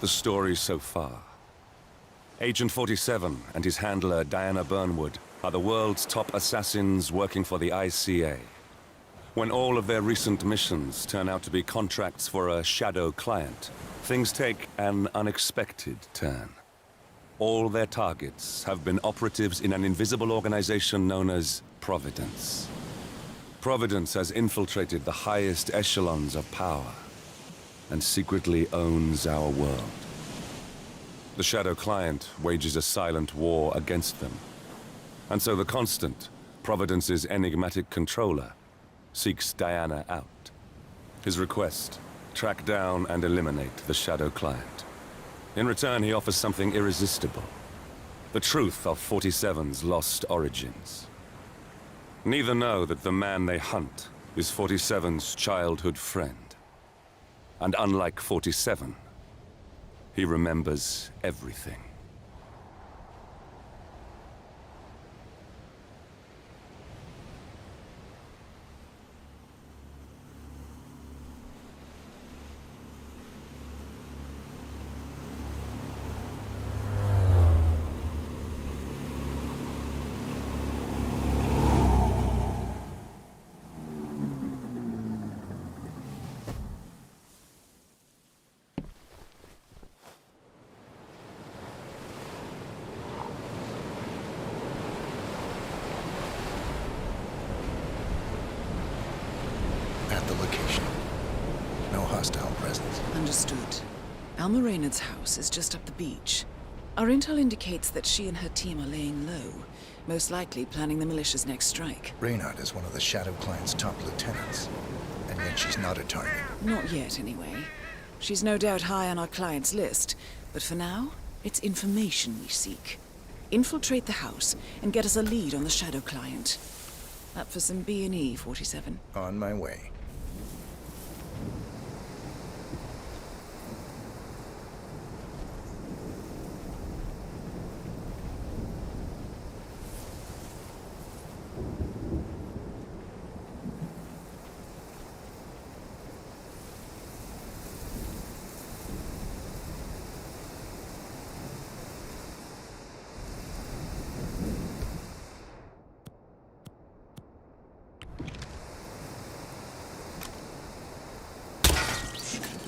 the story so far. Agent 47 and his handler Diana Burnwood are the world's top assassins working for the ICA. When all of their recent missions turn out to be contracts for a shadow client, things take an unexpected turn. All their targets have been operatives in an invisible organization known as Providence. Providence has infiltrated the highest echelons of power and secretly owns our world. The Shadow Client wages a silent war against them. And so the Constant, Providence's enigmatic controller, seeks Diana out. His request, track down and eliminate the Shadow Client. In return, he offers something irresistible. The truth of 47's lost origins. Neither know that the man they hunt is 47's childhood friend. And unlike 47, he remembers everything. At the location. No hostile presence. Understood. Alma Reynard's house is just up the beach. Our intel indicates that she and her team are laying low, most likely planning the militia's next strike. Reynard is one of the Shadow Client's top lieutenants, and yet she's not a target. Not yet, anyway. She's no doubt high on our client's list, but for now, it's information we seek. Infiltrate the house and get us a lead on the Shadow Client. Up for some B&E, 47. On my way.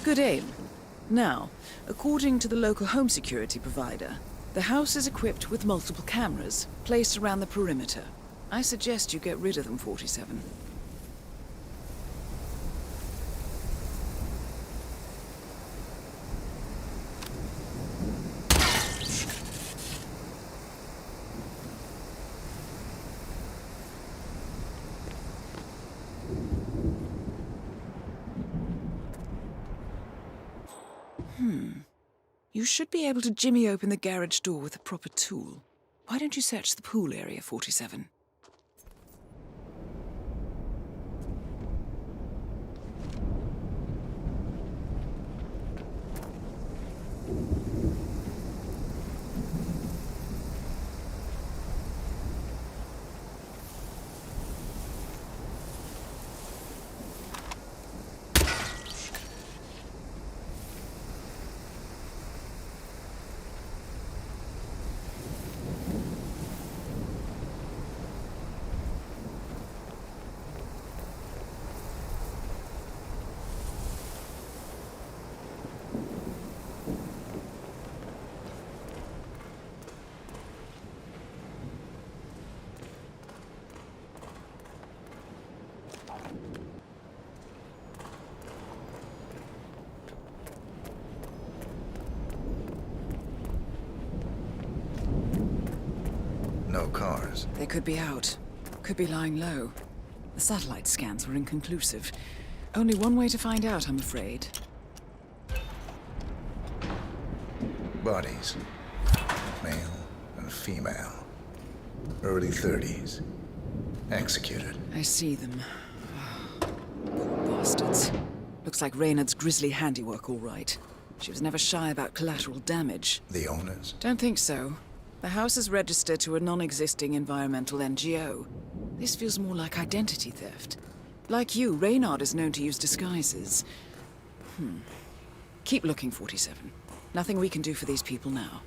Good aim. Now, according to the local home security provider, the house is equipped with multiple cameras placed around the perimeter. I suggest you get rid of them, 47. You should be able to jimmy open the garage door with a proper tool. Why don't you search the pool area, 47? No cars. They could be out. Could be lying low. The satellite scans were inconclusive. Only one way to find out, I'm afraid. Bodies. Male and female. Early 30s. Executed. I see them. Poor bastards. Looks like Reynard's grisly handiwork, all right. She was never shy about collateral damage. The owners? Don't think so. The house is registered to a non-existing environmental NGO. This feels more like identity theft. Like you, Reynard is known to use disguises. Keep looking, 47. Nothing we can do for these people now.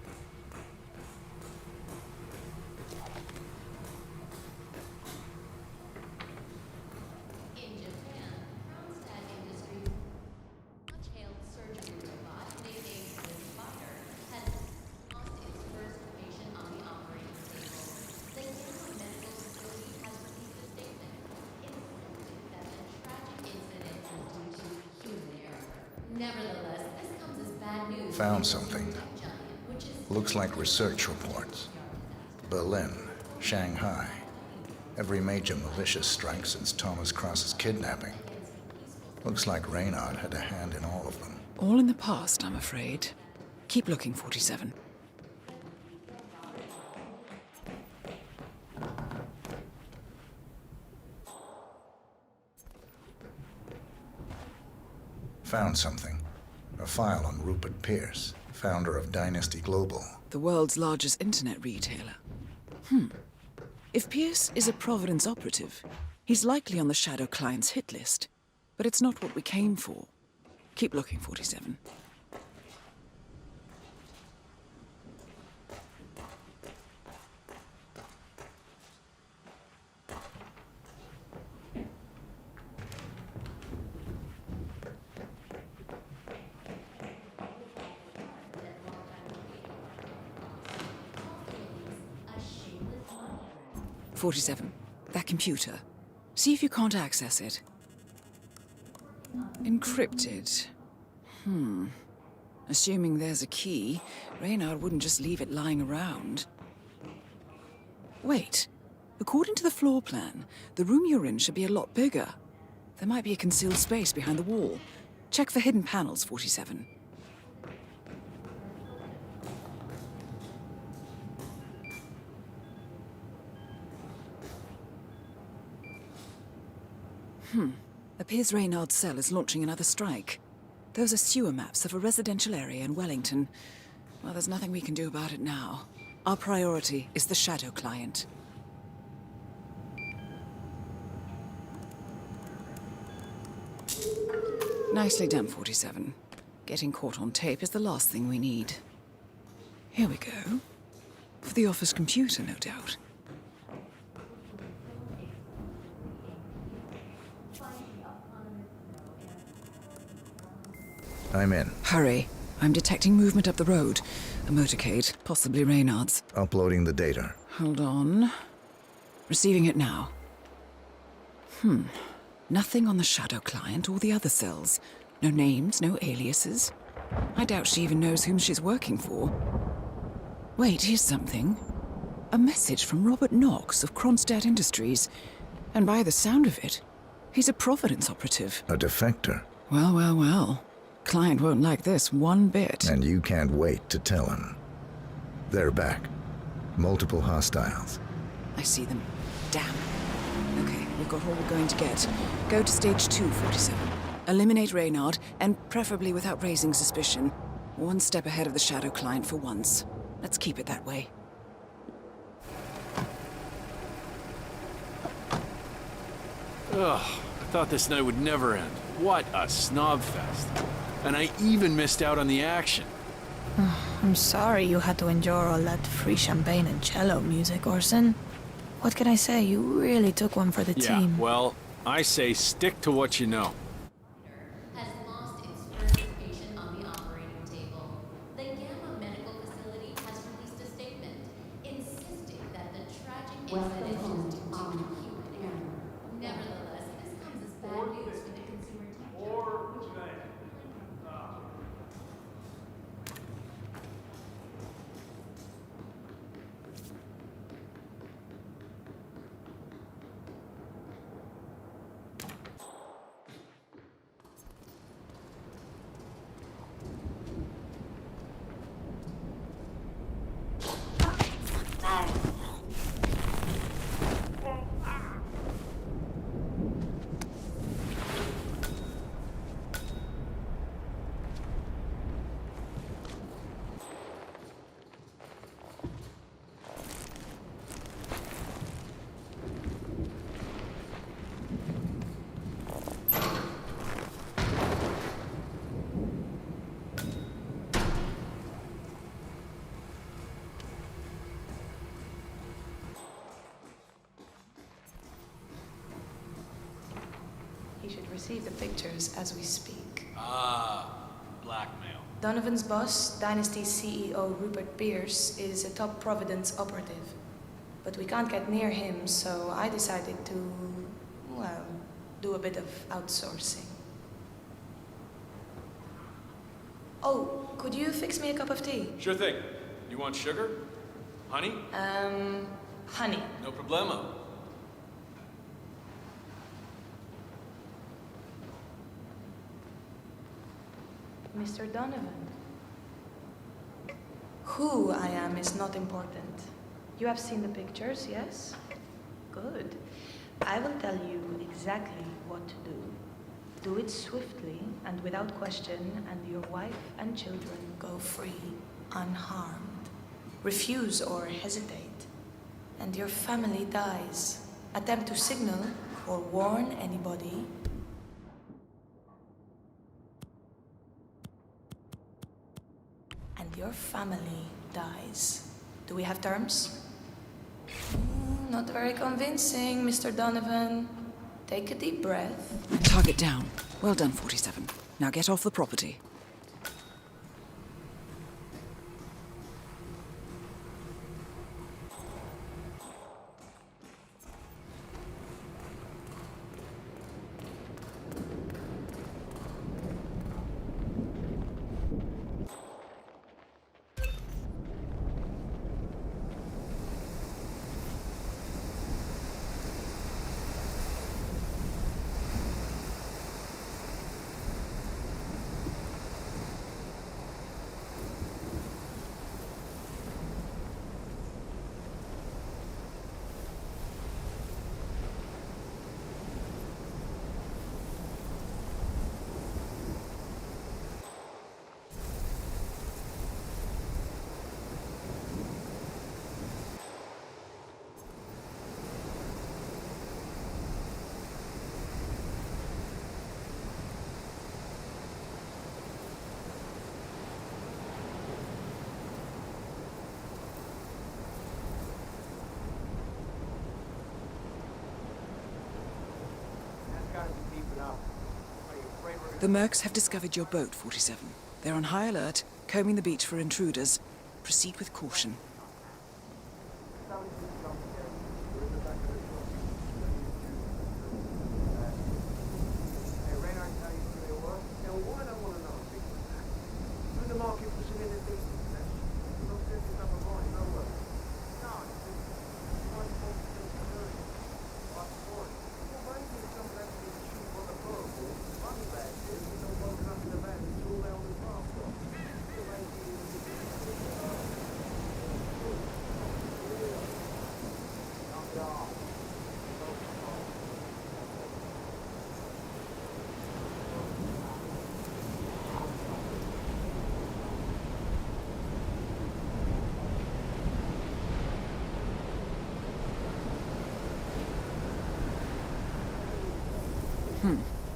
In Japan, Kronstadt Industries' much-hailed surgery robot, nicknamed Fire, has lost its first patient on the operating table. The Gamma Medical Facility has released a statement insisting that the tragic incident was due to human error. Nevertheless, this comes as bad news. Found something. Tech giant, which is Looks like research reports. Berlin, Shanghai. Every major malicious strike since Thomas Cross's kidnapping. Looks like Reynard had a hand in all of them. All in the past, I'm afraid. Keep looking, 47. Found something. A file on Rupert Pierce, founder of Dynasty Global. The world's largest internet retailer. If Pierce is a Providence operative, he's likely on the Shadow Client's hit list. But it's not what we came for. Keep looking, 47. a shameless money grab. 47. That computer. See if you can't access it. Encrypted. Assuming there's a key, Reynard wouldn't just leave it lying around. Wait. According to the floor plan, the room you're in should be a lot bigger. There might be a concealed space behind the wall. Check for hidden panels, 47. Appears Reynard's cell is launching another strike. Those are sewer maps of a residential area in Wellington. Well, there's nothing we can do about it now. Our priority is the Shadow Client. Nicely done, 47. Getting caught on tape is the last thing we need. Here we go. For the office computer, no doubt. I'm in. Hurry. I'm detecting movement up the road. A motorcade, possibly Reynard's. Uploading the data. Hold on. Receiving it now. Nothing on the Shadow Client or the other cells. No names, no aliases. I doubt she even knows whom she's working for. Wait, here's something. A message from Robert Knox of Kronstadt Industries. And by the sound of it, he's a Providence operative. A defector. Well, well, well. Client won't like this one bit. And you can't wait to tell him. They're back. Multiple hostiles. I see them. Damn. Okay, we've got all we're going to get. Go to stage 2, 47. Eliminate Reynard, and preferably without raising suspicion. One step ahead of the Shadow Client for once. Let's keep it that way. Ugh, I thought this night would never end. What a snob fest. And I even missed out on the action. I'm sorry you had to endure all that free champagne and cello music, Orson. What can I say? You really took one for the Yeah, team. well, I say stick to what you know. Has lost its first patient on the operating table. The Gamma Medical Facility has released a statement insisting that the tragic incident was due to human error. Nevertheless, this comes as bad news for the consumer tech giant. should receive the pictures as we speak. Ah, blackmail. Donovan's boss, Dynasty's CEO Rupert Pierce, is a top Providence operative. But we can't get near him, so I decided to, well, do a bit of outsourcing. Oh, could you fix me a cup of tea? Sure thing. You want sugar? Honey? Honey. No problemo. Mr. Donovan. Who I am is not important. You have seen the pictures, yes? Good. I will tell you exactly what to do. Do it swiftly and without question, and your wife and children go free, unharmed. Refuse or hesitate, and your family dies. Attempt to signal or warn anybody, and your family dies. Do we have terms? Not very convincing, Mr. Donovan. Take a deep breath. Target down. Well done, 47. Now get off the property. The Mercs have discovered your boat, 47. They're on high alert, combing the beach for intruders. Proceed with caution.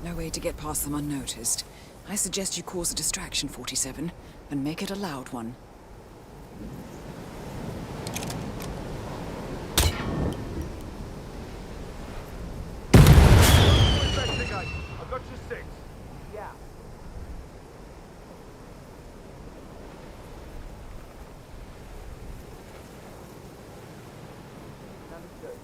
No way to get past them unnoticed. I suggest you cause a distraction, 47, and make it a loud one. I've got you 6. Yeah. Understood.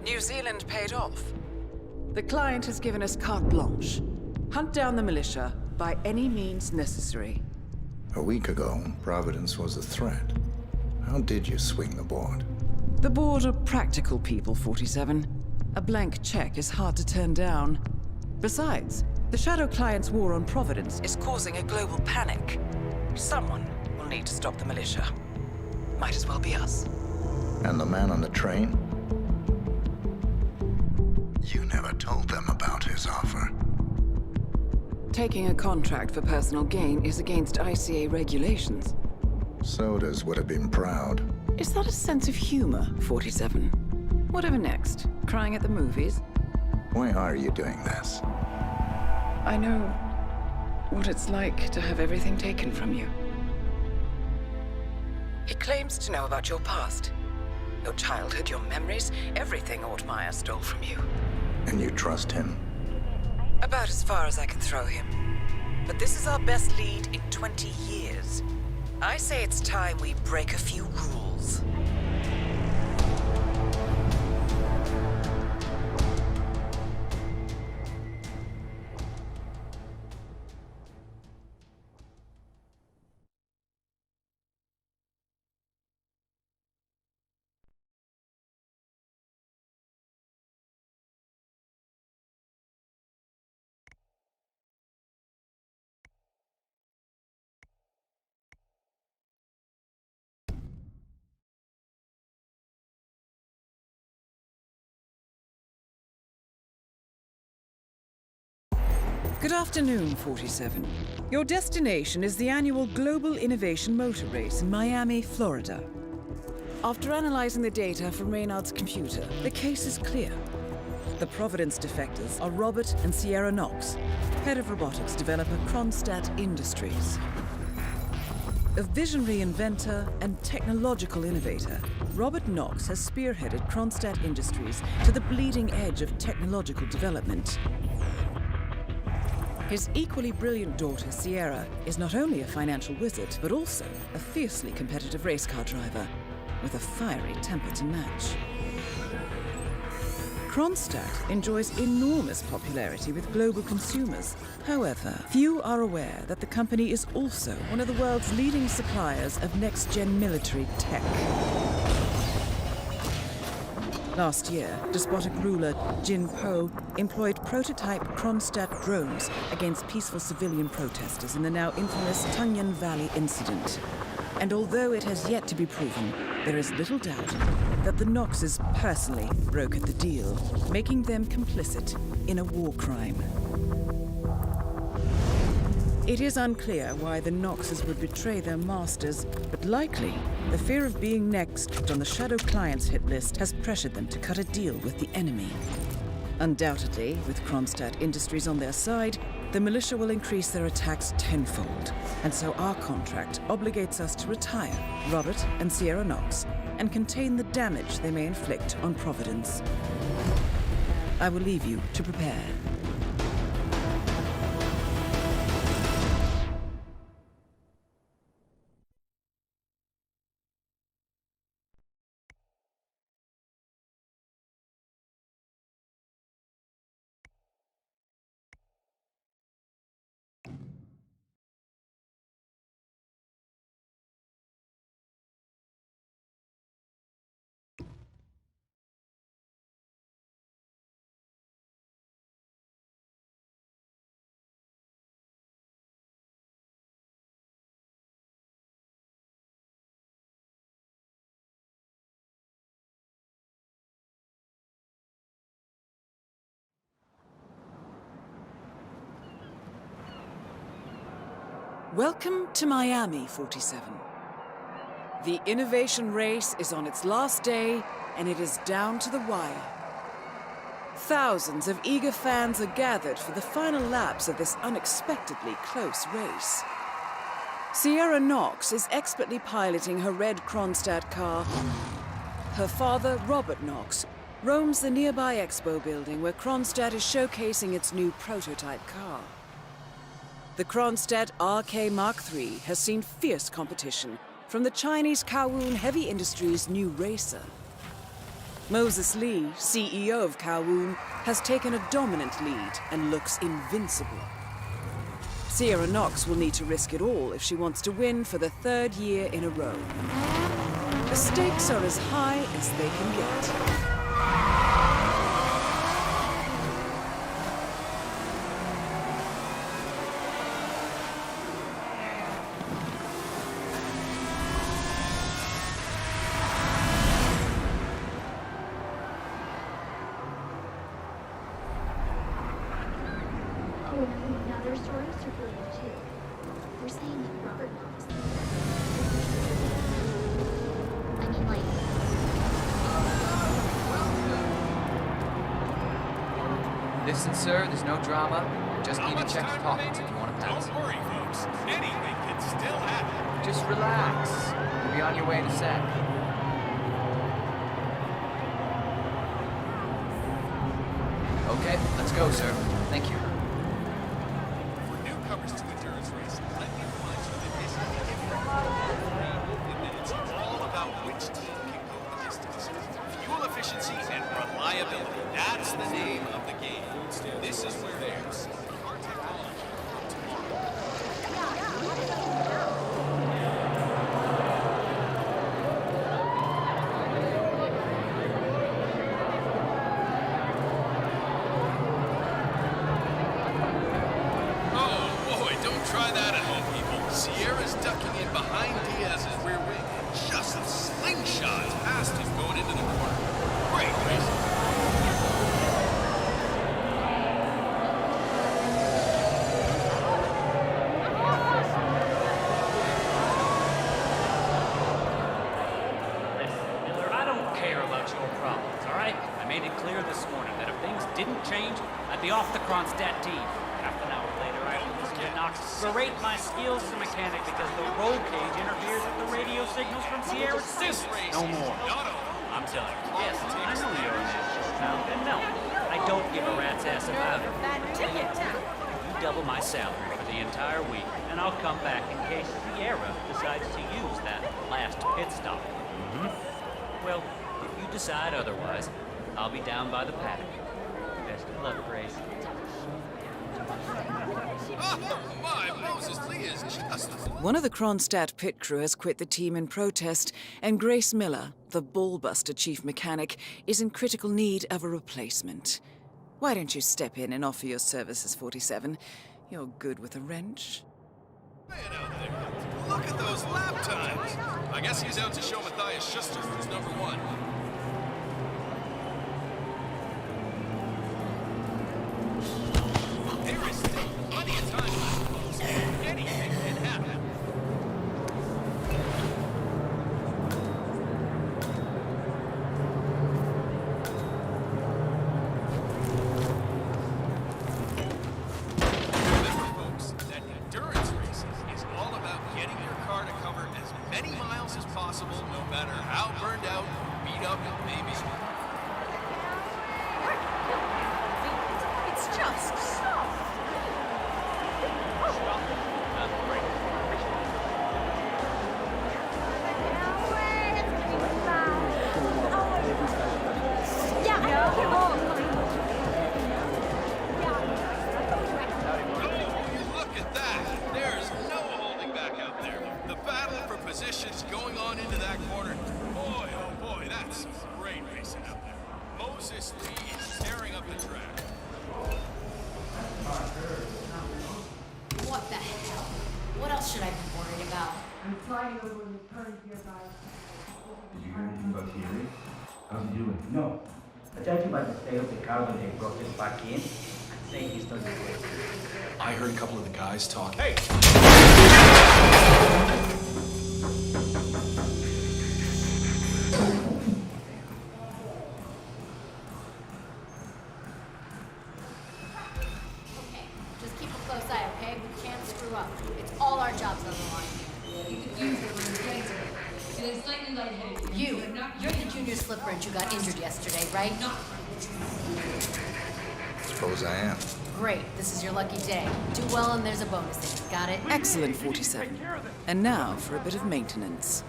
New Zealand paid off. The client has given us carte blanche. Hunt down the militia by any means necessary. A week ago, Providence was a threat. How did you swing the board? The board are practical people, 47. A blank check is hard to turn down. Besides, the Shadow Client's war on Providence is causing a global panic. Someone will need to stop the militia. Might as well be us. And the man on the train? You never told them about his offer. Taking a contract for personal gain is against ICA regulations. Sodas would have been proud. Is that a sense of humor, 47? Whatever next? Crying at the movies? Why are you doing this? I know what it's like to have everything taken from you. He claims to know about your past. Your childhood, your memories, everything Ortmeyer stole from you. And you trust him? About as far as I can throw him. But this is our best lead in 20 years. I say it's time we break a few rules. Good afternoon, 47. Your destination is the annual Global Innovation Motor Race in Miami, Florida. After analyzing the data from Reynard's computer, the case is clear. The Providence defectors are Robert and Sierra Knox, head of robotics developer Kronstadt Industries. A visionary inventor and technological innovator, Robert Knox has spearheaded Kronstadt Industries to the bleeding edge of technological development. His equally brilliant daughter, Sierra, is not only a financial wizard, but also a fiercely competitive race car driver, with a fiery temper to match. Kronstadt enjoys enormous popularity with global consumers. However, few are aware that the company is also one of the world's leading suppliers of next-gen military tech. Last year, despotic ruler Jin Po employed prototype Kronstadt drones against peaceful civilian protesters in the now infamous Tunyan Valley incident. And although it has yet to be proven, there is little doubt that the Knoxes personally brokered the deal, making them complicit in a war crime. It is unclear why the Knoxes would betray their masters, but likely the fear of being next on the Shadow Client's hit list has pressured them to cut a deal with the enemy. Undoubtedly, with Kronstadt Industries on their side, the militia will increase their attacks tenfold, and so our contract obligates us to retire Robert and Sierra Knox and contain the damage they may inflict on Providence. I will leave you to prepare. Welcome to Miami, 47. The innovation race is on its last day, and it is down to the wire. Thousands of eager fans are gathered for the final laps of this unexpectedly close race. Sierra Knox is expertly piloting her red Kronstadt car. Her father, Robert Knox, roams the nearby expo building where Kronstadt is showcasing its new prototype car. The Kronstadt RK Mark III has seen fierce competition from the Chinese Kowloon Heavy Industries' new racer. Moses Lee, CEO of Kowloon, has taken a dominant lead and looks invincible. Sierra Knox will need to risk it all if she wants to win for the third year in a row. The stakes are as high as they can get. Now there's stories circulating too. They're saying that Robert Knox. I mean, like. Listen, sir, there's no drama. Just need to check your pockets if you want to pass. Don't worry, folks. Anything can still happen. Just relax. You'll be on your way in a sec. Okay, let's go, sir. Thank you. For newcomers to endurance racing, let me remind you that this is and it's all about which team can go the distance. Fuel efficiency and reliability. That's the name of the game. This is where there's our technology tomorrow. Try that at home, people. Sierra's ducking in behind Diaz's rear wing and just slingshots past him going into the corner. Great racing. Listen, Miller, I don't care about your problems, all right? I made it clear this morning that if things didn't change, I'd be off the Kronstadt team. Half an hour later, I listened to Knox berate my skills as a mechanic because the roll cage interferes with the radio signals from Sierra's suit. No more. I'm telling you. Yes, I know you're an asshole now. And no, I don't give a rat's ass about it. You double my salary for the entire week, and I'll come back in case Sierra decides to use that last pit stop. Well, if you decide otherwise, I'll be down by the paddock. Best of luck, Grace. Oh my, Moses Lee is just... One of the Kronstadt pit crew has quit the team in protest, and Grace Miller, the ballbuster chief mechanic, is in critical need of a replacement. Why don't you step in and offer your services, 47? You're good with a wrench. Man out there. Look at those lap times. I guess he's out to show Matthias Schuster who's number one. There is still plenty of time left, folks. Anything can happen. Remember, folks, that endurance racing is all about getting your car to cover as many miles as possible, no matter how burned out, beat up it may be. It's just stop. Look at that! There's no holding back out there. The battle for positions going on into that corner. Boy, oh boy, that's some great racing out there. Moses Lee is tearing up the track. What the hell? What else should I be worried about? I'm flying over in the current here, guys. Did you hear anything about Thierry? How's he doing? No. I told you about the state of the car when they brought this back in. I'm saying he's done great. I heard a couple of the guys talk. Hey! Okay, just keep a close eye, okay? We can't screw up. It's all our jobs on the line here. You could use it when you're later. And it's slightly lightheaded. You're the junior slip wrench who got injured yesterday, right? Suppose I am. Great, this is your lucky day. Do well and there's a bonus in it. Got it? Excellent, 47. And now for a bit of maintenance.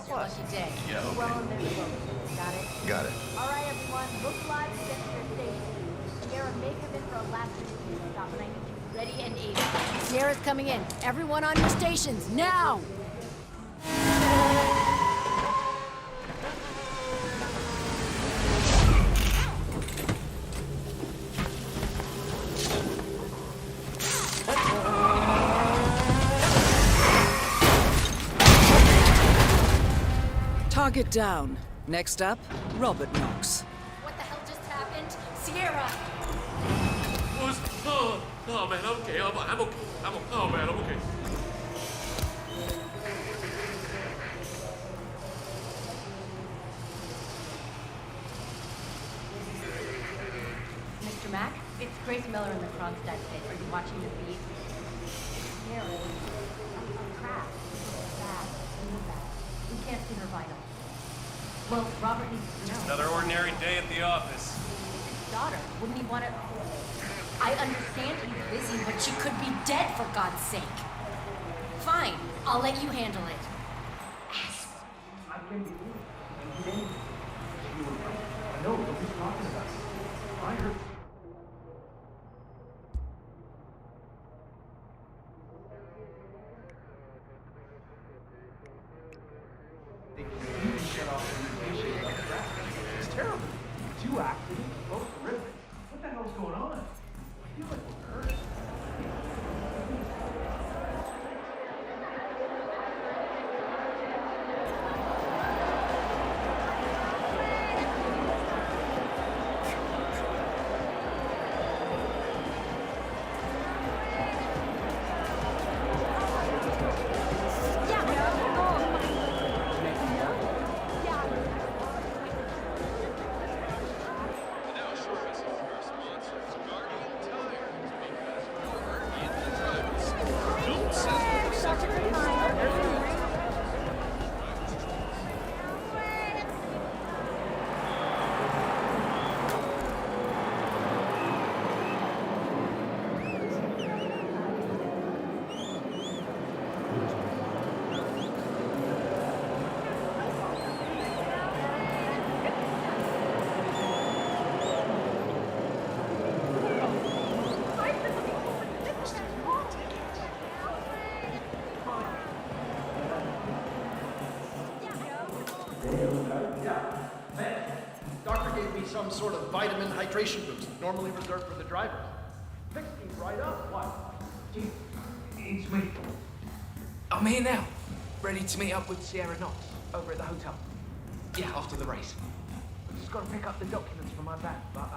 Your lucky day. Yeah, okay. Well, there's a boat. Got it? Got it. All right, everyone. Look alive and get to your station. Sierra, make him in for a last minute stop, and I need you ready and able. Sierra's coming in. Everyone on your stations, now! Target down. Next up, Robert Knox. What the hell just happened? Sierra! Oh man, I'm okay. Oh man, I'm okay. Mr. Mack, it's Grace Miller in the Kronstadt pit. Are you watching the feed? Sierra, a crash. Bad. Really bad. We can't see her vitals. Well, Robert needs to know. Another ordinary day at the office. His daughter. Wouldn't he want to... I understand he's busy, but she could be dead for God's sake. Fine, I'll let you handle it. I can be here. And then you were right. I know what he's talking about. I heard. They even shut off communication about the traffic. It's terrible. 2 accidents, both horrific. What the hell's going on? I feel like we're hurt. Now, short message from our sponsors, Guardian Tire. Because you're hurt in the driving seat. Don't settle for second base. Doctor gave me some sort of vitamin hydration boost, normally reserved for the drivers. Fixed me right up. What? Gee, it's me. I'm here now, ready to meet up with Sierra Knox over at the hotel. Yeah, after the race. I just got to pick up the documents from my bag, but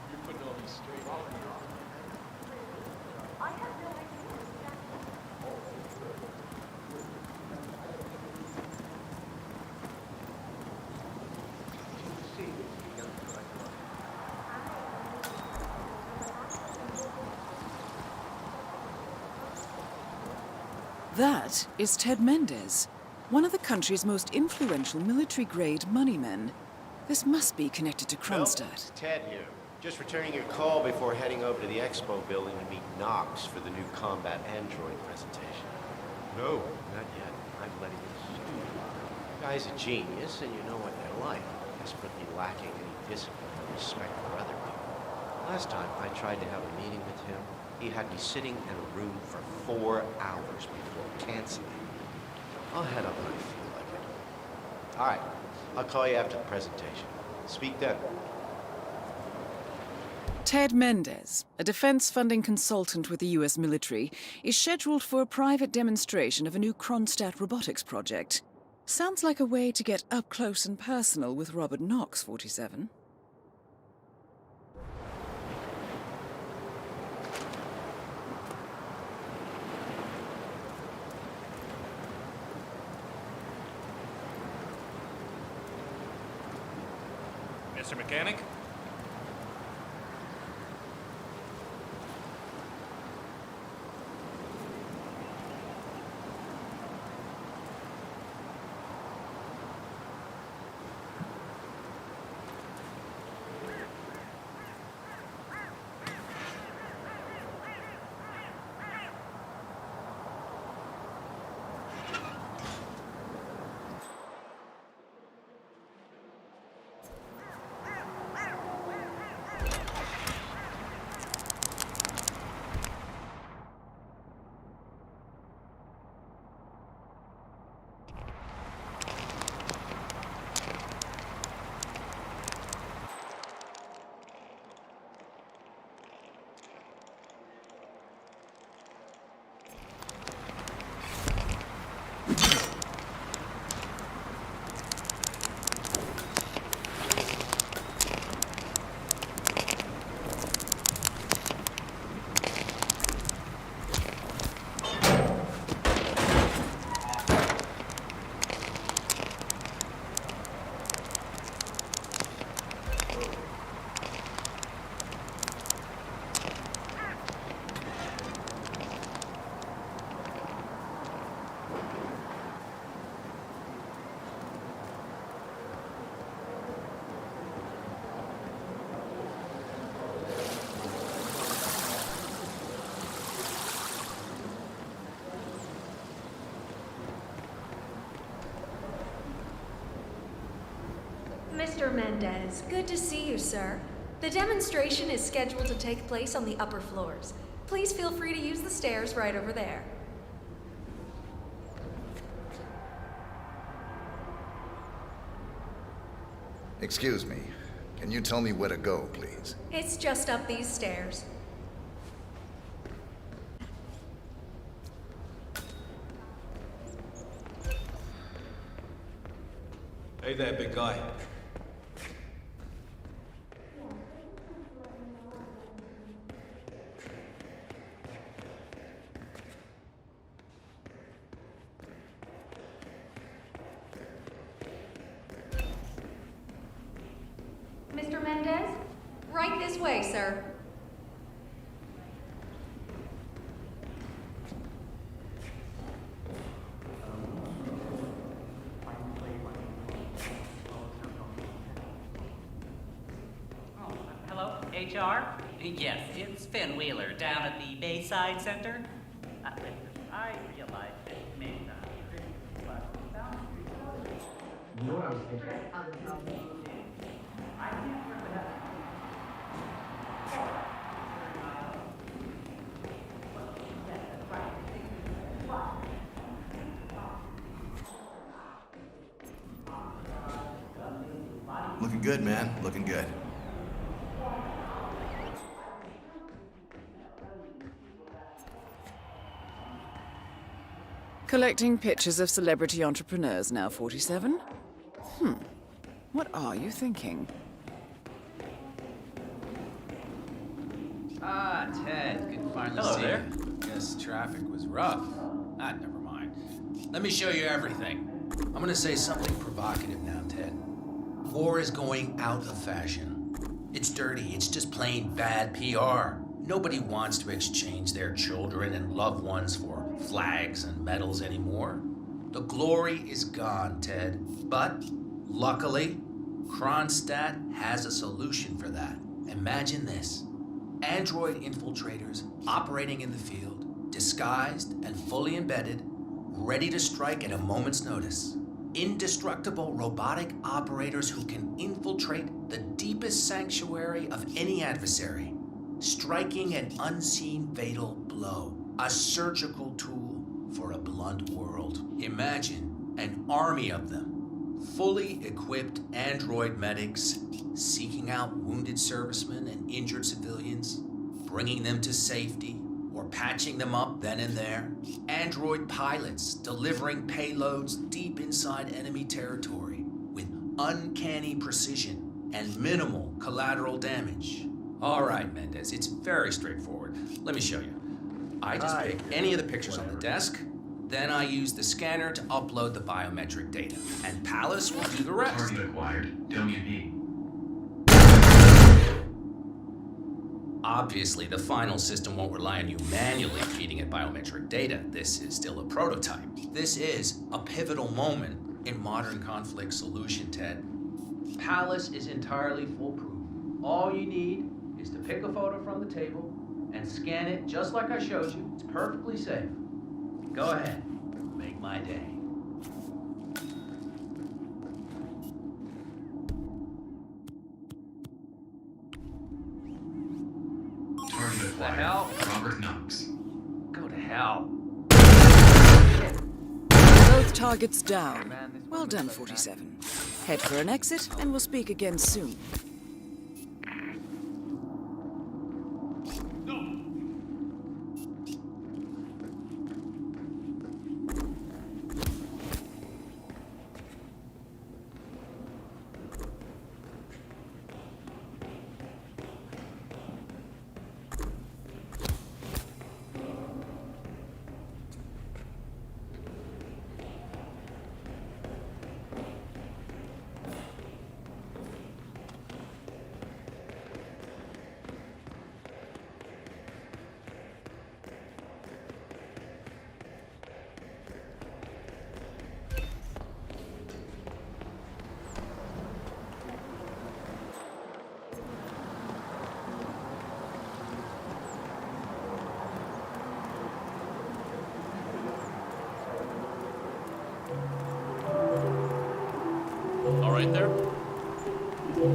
You're putting all these straight. That is Ted Mendez, one of the country's most influential military-grade moneymen. This must be connected to Kronstadt. Ted here. Just returning your call before heading over to the expo building to meet Knox for the new combat android presentation. No, not yet. I'm letting it soon. The guy's a genius, and you know what they're like. Desperately lacking any discipline or respect for other people. Last time I tried to have a meeting with him, he had me sitting in a room for 4 hours before canceling. I'll head up when I feel like it. All right. I'll call you after the presentation. Speak then. Ted Mendez, a defense funding consultant with the US military, is scheduled for a private demonstration of a new Kronstadt robotics project. Sounds like a way to get up close and personal with Robert Knox, 47. Mr. Mechanic? Mr. Mendez, good to see you, sir. The demonstration is scheduled to take place on the upper floors. Please feel free to use the stairs right over there. Excuse me. Can you tell me where to go, please? It's just up these stairs. Hey there, big guy. Mr. Mendez? Right this way, sir. Hello, HR? Yes, it's Finn Wheeler down at the Bayside Center. I realize it may not be pretty, but You know what I was thinking? I can't remember that. Looking good, man. Looking good. Collecting pictures of celebrity entrepreneurs now, 47? What are you thinking? Ah, Ted, good to finally Hello see there. you. Guess traffic was rough. Ah, never mind. Let me show you everything. I'm gonna say something provocative now, Ted. War is going out of fashion. It's dirty. It's just plain bad PR. Nobody wants to exchange their children and loved ones for flags and medals anymore. The glory is gone, Ted. But, luckily, Kronstadt has a solution for that. Imagine this. Android infiltrators operating in the field, disguised and fully embedded, ready to strike at a moment's notice. Indestructible robotic operators who can infiltrate the deepest sanctuary of any adversary, striking an unseen fatal blow, a surgical tool for a blunt world. Imagine an army of them, fully equipped android medics seeking out wounded servicemen and injured civilians, bringing them to safety or patching them up then and there. Android pilots delivering payloads deep inside enemy territory with uncanny precision and minimal collateral damage. All right, Mendez, it's very straightforward. Let me show you. I just pick any of the pictures on the desk, then I use the scanner to upload the biometric data, and Palace will do the rest. Target acquired. WP. Obviously, the final system won't rely on you manually feeding it biometric data. This is still a prototype. This is a pivotal moment in modern conflict solution, Ted. Palace is entirely foolproof. All you need is to pick a photo from the table and scan it just like I showed you. It's perfectly safe. Go ahead. Make my day. Target The acquired. hell? Robert Knox. Go to hell. Both targets down. Well done, 47. Head for an exit, and we'll speak again soon. All right there? Oh,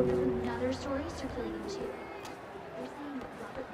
there's another story circulating too. They're saying that Robert.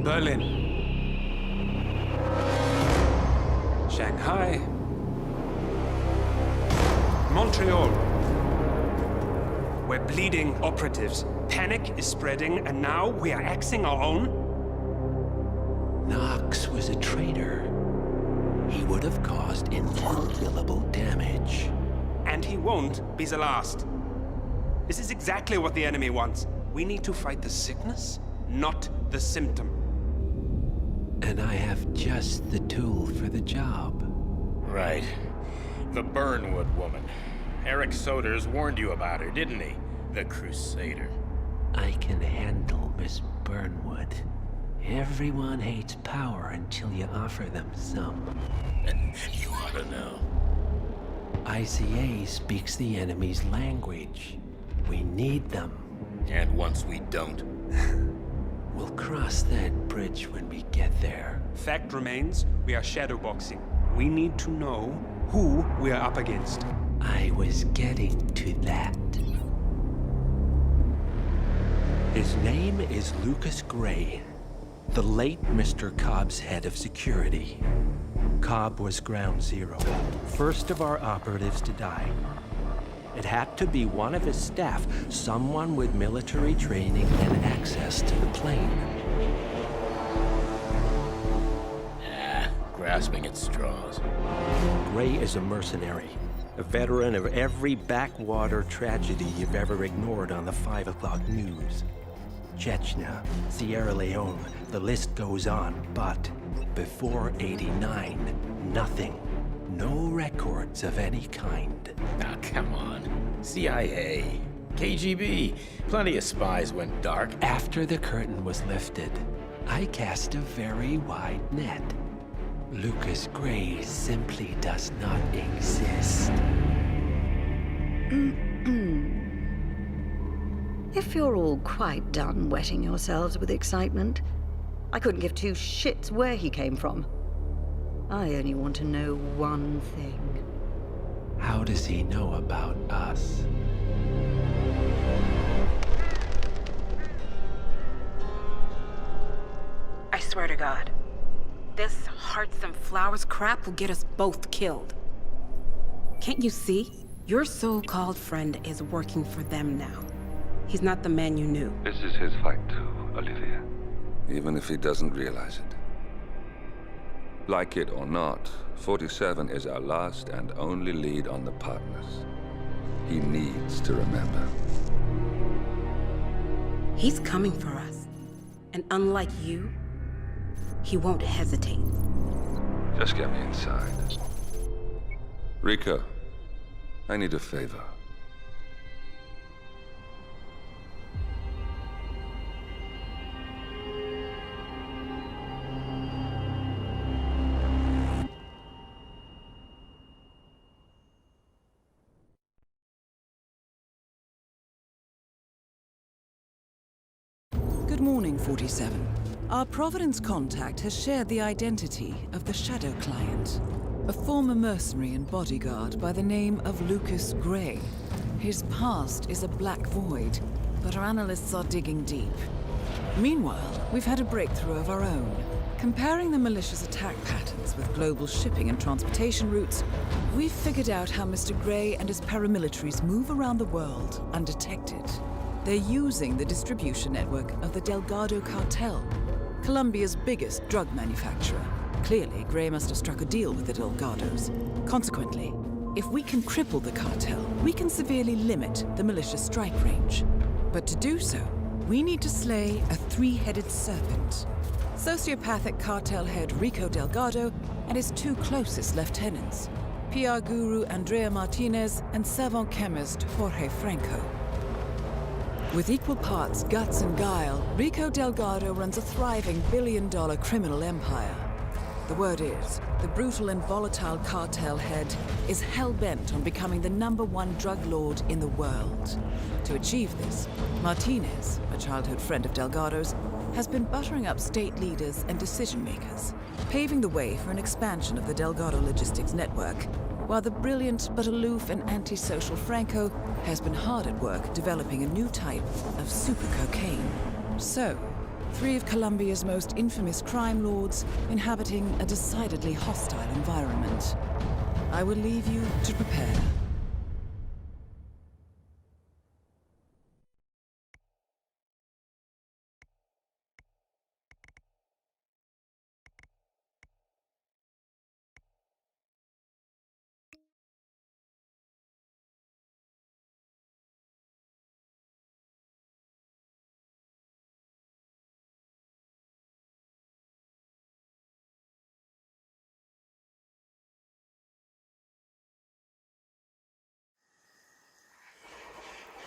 Berlin, Shanghai, Montreal. We're bleeding operatives. Panic is spreading, and now we are axing our own? Knox was a traitor. He would have caused incalculable damage. And he won't be the last. This is exactly what the enemy wants. We need to fight the sickness, not the symptom. And I have just the tool for the job. Right. The Burnwood woman. Eric Soders warned you about her, didn't he? The Crusader. I can handle Miss Burnwood. Everyone hates power until you offer them some. You ought to know. ICA speaks the enemy's language. We need them. And once we don't? We'll cross that bridge when we get there. Fact remains, we are shadowboxing. We need to know who we are up against. I was getting to that. His name is Lucas Gray, the late Mr. Cobb's head of security. Cobb was ground zero, first of our operatives to die. It had to be one of his staff, someone with military training and access to the plane. Grasping at straws. Gray is a mercenary, a veteran of every backwater tragedy you've ever ignored on the 5 o'clock news. Chechnya, Sierra Leone, the list goes on, but before '89, nothing. No records of any kind. Ah, come on. CIA, KGB, plenty of spies went dark. After the curtain was lifted, I cast a very wide net. Lucas Gray simply does not exist. If you're all quite done wetting yourselves with excitement, I couldn't give two shits where he came from. I only want to know one thing. How does he know about us? I swear to God, this hearts and flowers crap will get us both killed. Can't you see? Your so-called friend is working for them now. He's not the man you knew. This is his fight too, Olivia. Even if he doesn't realize it. Like it or not, 47 is our last and only lead on the partners. He needs to remember. He's coming for us. And unlike you, he won't hesitate. Just get me inside. Rico, I need a favor. Good morning, 47. Our Providence contact has shared the identity of the Shadow Client, a former mercenary and bodyguard by the name of Lucas Gray. His past is a black void, but our analysts are digging deep. Meanwhile, we've had a breakthrough of our own. Comparing the malicious attack patterns with global shipping and transportation routes, we've figured out how Mr. Gray and his paramilitaries move around the world undetected. They're using the distribution network of the Delgado Cartel, Colombia's biggest drug manufacturer. Clearly, Gray must have struck a deal with the Delgados. Consequently, if we can cripple the cartel, we can severely limit the malicious strike range. But to do so, we need to slay a three-headed serpent. Sociopathic cartel head Rico Delgado and his two closest lieutenants, PR guru Andrea Martinez and savant chemist Jorge Franco. With equal parts guts and guile, Rico Delgado runs a thriving billion-dollar criminal empire. The word is, the brutal and volatile cartel head is hell-bent on becoming the #1 drug lord in the world. To achieve this, Martinez, a childhood friend of Delgado's, has been buttering up state leaders and decision-makers, paving the way for an expansion of the Delgado logistics network, while the brilliant but aloof and antisocial Franco has been hard at work developing a new type of super cocaine. So, three of Colombia's most infamous crime lords inhabiting a decidedly hostile environment. I will leave you to prepare.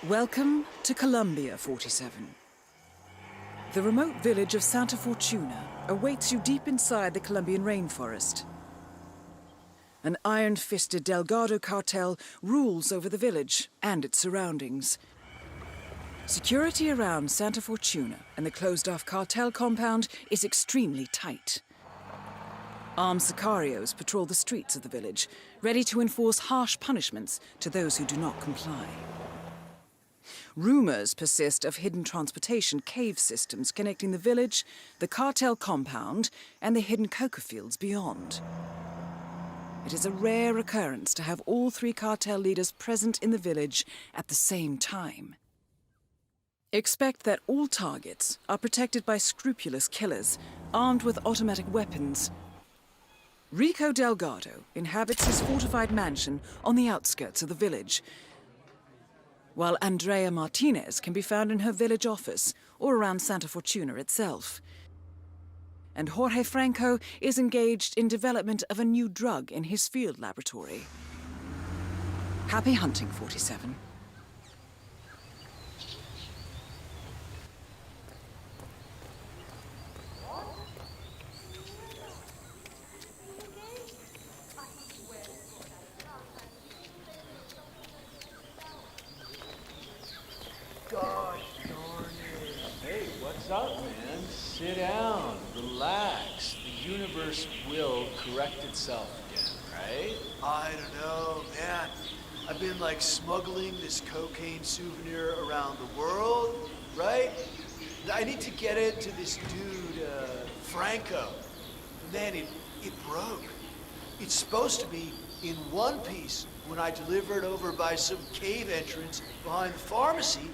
Welcome to Colombia, 47. The remote village of Santa Fortuna awaits you deep inside the Colombian rainforest. An iron-fisted Delgado cartel rules over the village and its surroundings. Security around Santa Fortuna and the closed-off cartel compound is extremely tight. Armed sicarios patrol the streets of the village, ready to enforce harsh punishments to those who do not comply. Rumors persist of hidden transportation cave systems connecting the village, the cartel compound, and the hidden coca fields beyond. It is a rare occurrence to have all three cartel leaders present in the village at the same time. Expect that all targets are protected by scrupulous killers, armed with automatic weapons. Rico Delgado inhabits his fortified mansion on the outskirts of the village, while Andrea Martinez can be found in her village office or around Santa Fortuna itself. And Jorge Franco is engaged in development of a new drug in his field laboratory. Happy hunting, 47. Gosh darn it. Hey, what's up, man? Sit down, relax. The universe will correct itself again, right? I don't know, man. I've been like smuggling this cocaine souvenir around the world, right? I need to get it to this dude, Franco. And then it broke. It's supposed to be in one piece when I deliver it over by some cave entrance behind the pharmacy,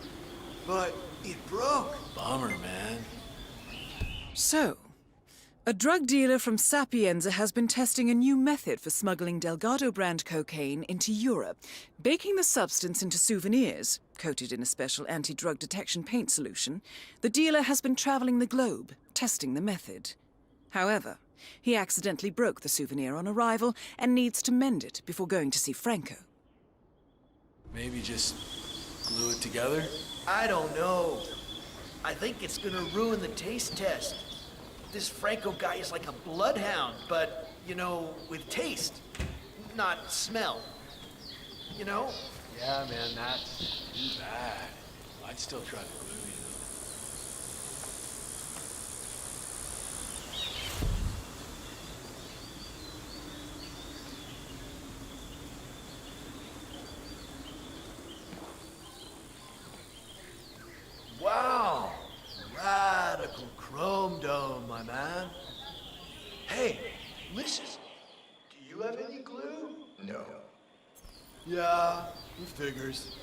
but it broke. Bummer, man. So, a drug dealer from Sapienza has been testing a new method for smuggling Delgado brand cocaine into Europe, baking the substance into souvenirs, coated in a special anti-drug detection paint solution. The dealer has been traveling the globe, testing the method. However, he accidentally broke the souvenir on arrival and needs to mend it before going to see Franco. Maybe just glue it together? I don't know. I think it's gonna ruin the taste test. This Franco guy is like a bloodhound, but, you know, with taste, not smell. You know? Yeah, man, that's too bad. I'd still try the glue, you know. Dome, my man. Hey, listen. Do you have any glue? No. Yeah, it figures.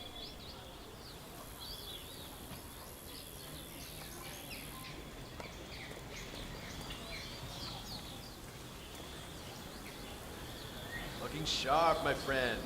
Looking sharp, my friend.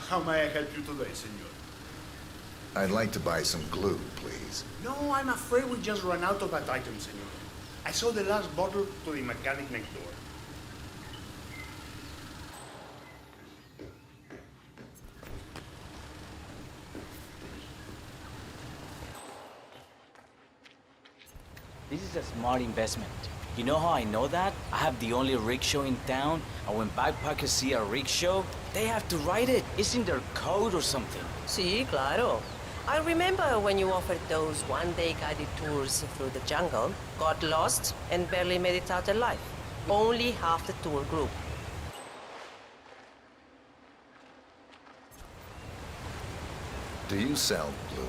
How may I help you today, senor? I'd like to buy some glue, please. No, I'm afraid we just ran out of that item, senor. I saw the last bottle to the mechanic next door. This is a smart investment. You know how I know that? I have the only rickshaw in town, and when backpackers see a rickshaw, they have to ride it. It's in their code or something. Sí, claro. I remember when you offered those one-day guided tours through the jungle, got lost, and barely made it out alive. Only half the tour group. Do you sell glue?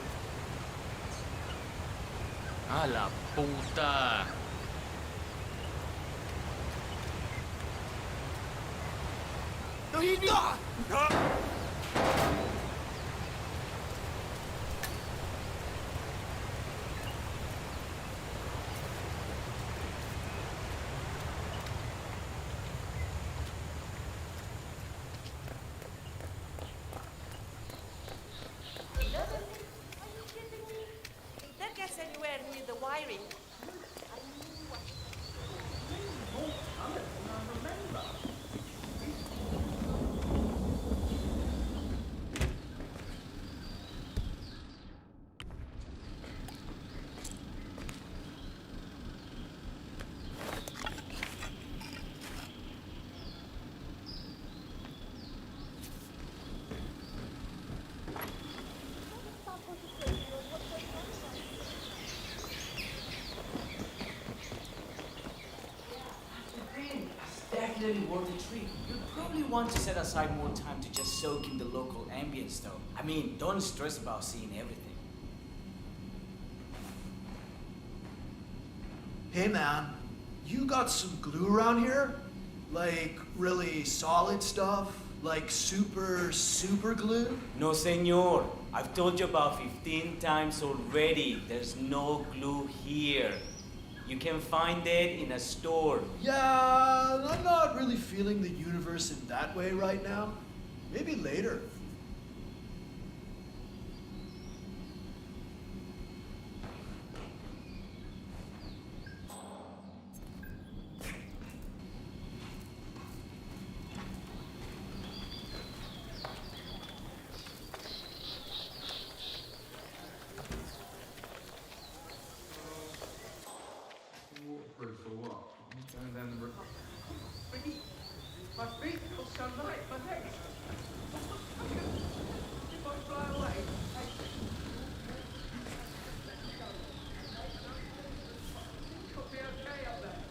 A la puta. No, he not! That gets anywhere near the wiring. Definitely worth the trip. You'll probably want to set aside more time to just soak in the local ambience though. I mean, don't stress about seeing everything. Hey man, you got some glue around here? Like really solid stuff? Like super glue? No, senor. I've told you about 15 times already. There's no glue here. You can find it in a store. Yeah, I'm not really feeling the universe in that way right now. Maybe later. My feet feel so light, my legs. If I fly away, it'll be okay up there.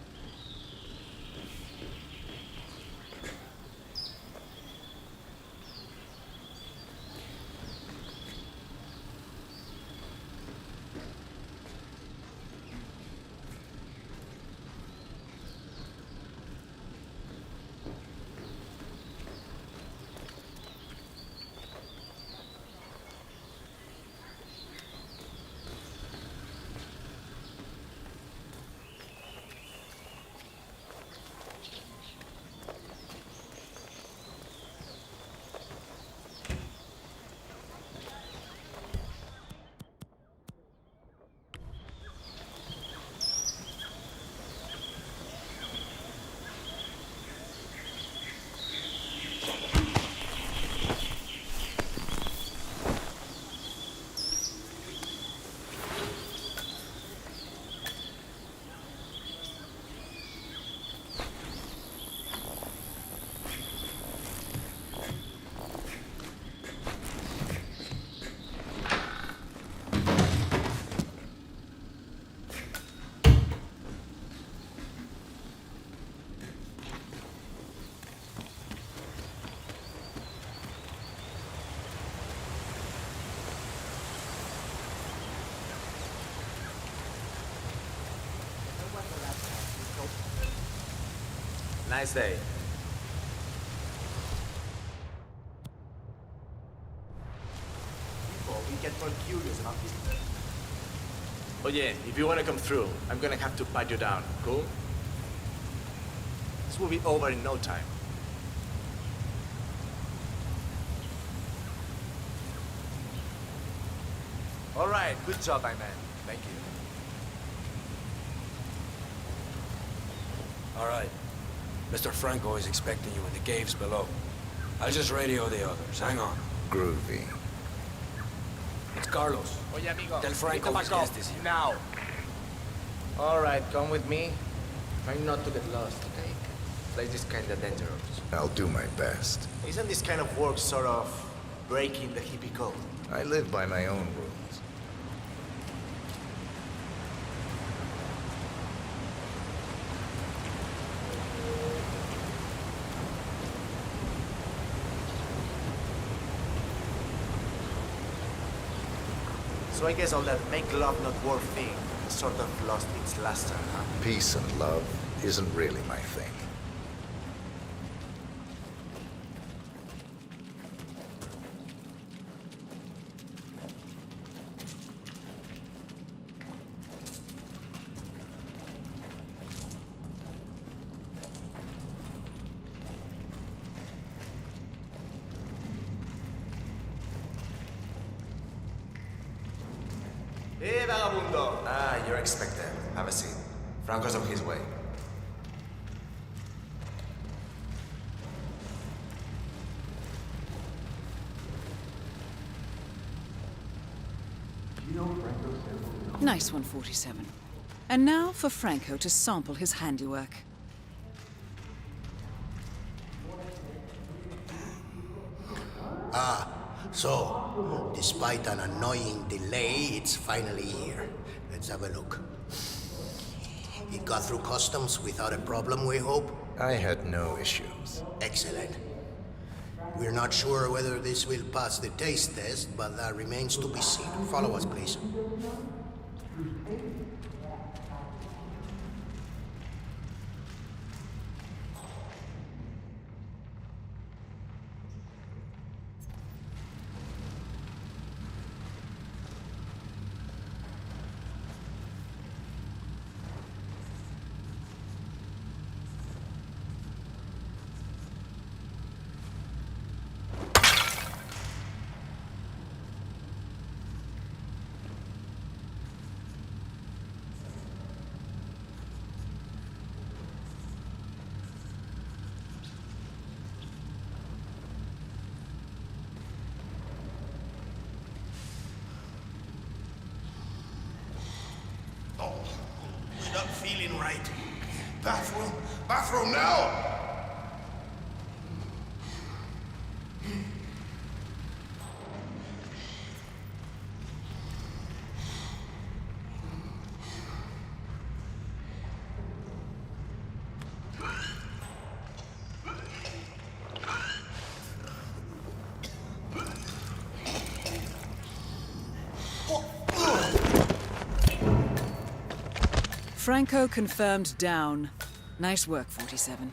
Nice day. People, we get more curious about this. Oh yeah, if you want to come through, I'm gonna have to pat you down. Cool? This will be over in no time. All right, good job, my man. Thank you. All right. Mr. Franco is expecting you in the caves below. I'll just radio the others. Hang on. Groovy. It's Carlos. Oye, amigo. Tell Franco his guest is here. Now. All right, come with me. Try not to get lost, okay? Place is kinda dangerous. I'll do my best. Isn't this kind of work sort of breaking the hippie code? I live by my own rules. So I guess all that make love not war thing has sort of lost its luster, huh? Peace and love isn't really my thing. Hey, vagabundo! Ah, you're expected. Have a seat. Franco's on his way. Nice one, 47. And now for Franco to sample his handiwork. Ah, so, despite an annoying delay, it's finally here. Let's have a look. It got through customs without a problem, we hope? I had no issues. Excellent. We're not sure whether this will pass the taste test, but that remains to be seen. Follow us, please. We're not feeling right. Bathroom! Bathroom now! Franco confirmed down. Nice work, 47.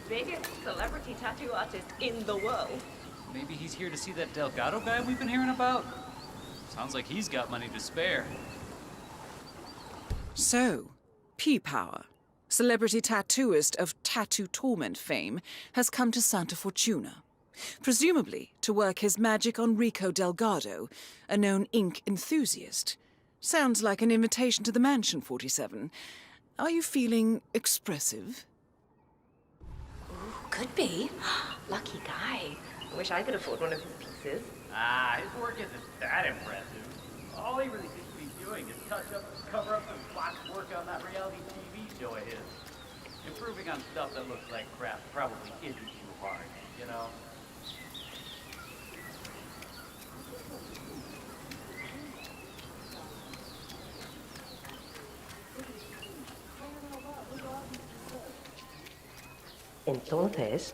biggest celebrity tattoo artist in the world. Maybe he's here to see that Delgado guy we've been hearing about? Sounds like he's got money to spare. So, P-Power, celebrity tattooist of Tattoo Torment fame, has come to Santa Fortuna. Presumably to work his magic on Rico Delgado, a known ink enthusiast. Sounds like an invitation to the mansion, 47. Are you feeling expressive? Could be. Lucky guy. Wish I could afford one of his pieces. Ah, his work isn't that impressive. All he really seems to be doing is cover up some botched work on that reality TV show of his. Improving on stuff that looks like crap probably isn't too hard, you know? Entonces,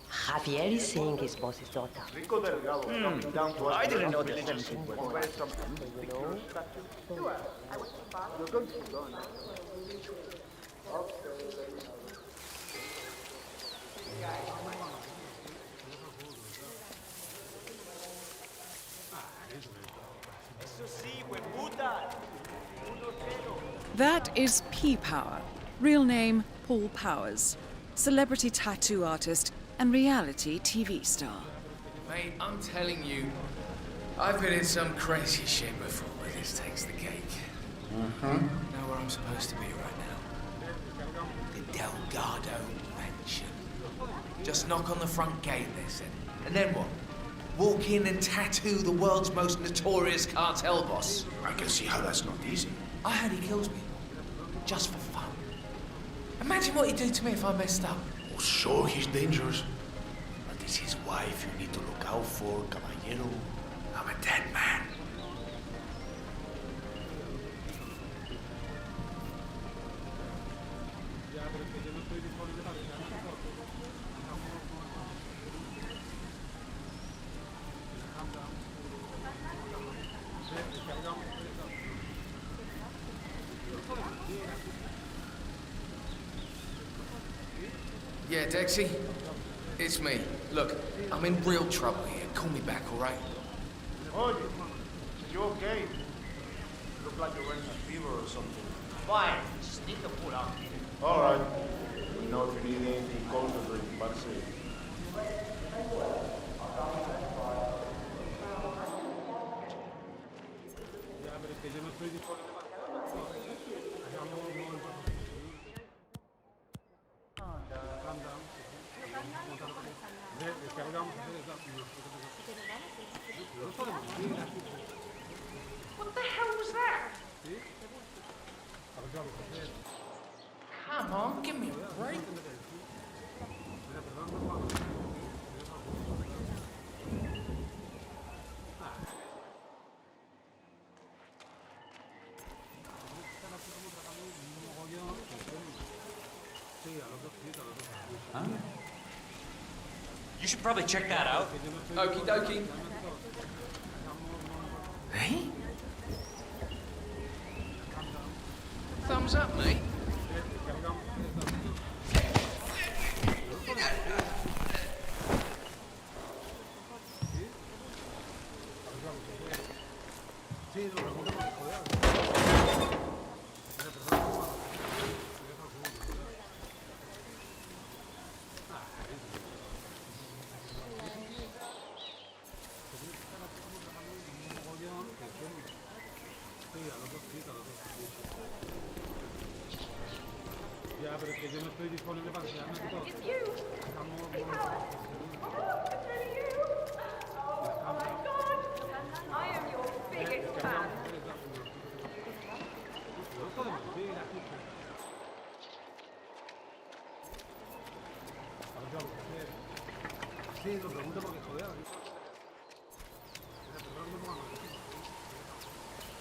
Javier is seeing his boss's daughter. Rico Delgado coming down to us. I didn't know this. this. You know? You're going to be gone. That is P-Power, real name Paul Powers, celebrity tattoo artist and reality TV star. Mate, I'm telling you, I've been in some crazy shit before, but this takes the cake. Know where I'm supposed to be right now? The Delgado Mansion. Just knock on the front gate, they said. And then what? Walk in and tattoo the world's most notorious cartel boss. I can see how that's not easy. I heard he kills me. Just for fun. Imagine what he'd do to me if I messed up. Oh, sure, he's dangerous. But it's his wife you need to look out for, caballero. I'm a dead man. Yeah, Dexy? It's me. Look, I'm in real trouble here. Call me back, all right? Oh, you okay? You look like you're in a fever or something. Fine, just need to pull out. All right. We know if you need anything cold to drink, but see. What the hell was that? Come on, give me a break. Huh? You should probably check that out. Okie dokie. Hey? Thumbs up, mate. It's you! P-Power! Oh, it's really you! Oh my god! I am your biggest fan!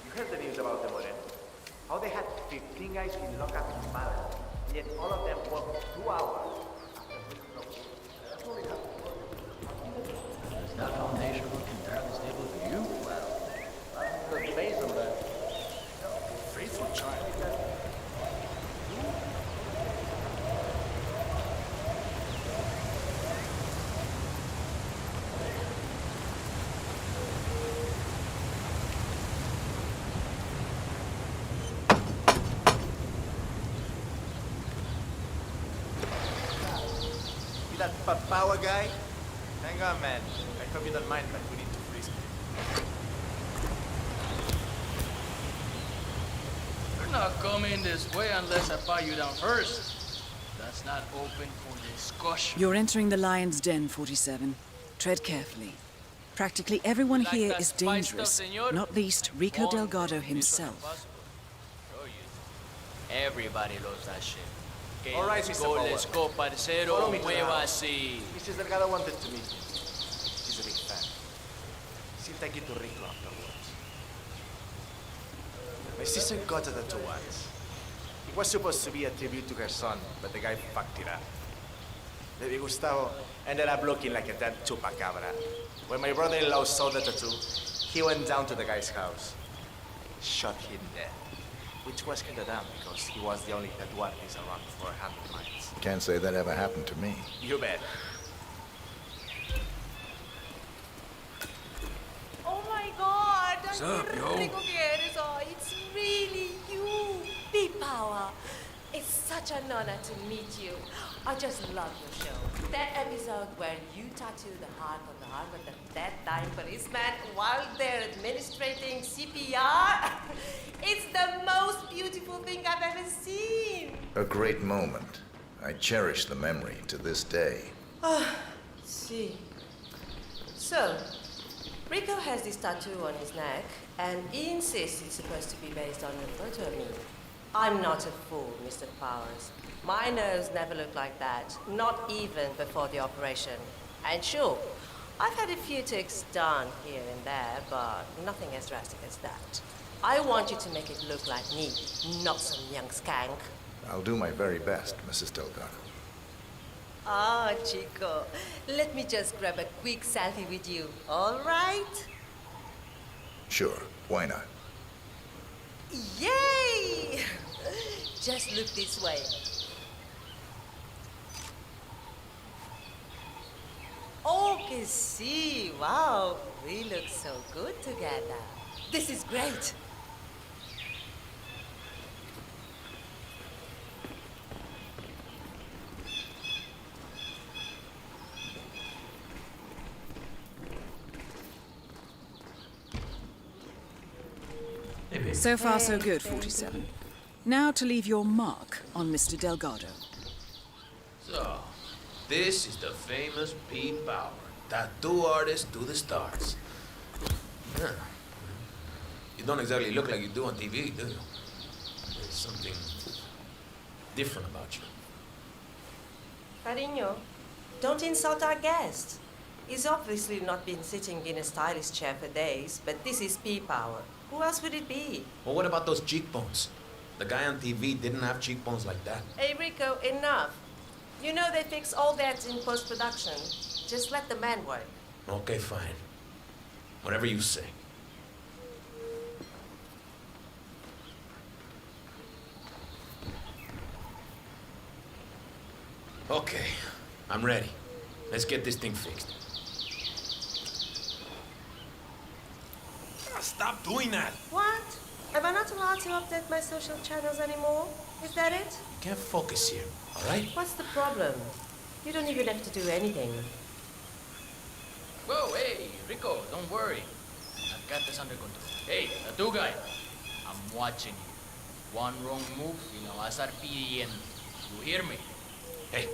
You heard the news about the Moreno? How they had 15 guys in lockup in Malaga, yet all of them worked 2 hours. Is that foundation looking entirely stable for you? Well, good based on that. Faithful child. that Papawa guy? Hang on, man. I hope you don't mind, but we need to freeze him. You're not coming this way unless I buy you down first. That's not open for discussion. You're entering the lion's den, 47. Tread carefully. Practically everyone here is dangerous, not least Rico Delgado himself. Everybody loves that shit. Okay, All right, let's Mr. go, Powell. let's go, parcero. Follow me to the Mueva house. así. Mrs. Delgado wanted to meet you. She's a big fan. She'll take you to Rico afterwards. My sister got a tattoo once. It was supposed to be a tribute to her son, but the guy fucked it up. Baby Gustavo ended up looking like a dead chupacabra. When my brother-in-law saw the tattoo, he went down to the guy's house, shot him dead. Which was kinda dumb, because he was the only tattoo artist around for 100 miles. Can't say that ever happened to me. You bet. Oh my God! What's up, yo? It's really you, P-Power. It's such an honor to meet you. I just love your show. That episode where you tattoo the heart on the arm of the dead-dying policeman while they're administrating CPR. It's the most beautiful thing I've ever seen. A great moment. I cherish the memory to this day. See. So, Rico has this tattoo on his neck, and he insists it's supposed to be based on a photo of me. I'm not a fool, Mr. Powers. My nose never looked like that, not even before the operation. And sure, I've had a few ticks done here and there, but nothing as drastic as that. I want you to make it look like me, not some young skank. I'll do my very best, Mrs. Delgado. Ah, Chico, let me just grab a quick selfie with you, all right? Sure, why not? Yay! Just look this way. Oh, que sí, wow, we look so good together. This is great. So far, so good, 47. Now to leave your mark on Mr. Delgado. So, this is the famous Pete Power, tattoo artist to the stars. Yeah. You don't exactly look like you do on TV, do you? There's something different about you. Cariño, don't insult our guest. He's obviously not been sitting in a stylist chair for days, but this is P-Power. Who else would it be? Well, what about those cheekbones? The guy on TV didn't have cheekbones like that. Hey, Rico, enough. You know they fix all that in post-production. Just let the man work. Okay, fine. Whatever you say. Okay, I'm ready. Let's get this thing fixed. Stop doing that! What? Am I not allowed to update my social channels anymore? Is that it? You can't focus here, all right? What's the problem? You don't even have to do anything. Whoa, hey, Rico, don't worry. I've got this under control. Hey, tattoo guy, I'm watching you. One wrong move, y la vas a estar pidiendo. You hear me? Hey,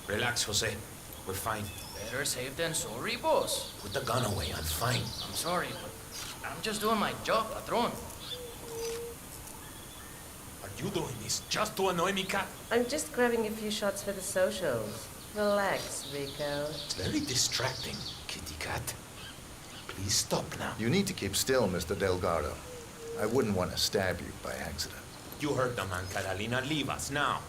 relax, Jose. We're fine. Better safe than sorry, boss. Put the gun away. I'm fine. I'm sorry, but I'm just doing my job, patron. Are you doing this just to annoy me, Cat? I'm just grabbing a few shots for the socials. Relax, Rico. It's very distracting, kitty cat. Please stop now. You need to keep still, Mr. Delgado. I wouldn't want to stab you by accident. You heard the man, Catalina. Leave us now.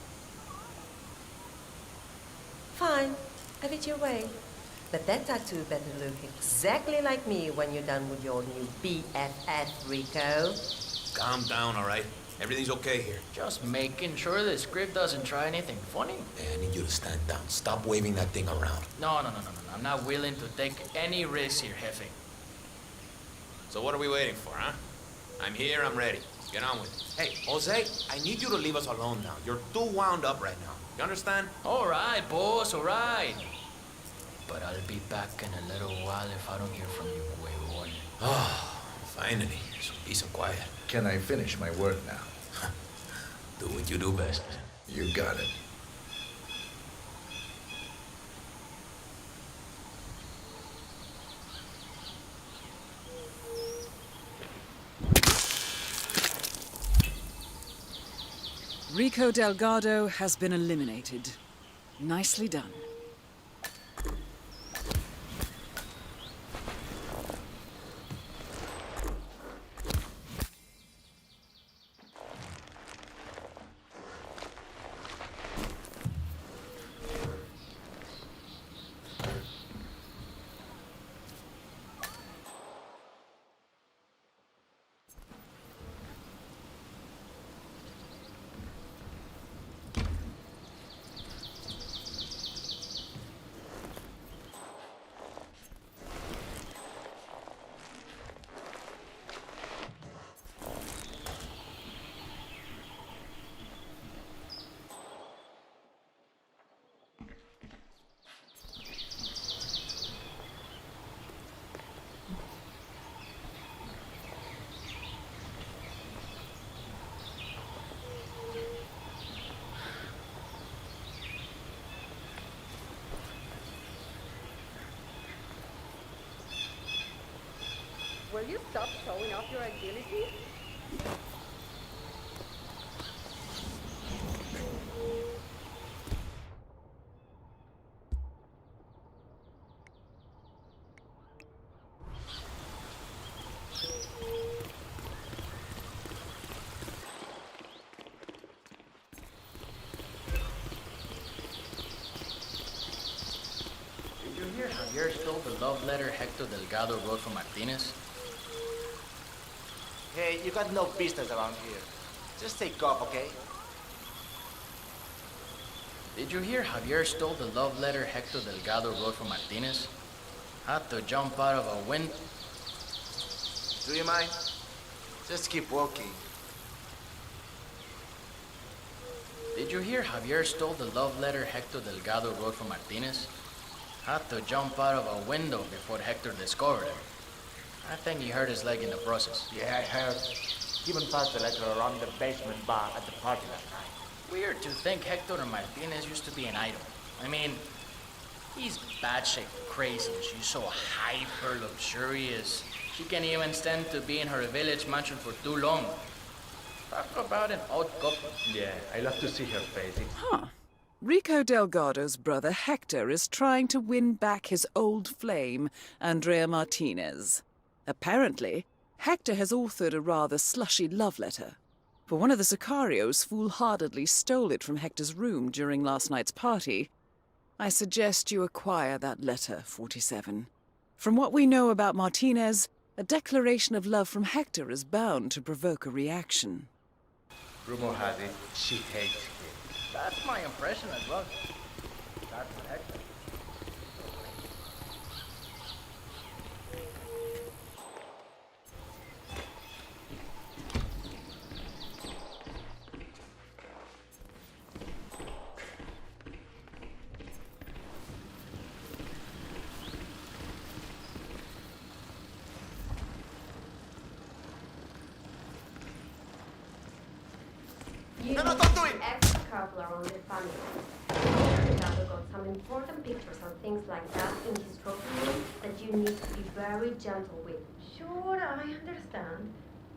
Fine. Have it your way. But that tattoo better look exactly like me when you're done with your new BFF, Rico. Calm down, all right? Everything's okay here. Just making sure the script doesn't try anything funny. Hey, I need you to stand down. Stop waving that thing around. No. I'm not willing to take any risks here, Jefe. So what are we waiting for, huh? I'm here, I'm ready. Get on with it. Hey, Jose, I need you to leave us alone now. You're too wound up right now. You understand? All right, boss, all right. But I'll be back in a little while if I don't hear from you, huevón. Oh, finally. Some peace and quiet. Can I finish my work now? Do what you do best. You got it. Rico Delgado has been eliminated. Nicely done. Will you stop showing off your agility? Did you hear Javier stole the love letter Hector Delgado wrote for Martinez? Hey, you got no business around here. Just take off, okay? Did you hear Javier stole the love letter Hector Delgado wrote for Martinez? Had to jump out of a window. Do you mind? Just keep walking. Did you hear Javier stole the love letter Hector Delgado wrote for Martinez? Had to jump out of a window before Hector discovered him. I think he hurt his leg in the process. Yeah, I heard. Even passed the letter around the basement bar at the party last night. Weird to think Hector and Martinez used to be an idol. I mean, he's batshit crazy. She's so hyper luxurious. She can't even stand to be in her village mansion for too long. Talk about an odd couple. Yeah, I love to see her face. Huh. Rico Delgado's brother Hector is trying to win back his old flame, Andrea Martinez. Apparently, Hector has authored a rather slushy love letter. For one of the Sicarios foolhardily stole it from Hector's room during last night's party. I suggest you acquire that letter, 47. From what we know about Martinez, a declaration of love from Hector is bound to provoke a reaction. Rumor has it, she hates him. That's my impression as well. That's Hector. No, don't do it! Extra careful around the family. Delgado got some important pictures and things like that in his trophy room that you need to be very gentle with. Sure, I understand.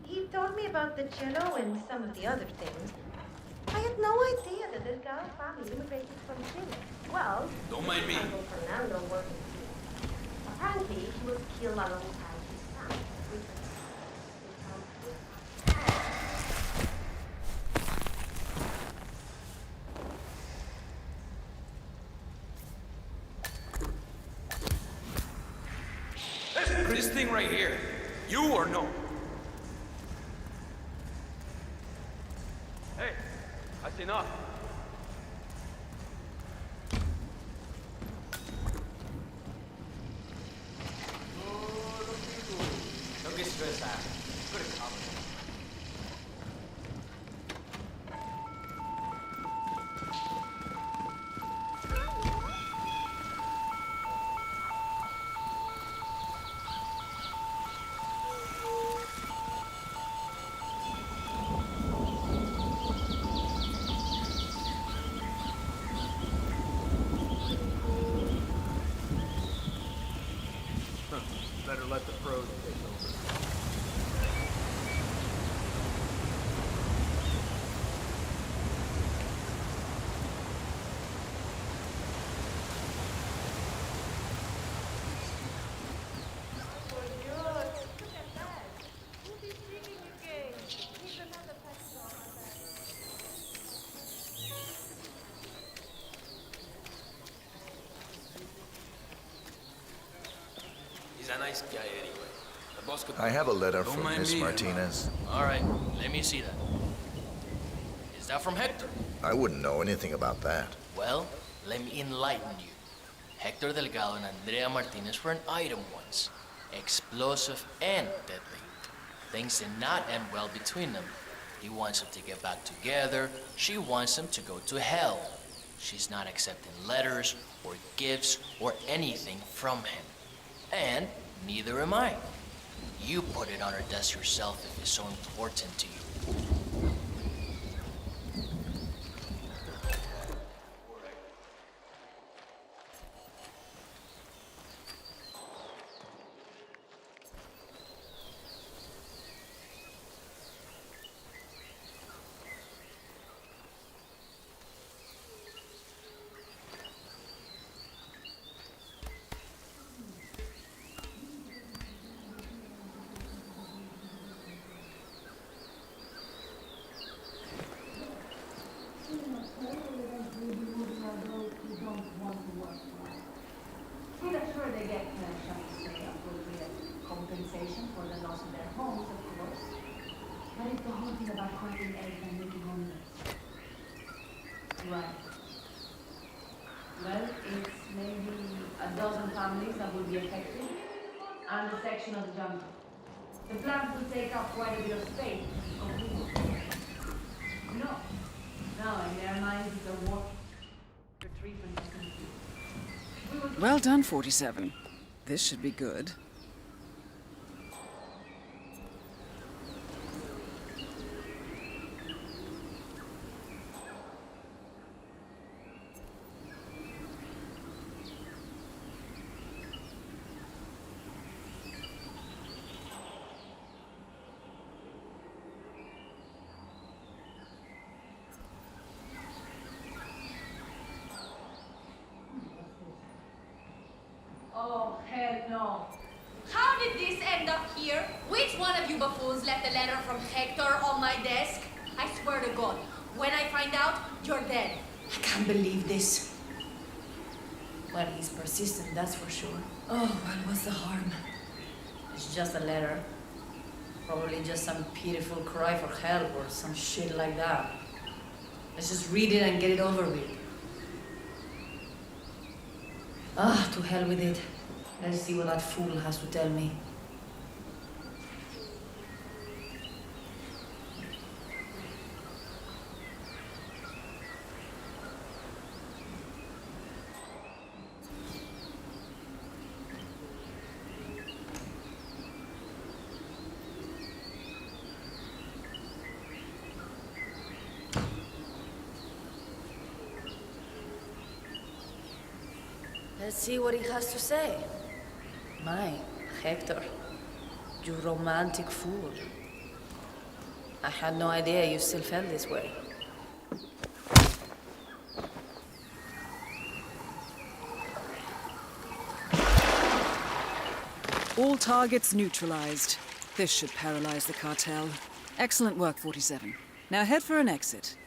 He told me about the cello and some of the other things. I had no idea that this gal's family immigrated from Chile. Well, Don't mind me. Uncle Fernando worked in Chile. Apparently, he was killed alongside his son. This thing right here. You or no? Hey, that's enough. Don't get stressed out. Good accomplishment. Better let the pros take over. He's a nice guy anyway. The boss could... I have a letter Don't from mind Miss me, Martinez. All right, let me see that. Is that from Hector? I wouldn't know anything about that. Well, let me enlighten you. Hector Delgado and Andrea Martinez were an item once. Explosive and deadly. Things did not end well between them. He wants them to get back together. She wants them to go to hell. She's not accepting letters or gifts or anything from him. And neither am I. You put it on her desk yourself if it's so important to you. We'll assure they get appropriate compensation for the loss of their homes, of course. But it's the whole thing about finding eggs and making omelets. Right. Well, it's maybe a dozen families that will be affected, and a section of the jungle. The plant will take up quite a bit of space. No. No, in their minds it's a war for treatment mechanism. Well done, 47. This should be good. Oh, hell no. How did this end up here? Which one of you buffoons left a letter from Hector on my desk? I swear to God, when I find out, you're dead. I can't believe this. Well, he's persistent, that's for sure. Oh, well, what's the harm? It's just a letter. Probably just some pitiful cry for help or some shit like that. Let's just read it and get it over with. Ah, to hell with it. Let's see what that fool has to tell me. Let's see what he has to say. My, Hector, you romantic fool. I had no idea you still felt this way. All targets neutralized. This should paralyze the cartel. Excellent work, 47. Now head for an exit.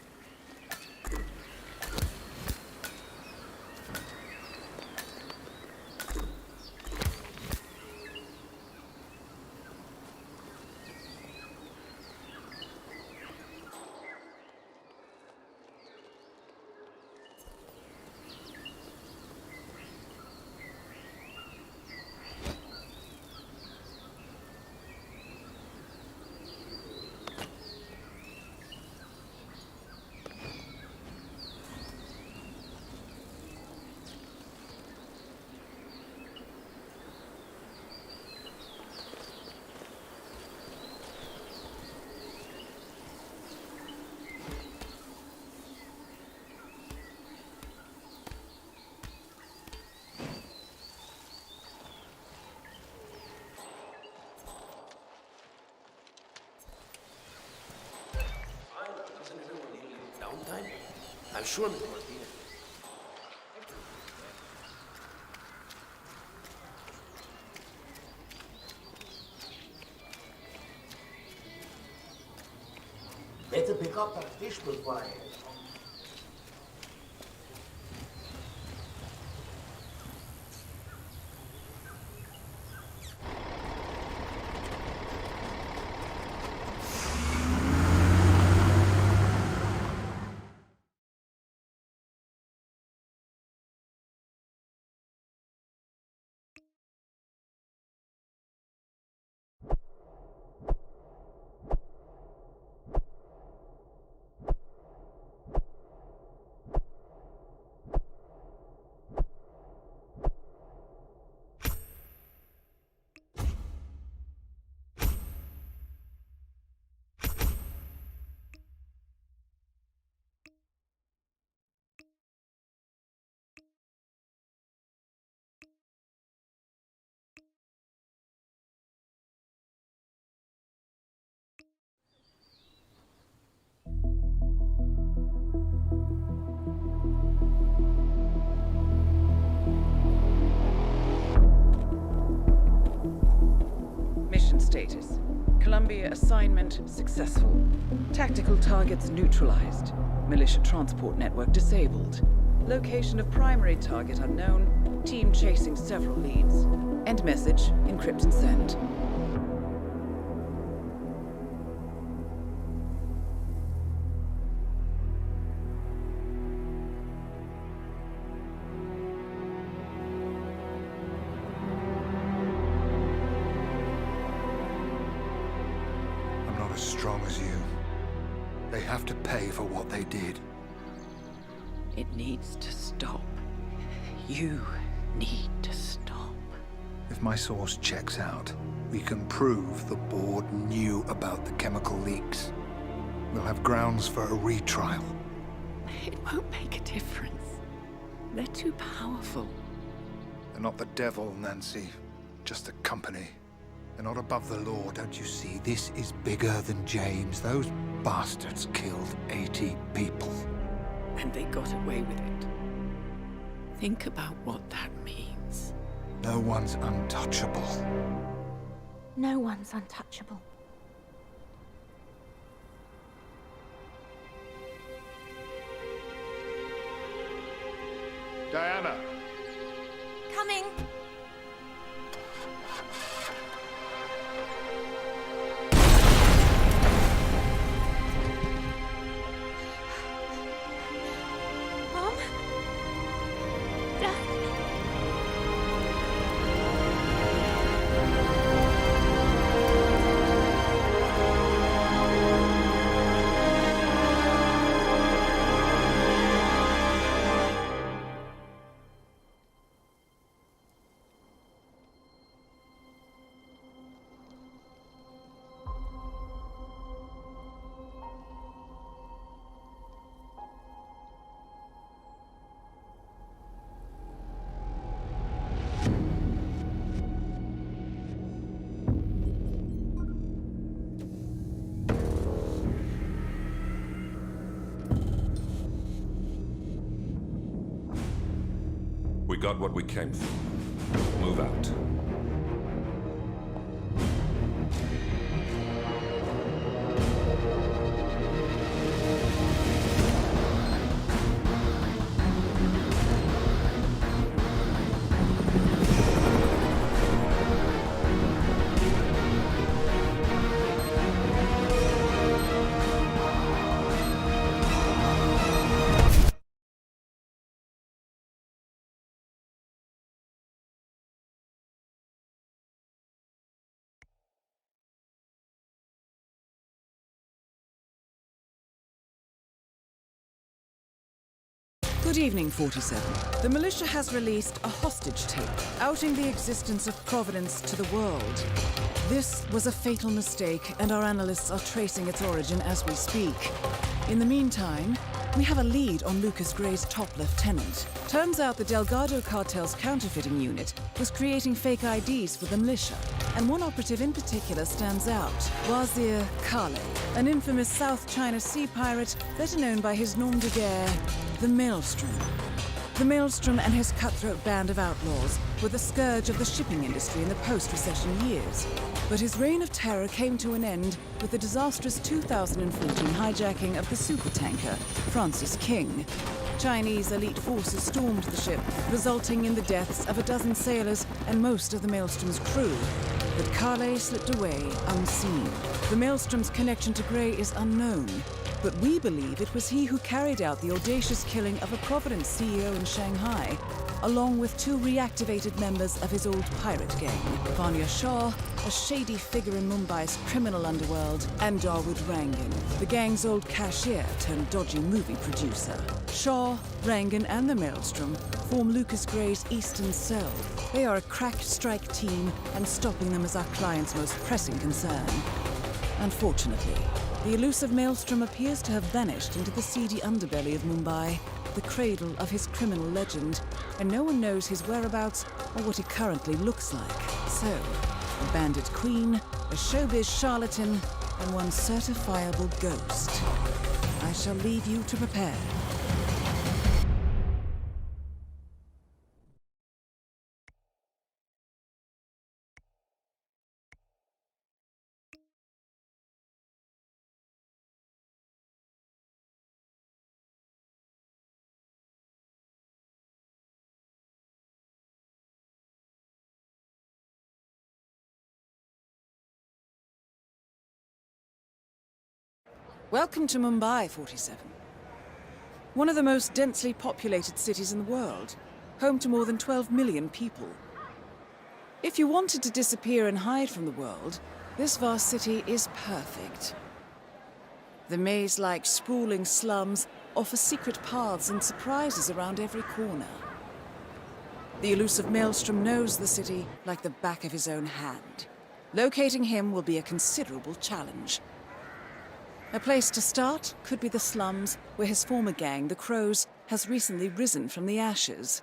I'm sure Mr. Martinez. Better pick up that fish before I... Mission status. Columbia assignment successful. Tactical targets neutralized. Militia transport network disabled. Location of primary target unknown. Team chasing several leads. End message, encrypt and send. As strong as you. They have to pay for what they did. It needs to stop. You need to stop. If my source checks out, we can prove the board knew about the chemical leaks. We'll have grounds for a retrial. It won't make a difference. They're too powerful. They're not the devil, Nancy. Just a company. They're not above the law, don't you see? This is bigger than James. Those bastards killed 80 people. And they got away with it. Think about what that means. No one's untouchable. No one's untouchable. Diana! Coming! Mom? Dad? We got what we came for. Move out. Good evening, 47. The militia has released a hostage tape, outing the existence of Providence to the world. This was a fatal mistake, and our analysts are tracing its origin as we speak. In the meantime, we have a lead on Lucas Gray's top lieutenant. Turns out the Delgado cartel's counterfeiting unit was creating fake IDs for the militia, and one operative in particular stands out, Wazir Kale, an infamous South China Sea pirate better known by his nom de guerre, the Maelstrom. The Maelstrom and his cutthroat band of outlaws were the scourge of the shipping industry in the post-recession years. But his reign of terror came to an end with the disastrous 2014 hijacking of the supertanker Francis King. Chinese elite forces stormed the ship, resulting in the deaths of a dozen sailors and most of the Maelstrom's crew. But Carle slipped away unseen. The Maelstrom's connection to Grey is unknown, but we believe it was he who carried out the audacious killing of a Providence CEO in Shanghai, along with 2 reactivated members of his old pirate gang, Vanya Shah, a shady figure in Mumbai's criminal underworld, and Dawood Rangan, the gang's old cashier turned dodgy movie producer. Shah, Rangan, and the Maelstrom form Lucas Gray's Eastern Cell. They are a crack strike team, and stopping them is our client's most pressing concern. Unfortunately, the elusive Maelstrom appears to have vanished into the seedy underbelly of Mumbai, the cradle of his criminal legend, and no one knows his whereabouts or what he currently looks like. So, a bandit queen, a showbiz charlatan, and one certifiable ghost. I shall leave you to prepare. Welcome to Mumbai, 47. One of the most densely populated cities in the world, home to more than 12 million people. If you wanted to disappear and hide from the world, this vast city is perfect. The maze-like sprawling slums offer secret paths and surprises around every corner. The elusive Maelstrom knows the city like the back of his own hand. Locating him will be a considerable challenge. A place to start could be the slums, where his former gang, the Crows, has recently risen from the ashes.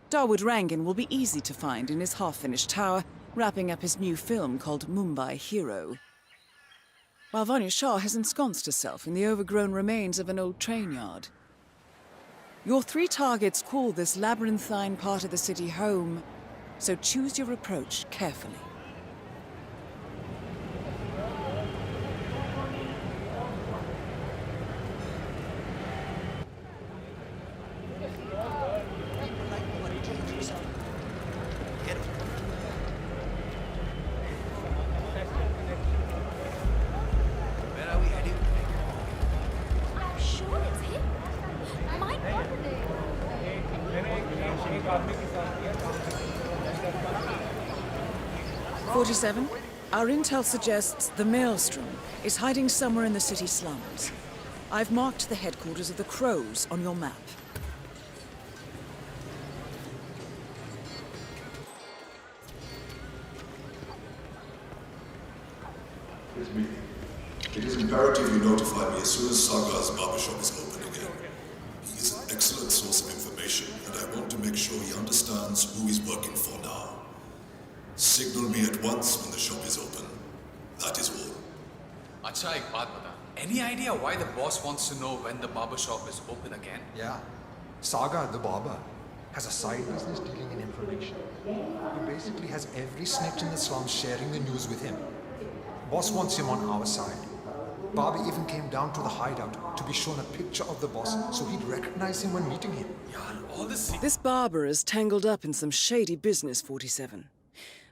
Dawood Rangan will be easy to find in his half-finished tower, wrapping up his new film called Mumbai Hero. While Vanya Shah has ensconced herself in the overgrown remains of an old train yard. Your 3 targets call this labyrinthine part of the city home, so choose your approach carefully. I'm sure it's him. My birthday. 47. Our intel suggests the Maelstrom is hiding somewhere in the city slums. I've marked the headquarters of the Crows on your map. It's me. It is imperative you notify me as soon as Saga's barbershop is open again. He is an excellent source of information, and I want to make sure he understands who he's working for now. Signal me at once when the shop is open. That is all. Acha, ek baat bata. Any idea why the boss wants to know when the barber shop is open again? Yeah. Saga, the barber, has a side business dealing in information. He basically has every snitch in the slums sharing the news with him. Boss wants him on our side. Bobby even came down to the hideout to be shown a picture of the boss so he'd recognize him when meeting him. This barber is tangled up in some shady business, 47.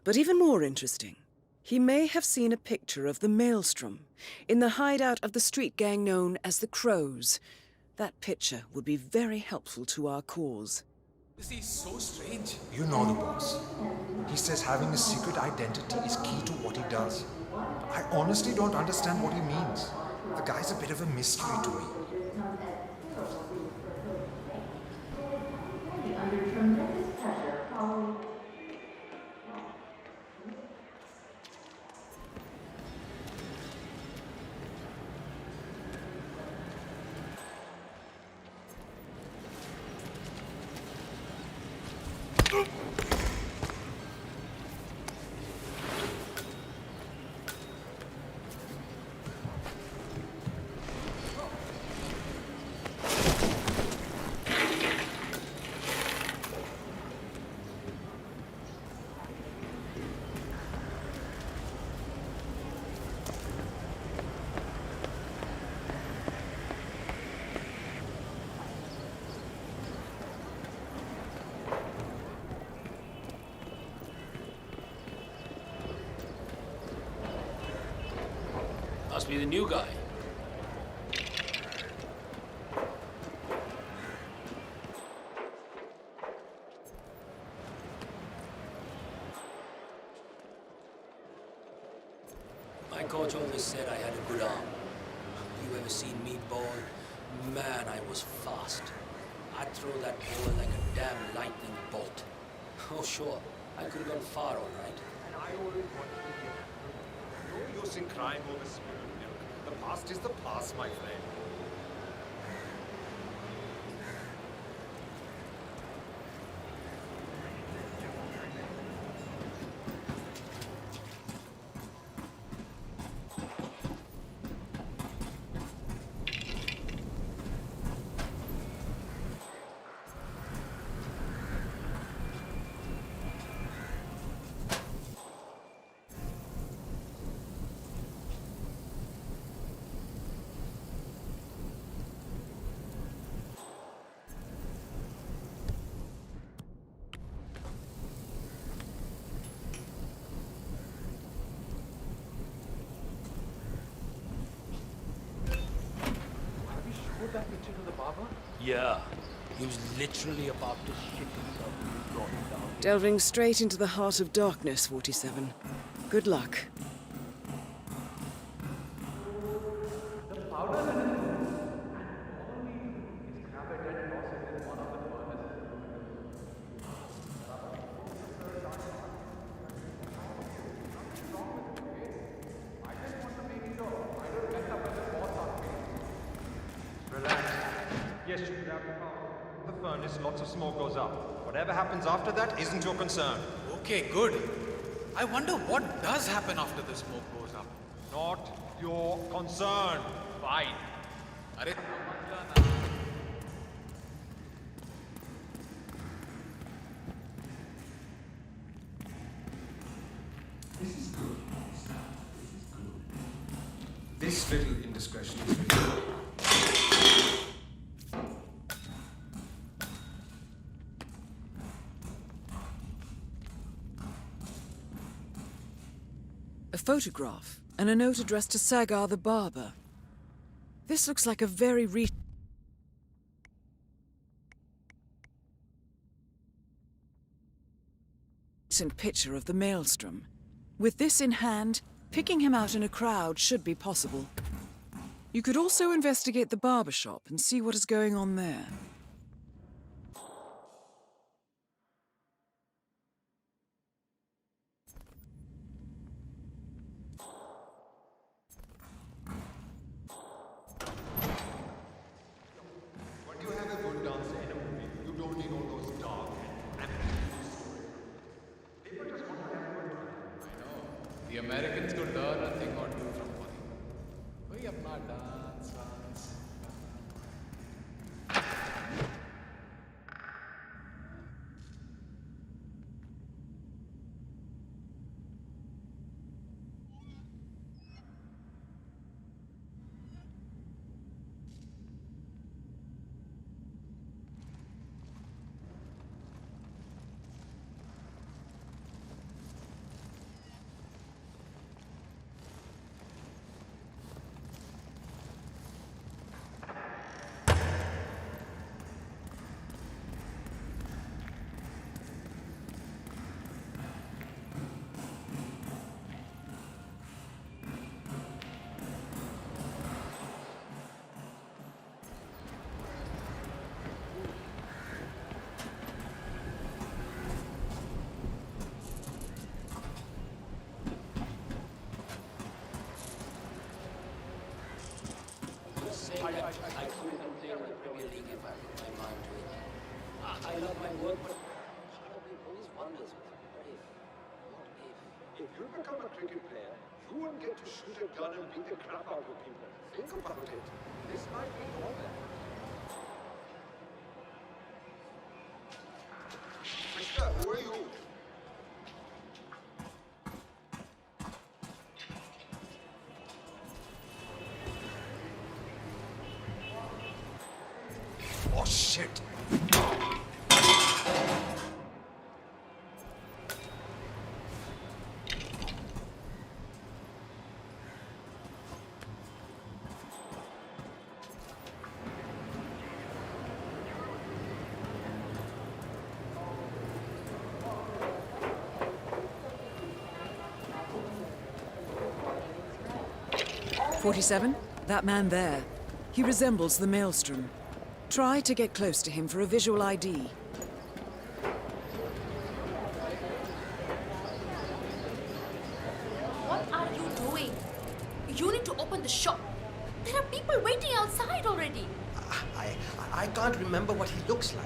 But even more interesting, he may have seen a picture of the Maelstrom in the hideout of the street gang known as the Crows. That picture would be very helpful to our cause. This is so strange. You know the boss. He says having a secret identity is key to what he does. I honestly don't understand what he means. The guy's a bit of a mystery to me. must be the new guy. My coach always said I had a good arm. You ever seen me ball? Man, I was fast. I'd throw that ball like a damn lightning bolt. Oh, sure, I could have gone far, all right. And I always wanted to get no use in crying over spilled milk. The past is the past, my friend. Put that picture to the barber? Yeah, he was literally about to shit himself when we brought him down. Delving straight into the heart of darkness, 47. Good luck. The powder that is all we do is grab it and toss it in one of the furnaces. I just want to make sure I don't mess up when the boss asks me. Relax. Yes, you grab the furnace, lots of smoke goes up. Whatever happens after that isn't your concern. Okay, good. I wonder what does happen after the smoke goes up. Not your concern. Fine. Arre, This little indiscretion is really... A photograph and a note addressed to Sagar the barber. This looks like a very recent picture of the Maelstrom. With this in hand, picking him out in a crowd should be possible. You could also investigate the barber shop and see what is going on there. When you have a good dancer in a movie, you don't need all those dark and ambiguous stories. People just want to have a good time. I know. The Americans could learn a thing or two from Hollywood. We have not dance. I couldn't play in the Premier League if I put my mind to it. I love my work, but part of me always wonders, what if? If you become a cricket player, you won't get to shoot a gun and beat the crap out of people. Think about it. This might be normal. Mister, who are you? Oh, shit! 47? That man there. He resembles the Maelstrom. Try to get close to him for a visual ID. What are you doing? You need to open the shop. There are people waiting outside already. I can't remember what he looks like.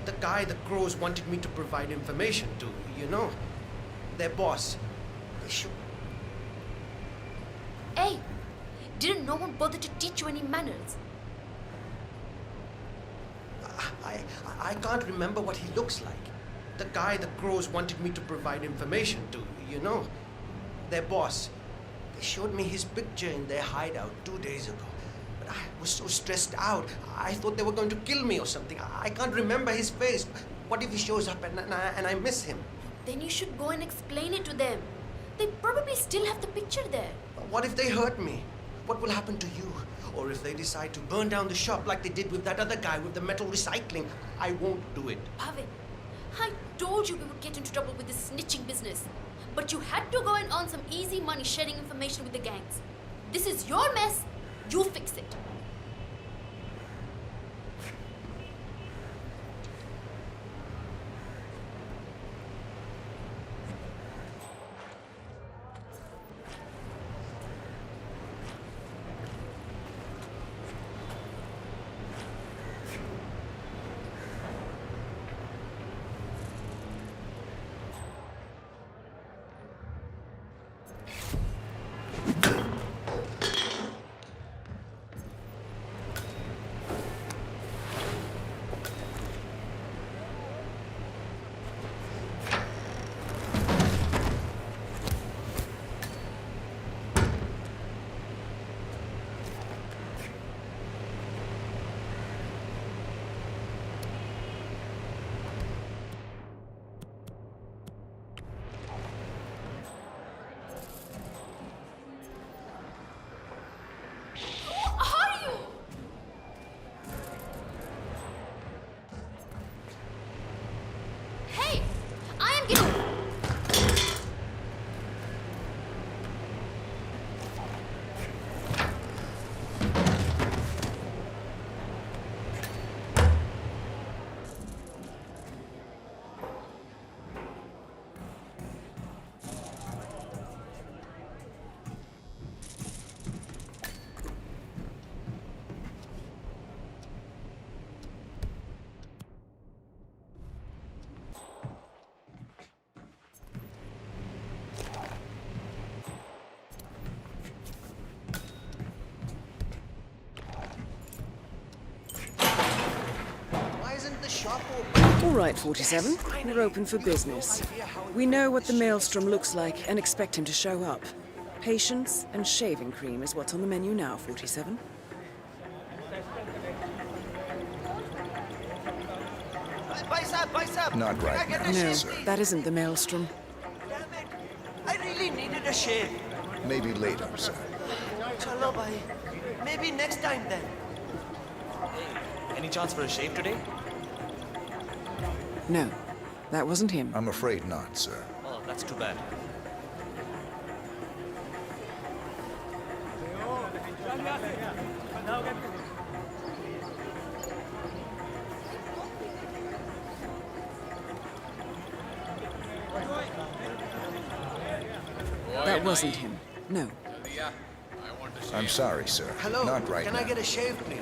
The guy the crows wanted me to provide information to, you know? Their boss. Hey, didn't no one bother to teach you any manners? I can't remember what he looks like. The guy the crows wanted me to provide information to, you know? Their boss. They showed me his picture in their hideout 2 days ago. But I was so stressed out. I thought they were going to kill me or something. I can't remember his face. What if he shows up and I miss him? Then you should go and explain it to them. They probably still have the picture there. What if they hurt me? What will happen to you? Or if they decide to burn down the shop like they did with that other guy with the metal recycling? I won't do it. Bhavin, I told you we would get into trouble with this snitching business. But you had to go and earn some easy money sharing information with the gangs. This is your mess. You fix it. All right, 47. We're open for business. We know what the Maelstrom looks like and expect him to show up. Patience and shaving cream is what's on the menu now, 47. Not right now, No, sir. that isn't the Maelstrom. I really needed a shave. Maybe later, sir. Chalo, bhai. Maybe next time then. Any chance for a shave today? No, that wasn't him. I'm afraid not, sir. Oh, that's too bad. That wasn't him. No. I'm sorry, sir. Hello. Not right Can now. I get a shave, please?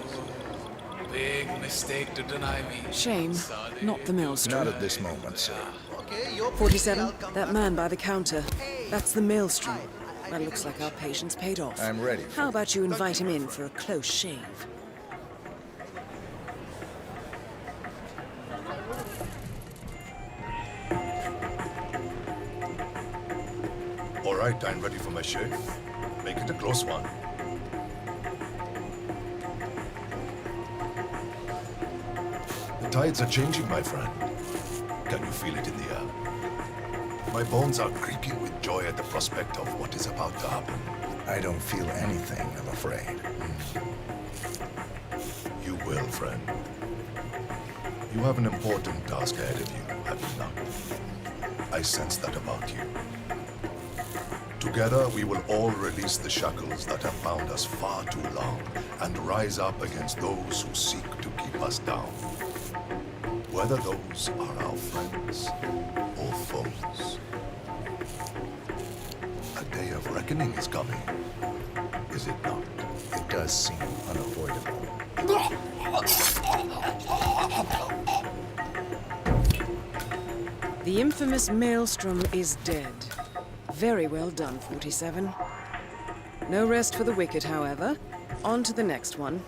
Big mistake to deny me. Shame, not the Maelstrom. Not at this moment, sir. Okay, you're 47, that man by the counter. That's the Maelstrom. That looks like our patience paid off. I'm ready. How about you invite him in for a close shave? All right, I'm ready for my shave. Make it a close one. The tides are changing, my friend. Can you feel it in the air? My bones are creaking with joy at the prospect of what is about to happen. I don't feel anything, I'm afraid. You will, friend. You have an important task ahead of you, have you not? I sense that about you. To Together, we will all release the shackles that have bound us far too long and rise up against those who seek to keep us down. Whether those are our friends or foes. A day of reckoning is coming, is it not? It does seem unavoidable. The infamous Maelstrom is dead. Very well done, 47. No rest for the wicked, however. On to the next one.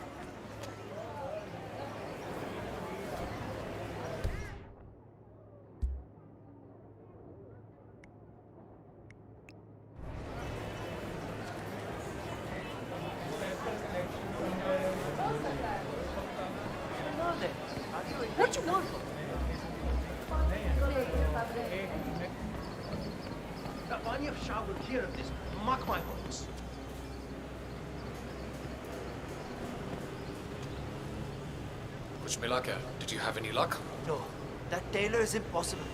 What you want? Vanya Shah will hear of this. Mark my words. Kuch mila kya? Did you have any luck? No, that tailor is impossible.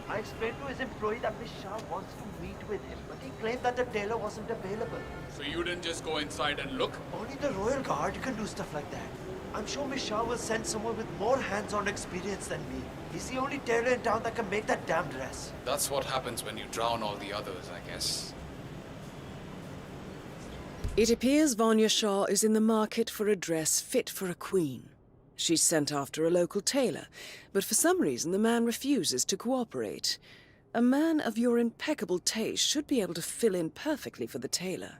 I explained to his employee that Miss Shah wants to meet with him, but he claimed that the tailor wasn't available. So you didn't just go inside and look? Only the Royal Guard can do stuff like that. I'm sure Miss Shah will send someone with more hands-on experience than me. He's the only tailor in town that can make that damn dress. That's what happens when you drown all the others, I guess. It appears Vanya Shah is in the market for a dress fit for a queen. She's sent after a local tailor, but for some reason the man refuses to cooperate. A man of your impeccable taste should be able to fill in perfectly for the tailor.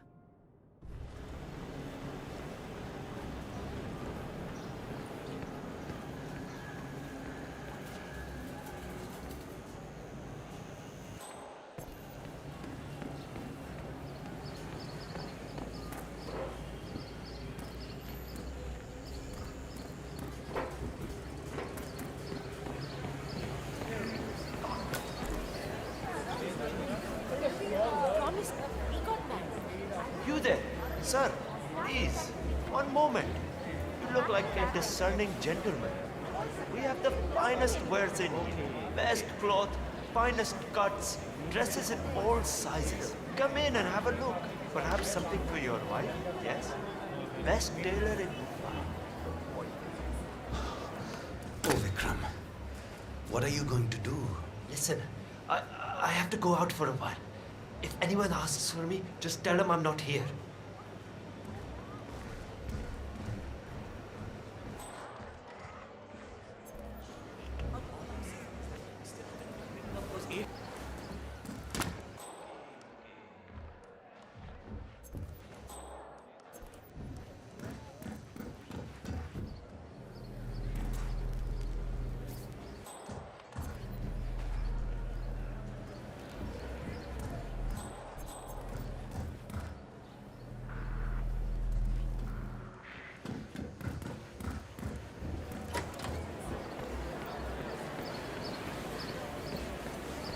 You there, sir, please, one moment. You look like a discerning gentleman. We have the finest wares in here. Best cloth, finest cuts, dresses in all sizes. Come in and have a look. Perhaps something for your wife, yes? Best tailor in Mumbai. Oh, Vikram. What are you going to do? Listen, I have to go out for a while. If anyone asks for me, just tell them I'm not here.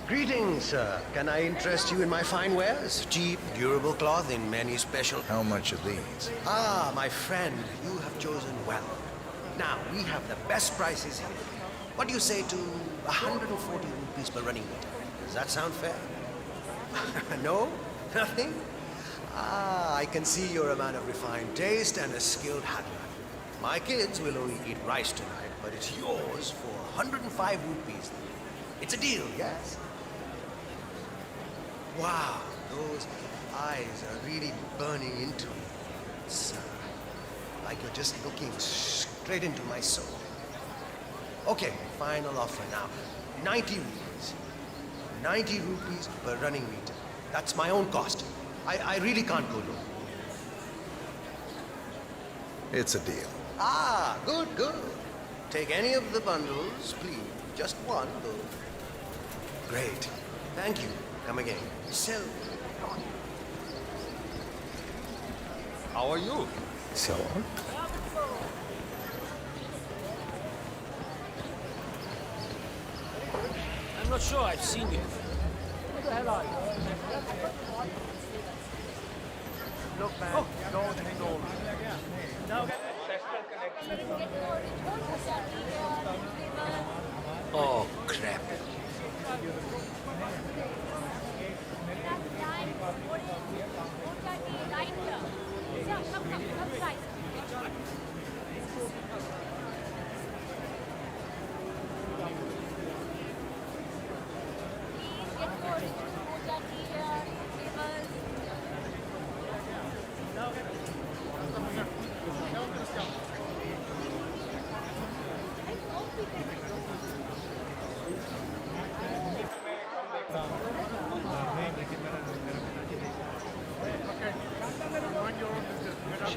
Greetings, sir. Can I interest you in my fine wares? Cheap, durable cloth in many special... How much are these? Ah, my friend, you have chosen well. Now, we have the best prices here. What do you say to 140 rupees per running meter? Does that sound fair? No? Nothing? Ah, I can see you're a man of refined taste and a skilled handler. My kids will only eat rice tonight, but it's yours for 105 rupees. It's a deal, yes? Wow, those eyes are really burning into me. It's like you're just looking straight into my soul. Okay, final offer now. 90 rupees. 90 rupees per running meter. That's my own cost. I really can't go low. It's a deal. Ah, good, good. Take any of the bundles, please. Just one, though. Great. Thank you. Come again. So, How are you? So? I'm not sure I've seen you. Who the hell are you? Look, man, don't ignore me. Oh, crap.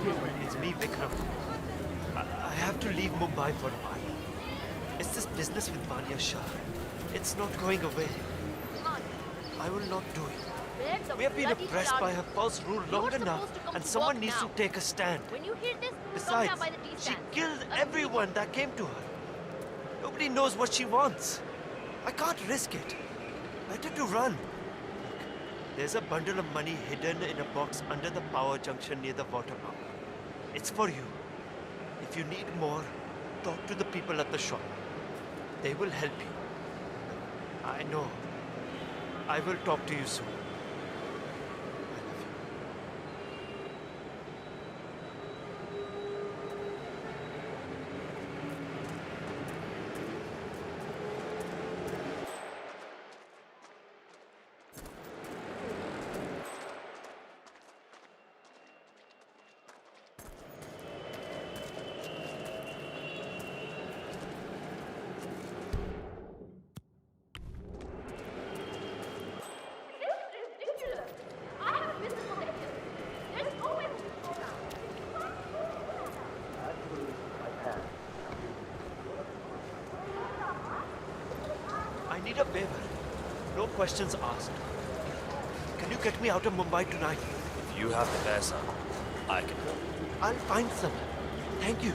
It's me, Vikram. I have to leave Mumbai for a while. It's this business with Vanya Shah. It's not going away. I will not do it. We have been oppressed by her false rule long enough, and someone needs to take a stand. When you hear this, Besides, come down by the tea she stand. killed everyone that came to her. Nobody knows what she wants. I can't risk it. Better to run. Look, there's a bundle of money hidden in a box under the power junction near the water pump. It's for you. If you need more, talk to the people at the shop. They will help you. I know. I will talk to you soon. I need a favor. No questions asked. Can you get me out of Mumbai tonight? If you have the paisa, I can help. I'll find some. Thank you.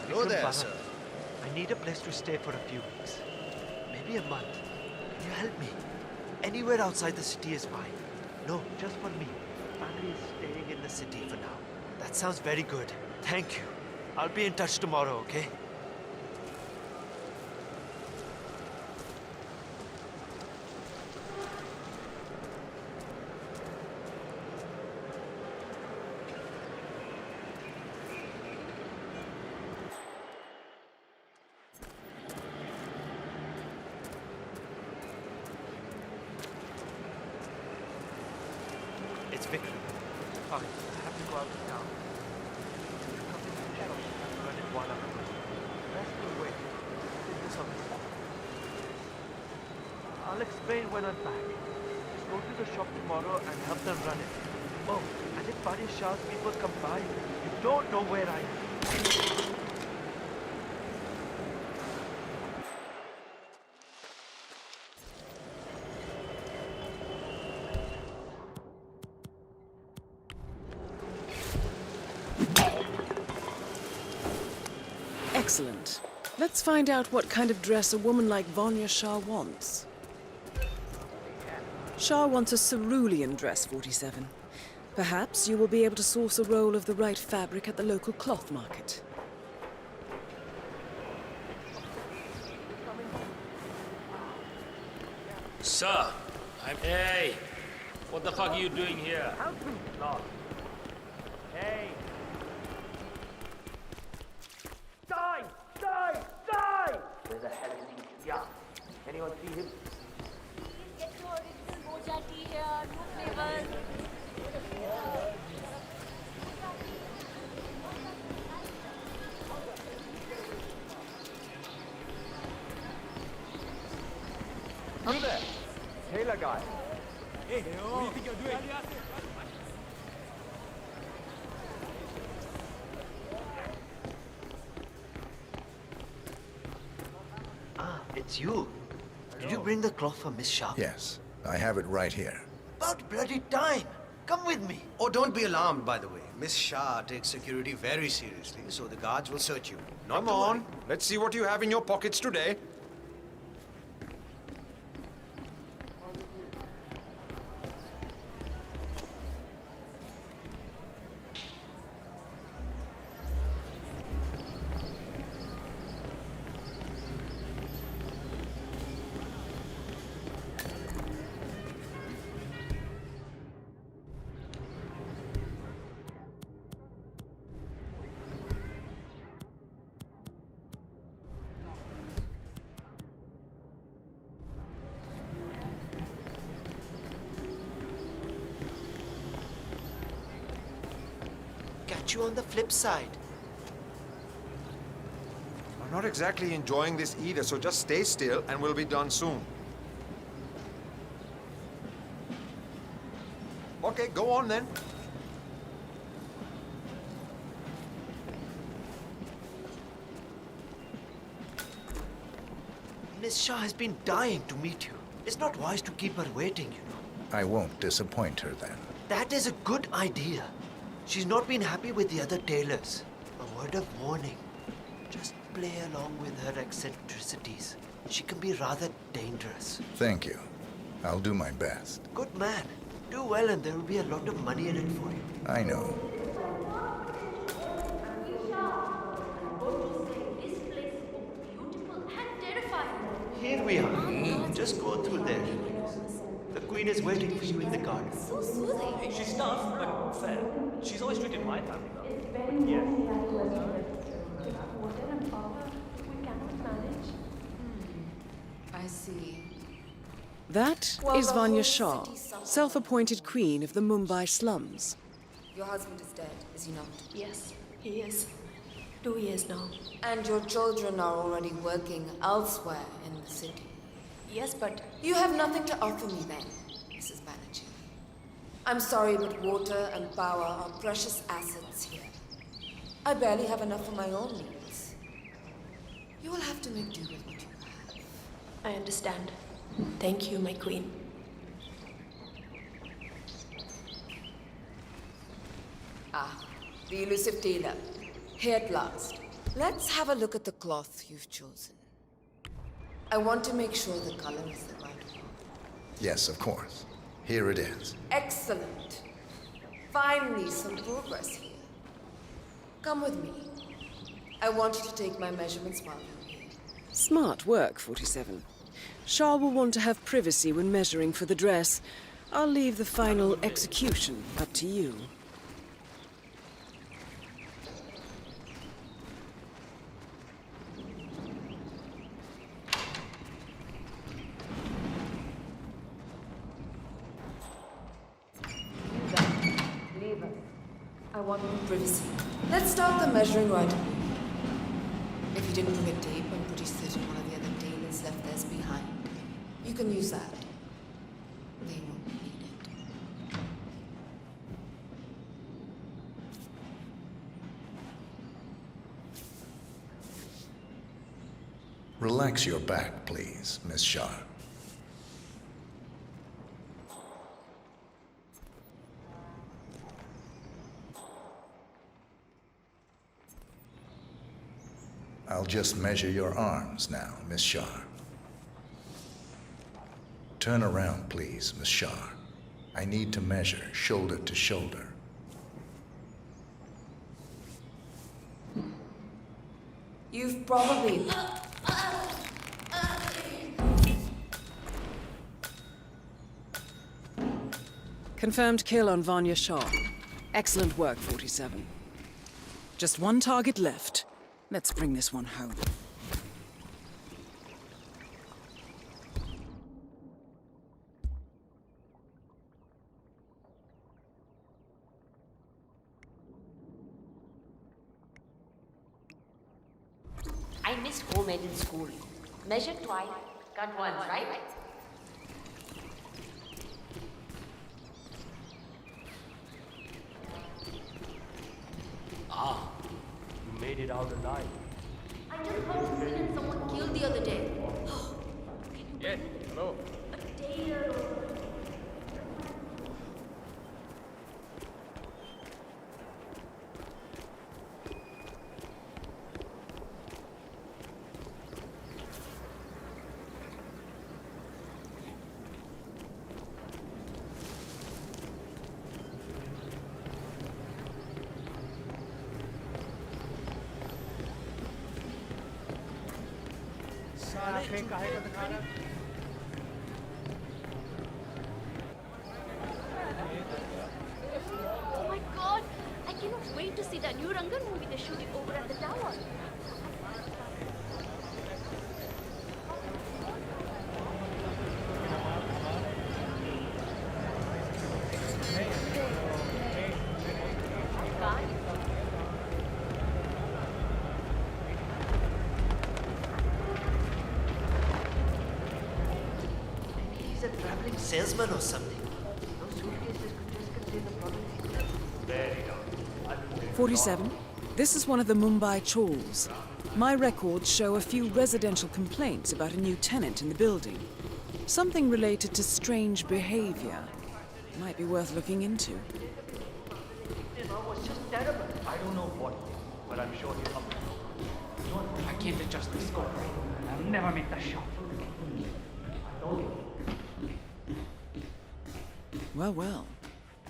Hello Vikram there, Bharat, sir. I need a place to stay for a few weeks. Maybe a month. Can you help me? Anywhere outside the city is fine. No, just for me. Family is staying in the city for now. That sounds very good. Thank you. I'll be in touch tomorrow, okay? It's Vikram. Fine, I have to go out of town. Come in the shop and run it while I'm away. The rest will wait. Take this on the spot. I'll explain when I'm back. Just go to the shop tomorrow and help them run it. Oh, and if Bari Shah's people come by, you don't know where I am. Excellent. Let's find out what kind of dress a woman like Vanya Shah wants. Shah wants a cerulean dress, 47. Perhaps you will be able to source a roll of the right fabric at the local cloth market. Sir, Hey! What the fuck are you doing here? Help me, Lord. Hey! Die! Die! Die! There's a hell of a yeah. Anyone see him? Get your original mocha tea here, new flavors. You there, Taylor guy. Hey, what do you think you're doing? Ah, it's you. Did you bring the cloth for Miss Shah? Yes, I have it right here. About bloody time. Come with me. Oh, don't be alarmed, by the way. Miss Shah takes security very seriously, so the guards will search you. Come on, let's see what you have in your pockets today. catch you on the flip side. I'm not exactly enjoying this either, so just stay still and we'll be done soon. Okay, go on then. Miss Shah has been dying to meet you. It's not wise to keep her waiting, you know. I won't disappoint her then. That is a good idea. She's not been happy with the other tailors. A word of warning. Just play along with her eccentricities. She can be rather dangerous. Thank you. I'll do my best. Good man. Do well and there will be a lot of money in it for you. I know. Here we are. Just go through there. The queen is waiting for you in the garden. So soothing. Hey, she's tough, but fair. She's always treated my family well. Yes. I see. That Well, is the Vanya whole Shah, city suffers. self-appointed queen of the Mumbai slums. Your husband is dead, is he not? Yes, he is. 2 years now. And your children are already working elsewhere in the city. Yes, but You have nothing to offer me then, Mrs. Banerjee. I'm sorry, but water and power are precious assets here. I barely have enough for my own needs. You will have to make do with what you have. I understand. Thank you, my queen. Ah, the elusive tailor. Here at last. Let's have a look at the cloth you've chosen. I want to make sure the color is the right one. Yes, of course. Here it is. Excellent. Finally, some progress here. Come with me. I want you to take my measurements while you're here. Smart work, 47. Shah will want to have privacy when measuring for the dress. I'll leave the final execution up to you. Leave us. I want privacy. Let's start the measuring right away. If you didn't bring a tape, I'm pretty certain one of the other tailors left theirs behind. You can use that. They won't need it. Relax your back, please, Miss Shah. I'll just measure your arms now, Miss Shah. Turn around, please, Miss Shah. I need to measure shoulder to shoulder. You've probably... Confirmed kill on Vanya Shah. Excellent work, 47. Just one target left. Let's bring this one home. I missed home ed in school. Measured twice, cut once, right? Ah, you made it out alive. I just heard a scene and someone killed the other day. Yes, hello. A tailor or... Oh my god! I cannot wait to see that new Rangan movie they're shooting over at the tower. salesman or something. Those suitcases could just contain the product. Very dark. 47. This is one of the Mumbai chawls. My records show a few residential complaints about a new tenant in the building. Something related to strange behavior. Might be worth looking into. You know, it was just terrible. I don't know what, but I'm sure he'll up to no. I can't adjust the scope. I'll never make that shot. Well, well.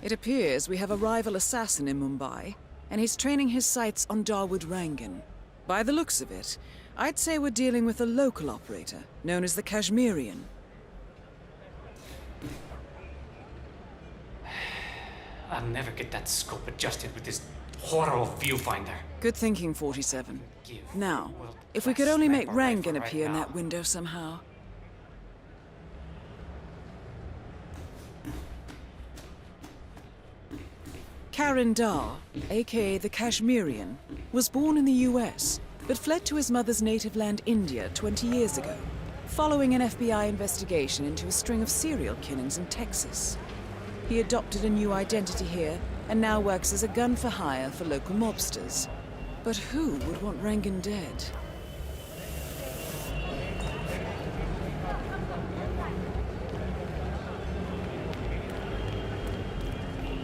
It appears we have a rival assassin in Mumbai, and he's training his sights on Dawood Rangan. By the looks of it, I'd say we're dealing with a local operator, known as the Kashmirian. I'll never get that scope adjusted with this horrible viewfinder. Good thinking, 47. Now, if we could only make Rangan appear in that window somehow. Karan Dar, aka the Kashmirian, was born in the US, but fled to his mother's native land, India, 20 years ago, following an FBI investigation into a string of serial killings in Texas. He adopted a new identity here and now works as a gun for hire for local mobsters. But who would want Rangan dead?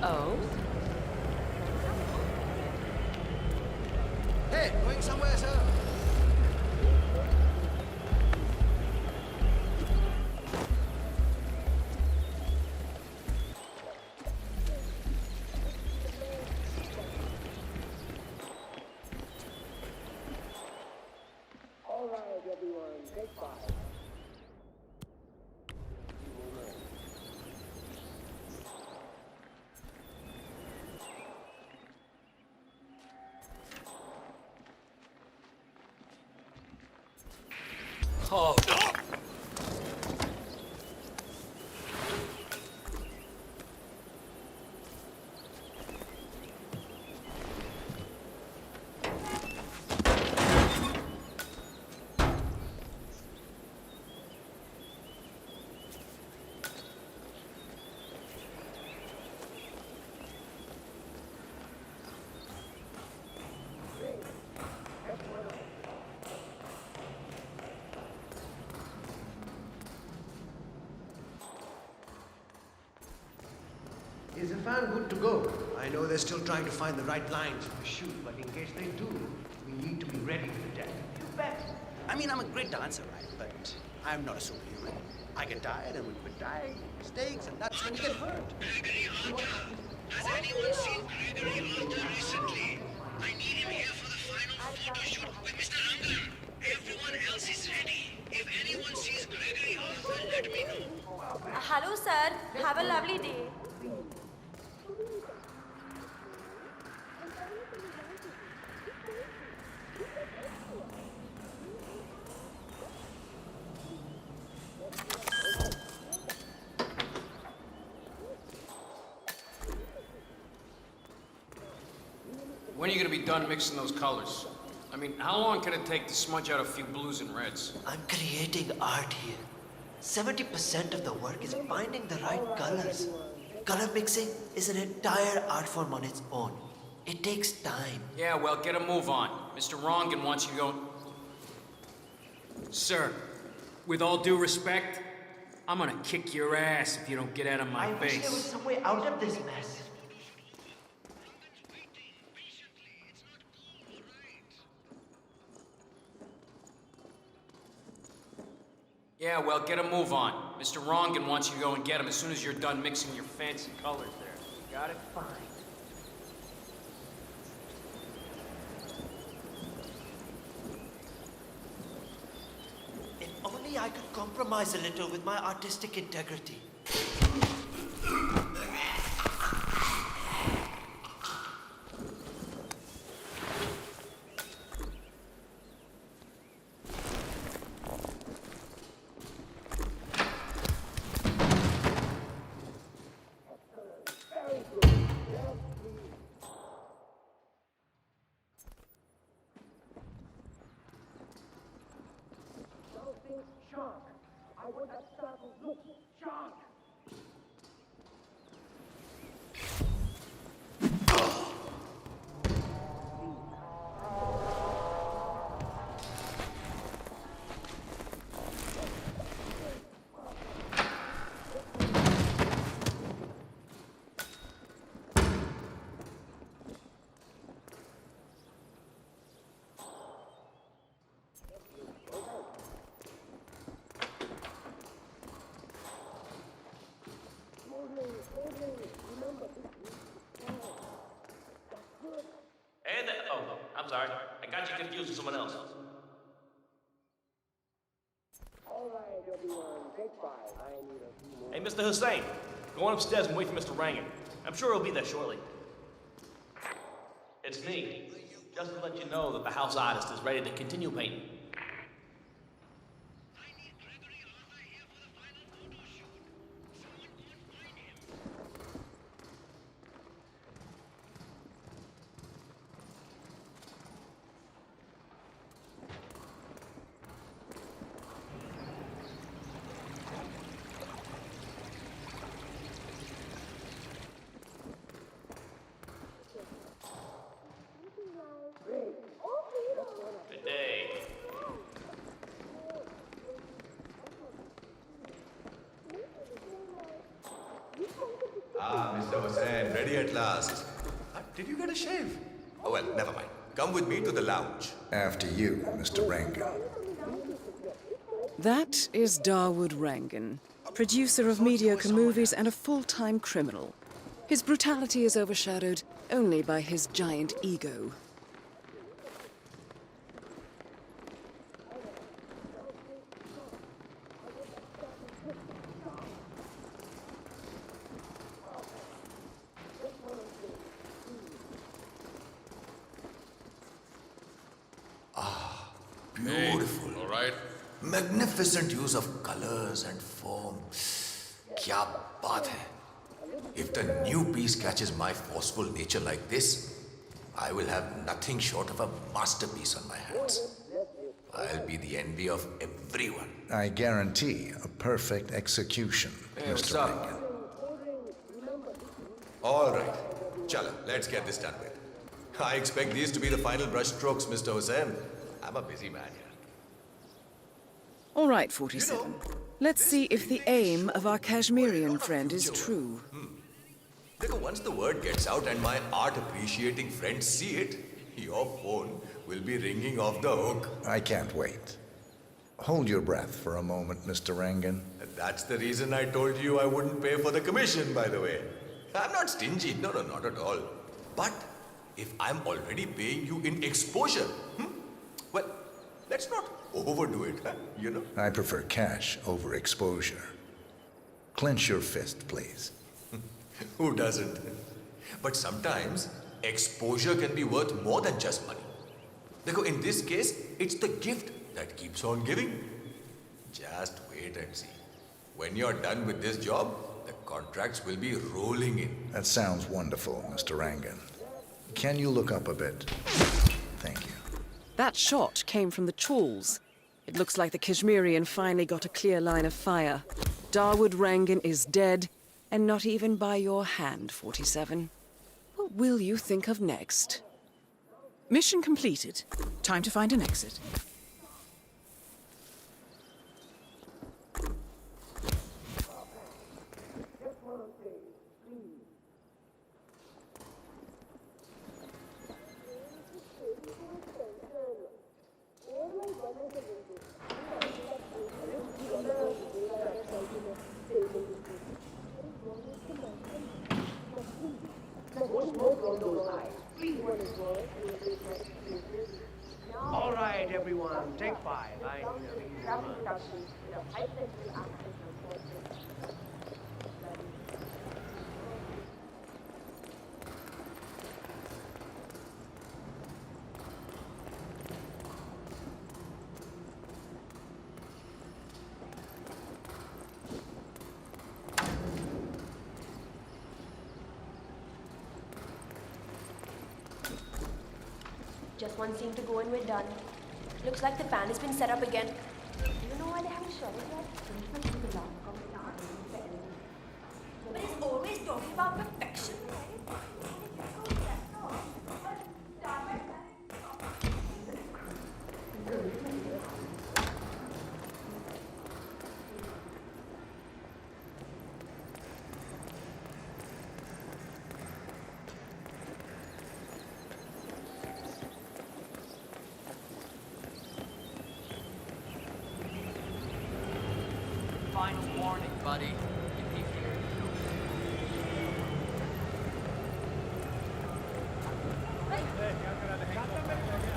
Oh? Hey, going somewhere, sir? All right, everyone, take 5. Oh. Is the fan good to go? I know they're still trying to find the right lines for the shoot, but in case they do, we need to be ready for the deck. You bet. I mean, I'm a great dancer, right? But I'm not a superhuman. I get tired, and when you get tired, mistakes, and that's when you get hurt. Gregory Arthur. Has anyone seen Gregory Arthur recently? I need him here for the final photo shoot with Mr. Rangan. Everyone else is ready. If anyone sees Gregory Arthur, let me know. Hello, sir. Have a lovely day. When are you gonna be done mixing those colors? I mean, how long can it take to smudge out a few blues and reds? I'm creating art here. 70% of the work is finding the right colors. Color mixing is an entire art form on its own. It takes time. Yeah, well, get a move on. Mr. Rangan wants you to go... Sir, with all due respect, I'm gonna kick your ass if you don't get out of my I wish there was face. some way out of this mess. Yeah, well, get a move on. Mr. Rangan wants you to go and get him as soon as you're done mixing your fancy colors there. You got it? Fine. If only I could compromise a little with my artistic integrity. Shark. I want that startled look. Shark. sorry. I got you confused with someone else. Hey, Mr. Hussein, go on upstairs and wait for Mr. Rangan. I'm sure he'll be there shortly. It's me. Just to let you know that the house artist is ready to continue painting. Good day. Ah, Mr. Hussain, ready at last. Did you get a shave? Oh, well, never mind. Come with me to the lounge. After you, Mr. Rangan. That is Dawood Rangan, producer of mediocre movies and a full-time criminal. His brutality is overshadowed only by his giant ego. Beautiful. All right. Magnificent use of colors and form. Kya baat hai. If the new piece catches my forceful nature like this, I will have nothing short of a masterpiece on my hands. I'll be the envy of everyone. I guarantee a perfect execution, Hey, what's Mr. up? Rangan. All right. Chala, let's get this done with. I expect these to be the final brush strokes, Mr. Hussain. I'm a busy man here. All right, 47. Let's see if the aim of our Kashmirian friend is true. Because once the word gets out and my art-appreciating friends see it, your phone will be ringing off the hook. I can't wait. Hold your breath for a moment, Mr. Rangan. That's the reason I told you I wouldn't pay for the commission, by the way. I'm not stingy. No, not at all. But if I'm already paying you in exposure, well, let's not overdo it, you know? I prefer cash over exposure. Clench your fist, please. Who doesn't? But sometimes exposure can be worth more than just money. Because in this case, it's the gift that keeps on giving. Just wait and see. When you're done with this job, the contracts will be rolling in. That sounds wonderful, Mr. Rangan. Can you look up a bit? Thank you. That shot came from the chawls. It looks like the Kashmirian finally got a clear line of fire. Dawood Rangan is dead, and not even by your hand, 47. What will you think of next? Mission completed. Time to find an exit. All right, everyone, take 5. I need a Just one scene to go and we're done. Looks like the fan has been set up again. Do you know why they haven't shot it yet? But he's always talking about perfection, Final warning, buddy. If you hear Hey,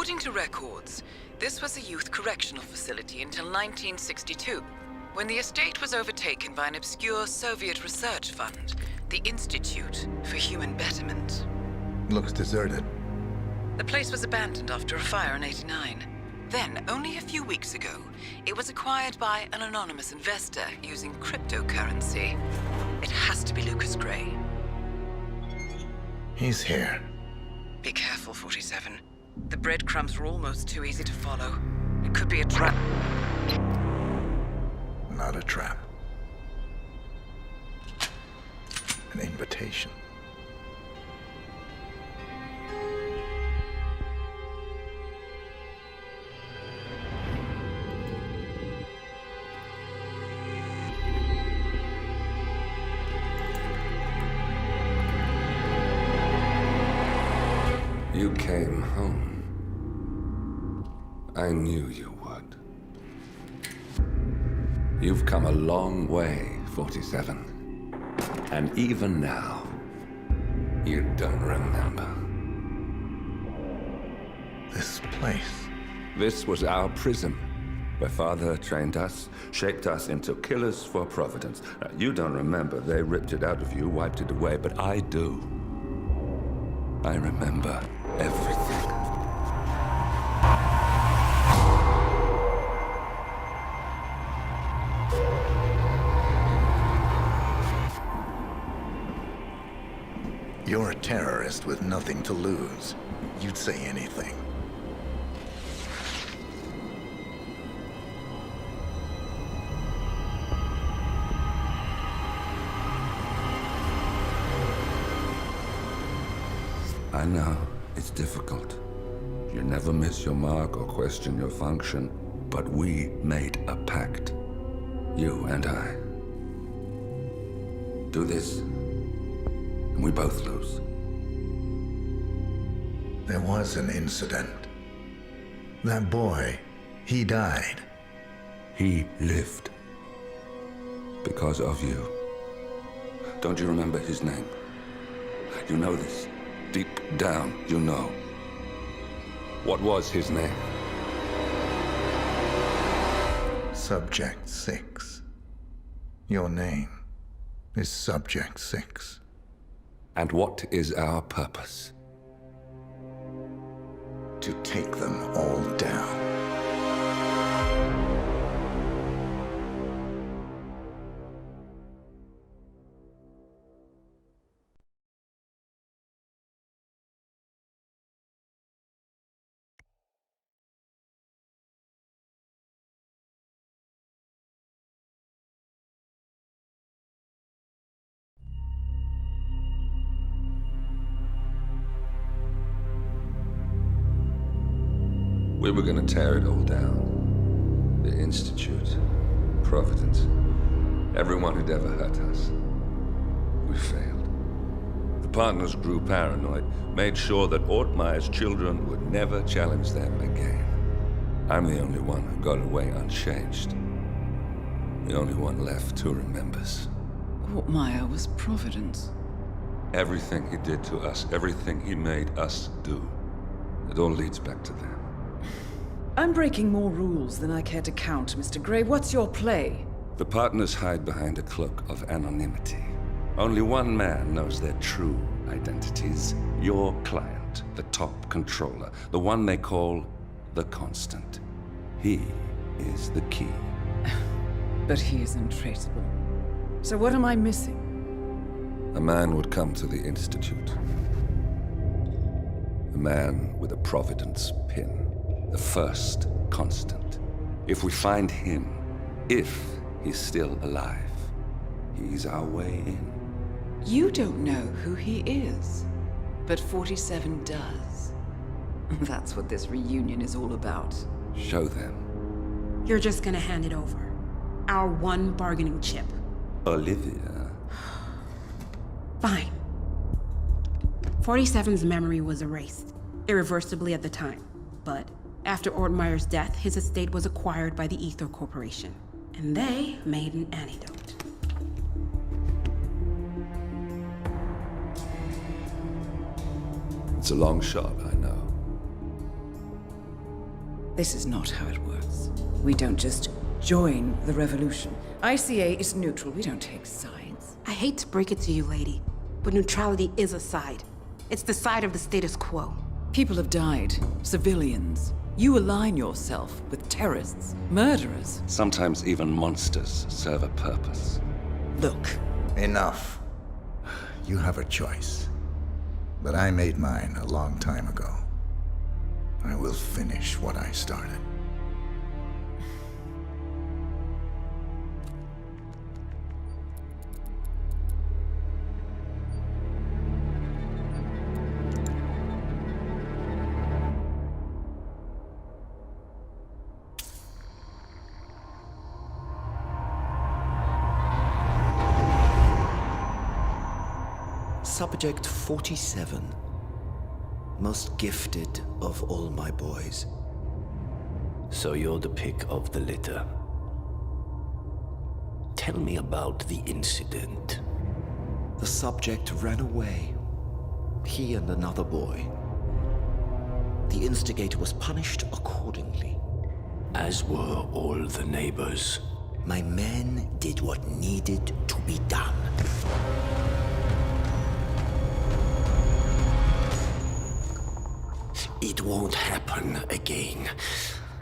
According to records, this was a youth correctional facility until 1962, when the estate was overtaken by an obscure Soviet research fund, the Institute for Human Betterment. Looks deserted. The place was abandoned after a fire in '89. Then, only a few weeks ago, it was acquired by an anonymous investor using cryptocurrency. It has to be Lucas Gray. He's here. Be careful, 47. The breadcrumbs were almost too easy to follow. It could be a trap. Not a trap. An invitation. You came home. I knew you would. You've come a long way, 47. And even now, you don't remember. This place. This was our prison, where Father trained us, shaped us into killers for Providence. Now, you don't remember. They ripped it out of you, wiped it away, but I do. I remember everything. You're a terrorist with nothing to lose. You'd say anything. I know, it's difficult. You never miss your mark or question your function, but we made a pact. You and I. Do this, and we both lose. There was an incident. That boy, he died. He lived. Because of you. Don't you remember his name? You know this. Deep down, you know. What was his name? Subject 6. Your name is Subject 6. And what is our purpose? To take them all down. We were gonna tear it all down. The Institute, Providence, everyone who'd ever hurt us. We failed. The partners grew paranoid, made sure that Ortmeyer's children would never challenge them again. I'm the only one who got away unchanged. The only one left who remembers. Ortmeyer was Providence. Everything he did to us, everything he made us do, it all leads back to them. I'm breaking more rules than I care to count, Mr. Gray. What's your play? The partners hide behind a cloak of anonymity. Only one man knows their true identities. Your client, the top controller, the one they call the Constant. He is the key. But he is untraceable. So what am I missing? A man would come to the Institute. A man with a Providence pin. The first Constant. If we find him, if he's still alive, he's our way in. You don't know who he is, but 47 does. That's what this reunion is all about. Show them. You're just gonna hand it over. Our one bargaining chip. Olivia. Fine. 47's memory was erased, irreversibly at the time. But after Ortmeyer's death, his estate was acquired by the Ether Corporation. And they made an antidote. It's a long shot, I know. This is not how it works. We don't just join the revolution. ICA is neutral. We don't take sides. I hate to break it to you, lady, but neutrality is a side. It's the side of the status quo. People have died. Civilians. You align yourself with terrorists, murderers. Sometimes even monsters serve a purpose. Look. Enough. You have a choice. But I made mine a long time ago. I will finish what I started. Subject 47. Most gifted of all my boys. So you're the pick of the litter. Tell me about the incident. The subject ran away. He and another boy. The instigator was punished accordingly. As were all the neighbors. My men did what needed to be done. It won't happen again.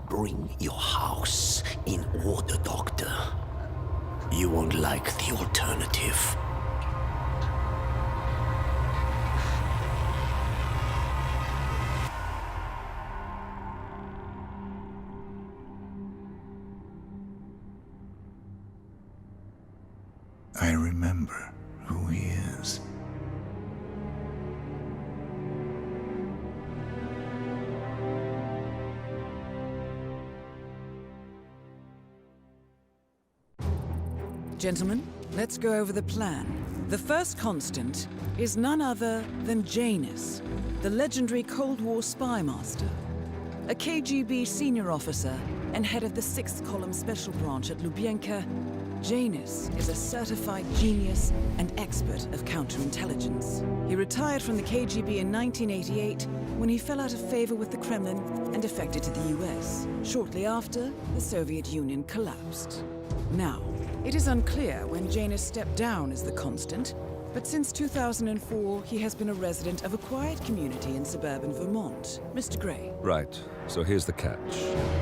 Bring your house in order, Doctor. You won't like the alternative. I remember who he is. Gentlemen, let's go over the plan. The first constant is none other than Janus, the legendary Cold War spy master, a KGB senior officer and head of the 6th Column Special Branch at Lubyanka. Janus is a certified genius and expert of counterintelligence. He retired from the KGB in 1988 when he fell out of favor with the Kremlin and defected to the US. Shortly after, the Soviet Union collapsed. Now, it is unclear when Janus stepped down as the constant, but since 2004, he has been a resident of a quiet community in suburban Vermont. Mr. Gray. Right. So here's the catch.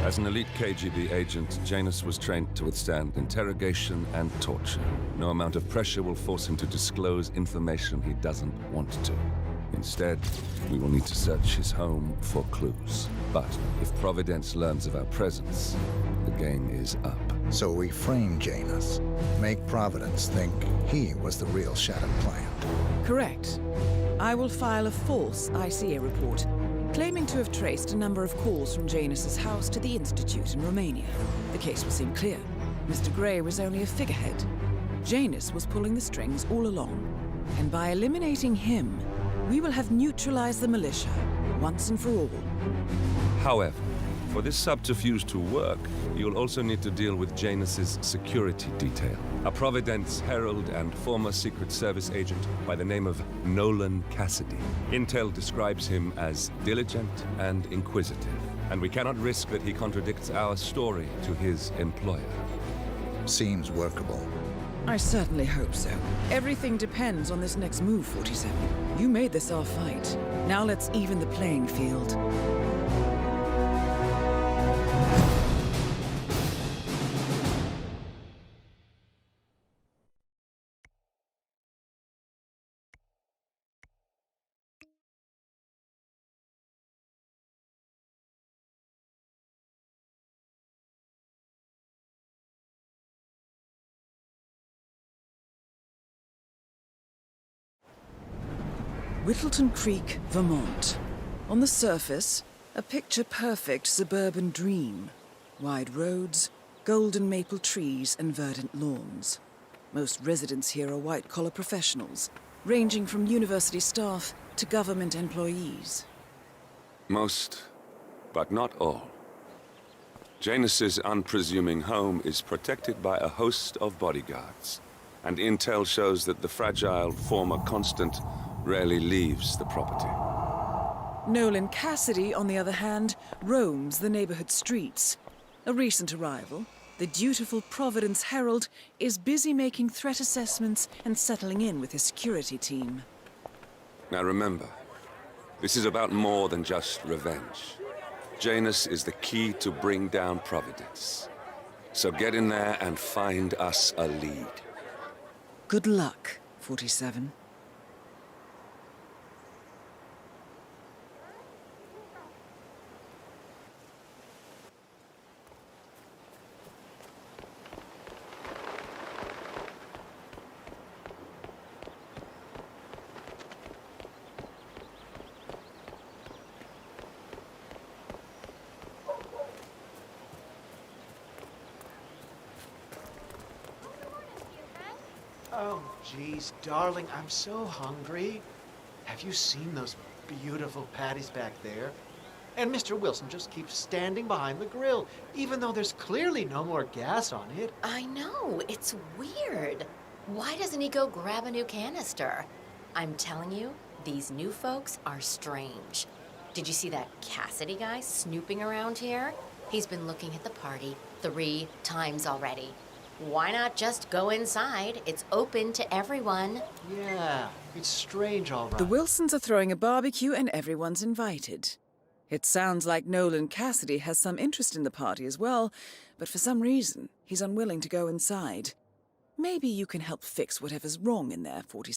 As an elite KGB agent, Janus was trained to withstand interrogation and torture. No amount of pressure will force him to disclose information he doesn't want to. Instead, we will need to search his home for clues. But if Providence learns of our presence, the game is up. So we frame Janus, make Providence think he was the real Shadow client. Correct. I will file a false ICA report, claiming to have traced a number of calls from Janus's house to the Institute in Romania. The case will seem clear. Mr. Gray was only a figurehead. Janus was pulling the strings all along. And by eliminating him, we will have neutralized the militia, once and for all. However, for this subterfuge to work, you'll also need to deal with Janus's security detail. A Providence herald and former Secret Service agent by the name of Nolan Cassidy. Intel describes him as diligent and inquisitive, and we cannot risk that he contradicts our story to his employer. Seems workable. I certainly hope so. Everything depends on this next move, 47. You made this our fight. Now let's even the playing field. Whittleton Creek, Vermont. On the surface, a picture-perfect suburban dream. Wide roads, golden maple trees and verdant lawns. Most residents here are white-collar professionals, ranging from university staff to government employees. Most, but not all. Janus's unpresuming home is protected by a host of bodyguards, and intel shows that the fragile former constant rarely leaves the property. Nolan Cassidy, on the other hand, roams the neighborhood streets. A recent arrival, the dutiful Providence Herald is busy making threat assessments and settling in with his security team. Now remember, this is about more than just revenge. Janus is the key to bring down Providence. So get in there and find us a lead. Good luck, 47. Oh, geez, darling, I'm so hungry. Have you seen those beautiful patties back there? And Mr. Wilson just keeps standing behind the grill, even though there's clearly no more gas on it. I know, it's weird. Why doesn't he go grab a new canister? I'm telling you, these new folks are strange. Did you see that Cassidy guy snooping around here? He's been looking at the party 3 times already. Why not just go inside? It's open to everyone. Yeah, it's strange, all right. The Wilsons are throwing a barbecue and everyone's invited. It sounds like Nolan Cassidy has some interest in the party as well, but for some reason, he's unwilling to go inside. Maybe you can help fix whatever's wrong in there, 47.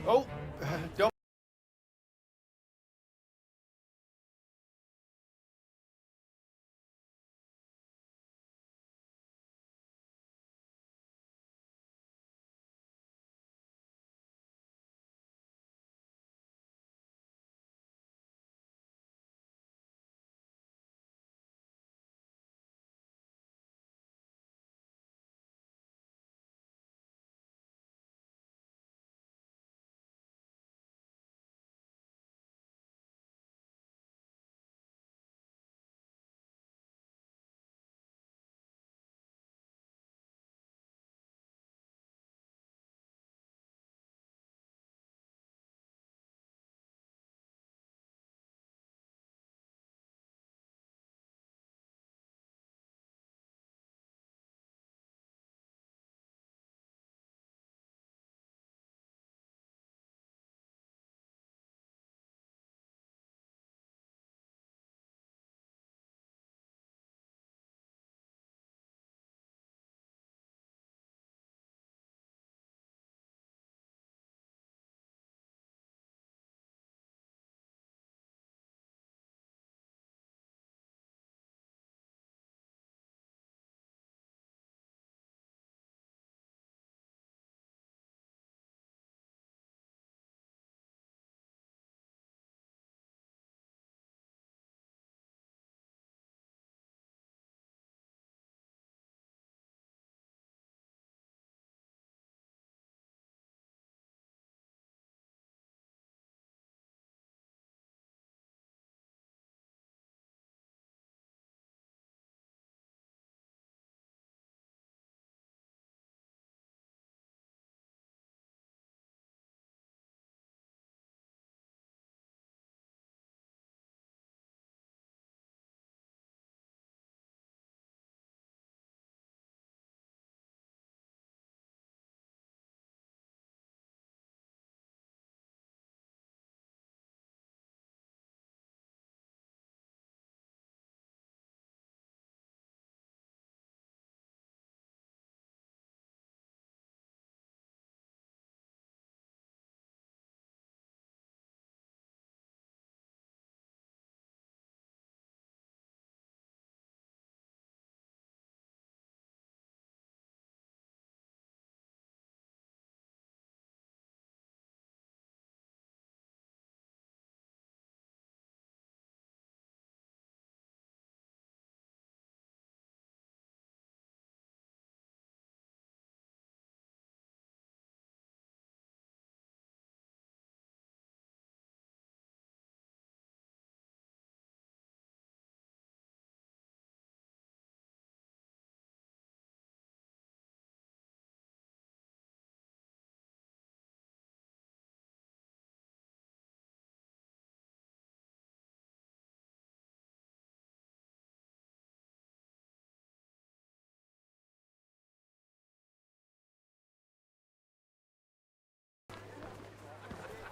Oh, don't.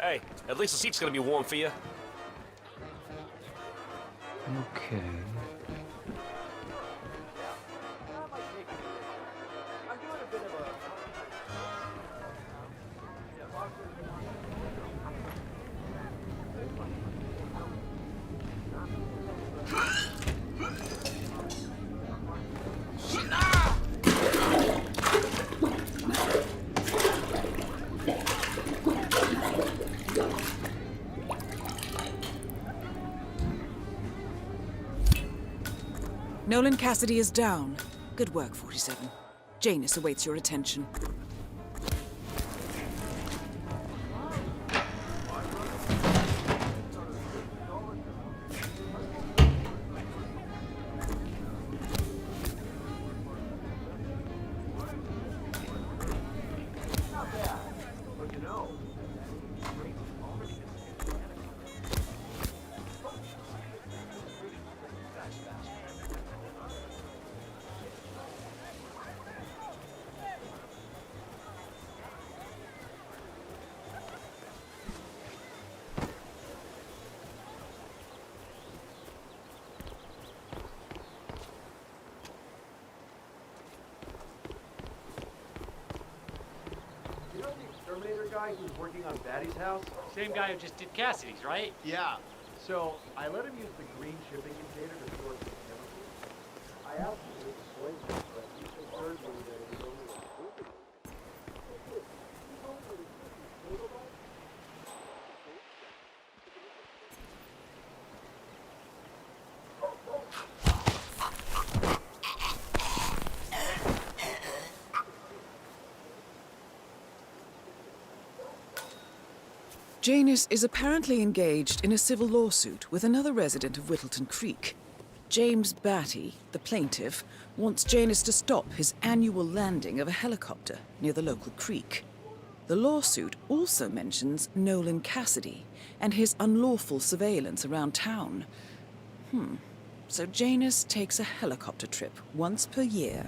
Hey, at least the seat's gonna be warm for you. Okay. Nolan Cassidy is down. Good work, 47. Janus awaits your attention. Guy who's working on Batty's house? Same guy who just did Cassidy's, right? Yeah. So I let him use the green shipping container to store some chemicals. I asked him to explain it, but he assured me that it was only a stupid. Janus is apparently engaged in a civil lawsuit with another resident of Whittleton Creek. James Batty, the plaintiff, wants Janus to stop his annual landing of a helicopter near the local creek. The lawsuit also mentions Nolan Cassidy and his unlawful surveillance around town. So Janus takes a helicopter trip once per year.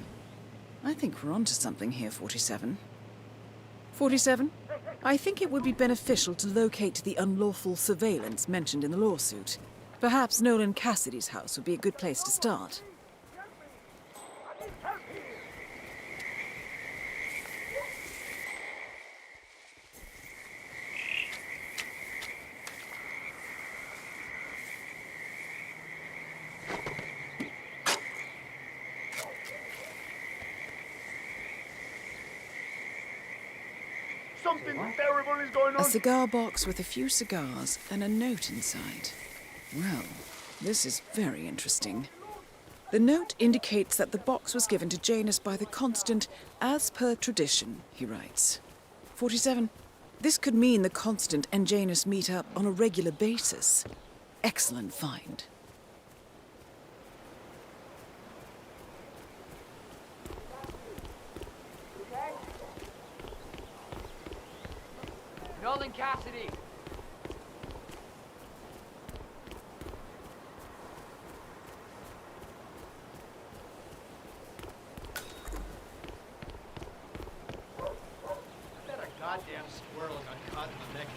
I think we're onto something here, 47. 47? I think it would be beneficial to locate the unlawful surveillance mentioned in the lawsuit. Perhaps Nolan Cassidy's house would be a good place to start. Something terrible is going on. A cigar box with a few cigars and a note inside. Well, this is very interesting. The note indicates that the box was given to Janus by the Constant as per tradition, he writes. 47. This could mean the Constant and Janus meet up on a regular basis. Excellent find. Nolan Cassidy! That a goddamn squirrel got caught in the neck.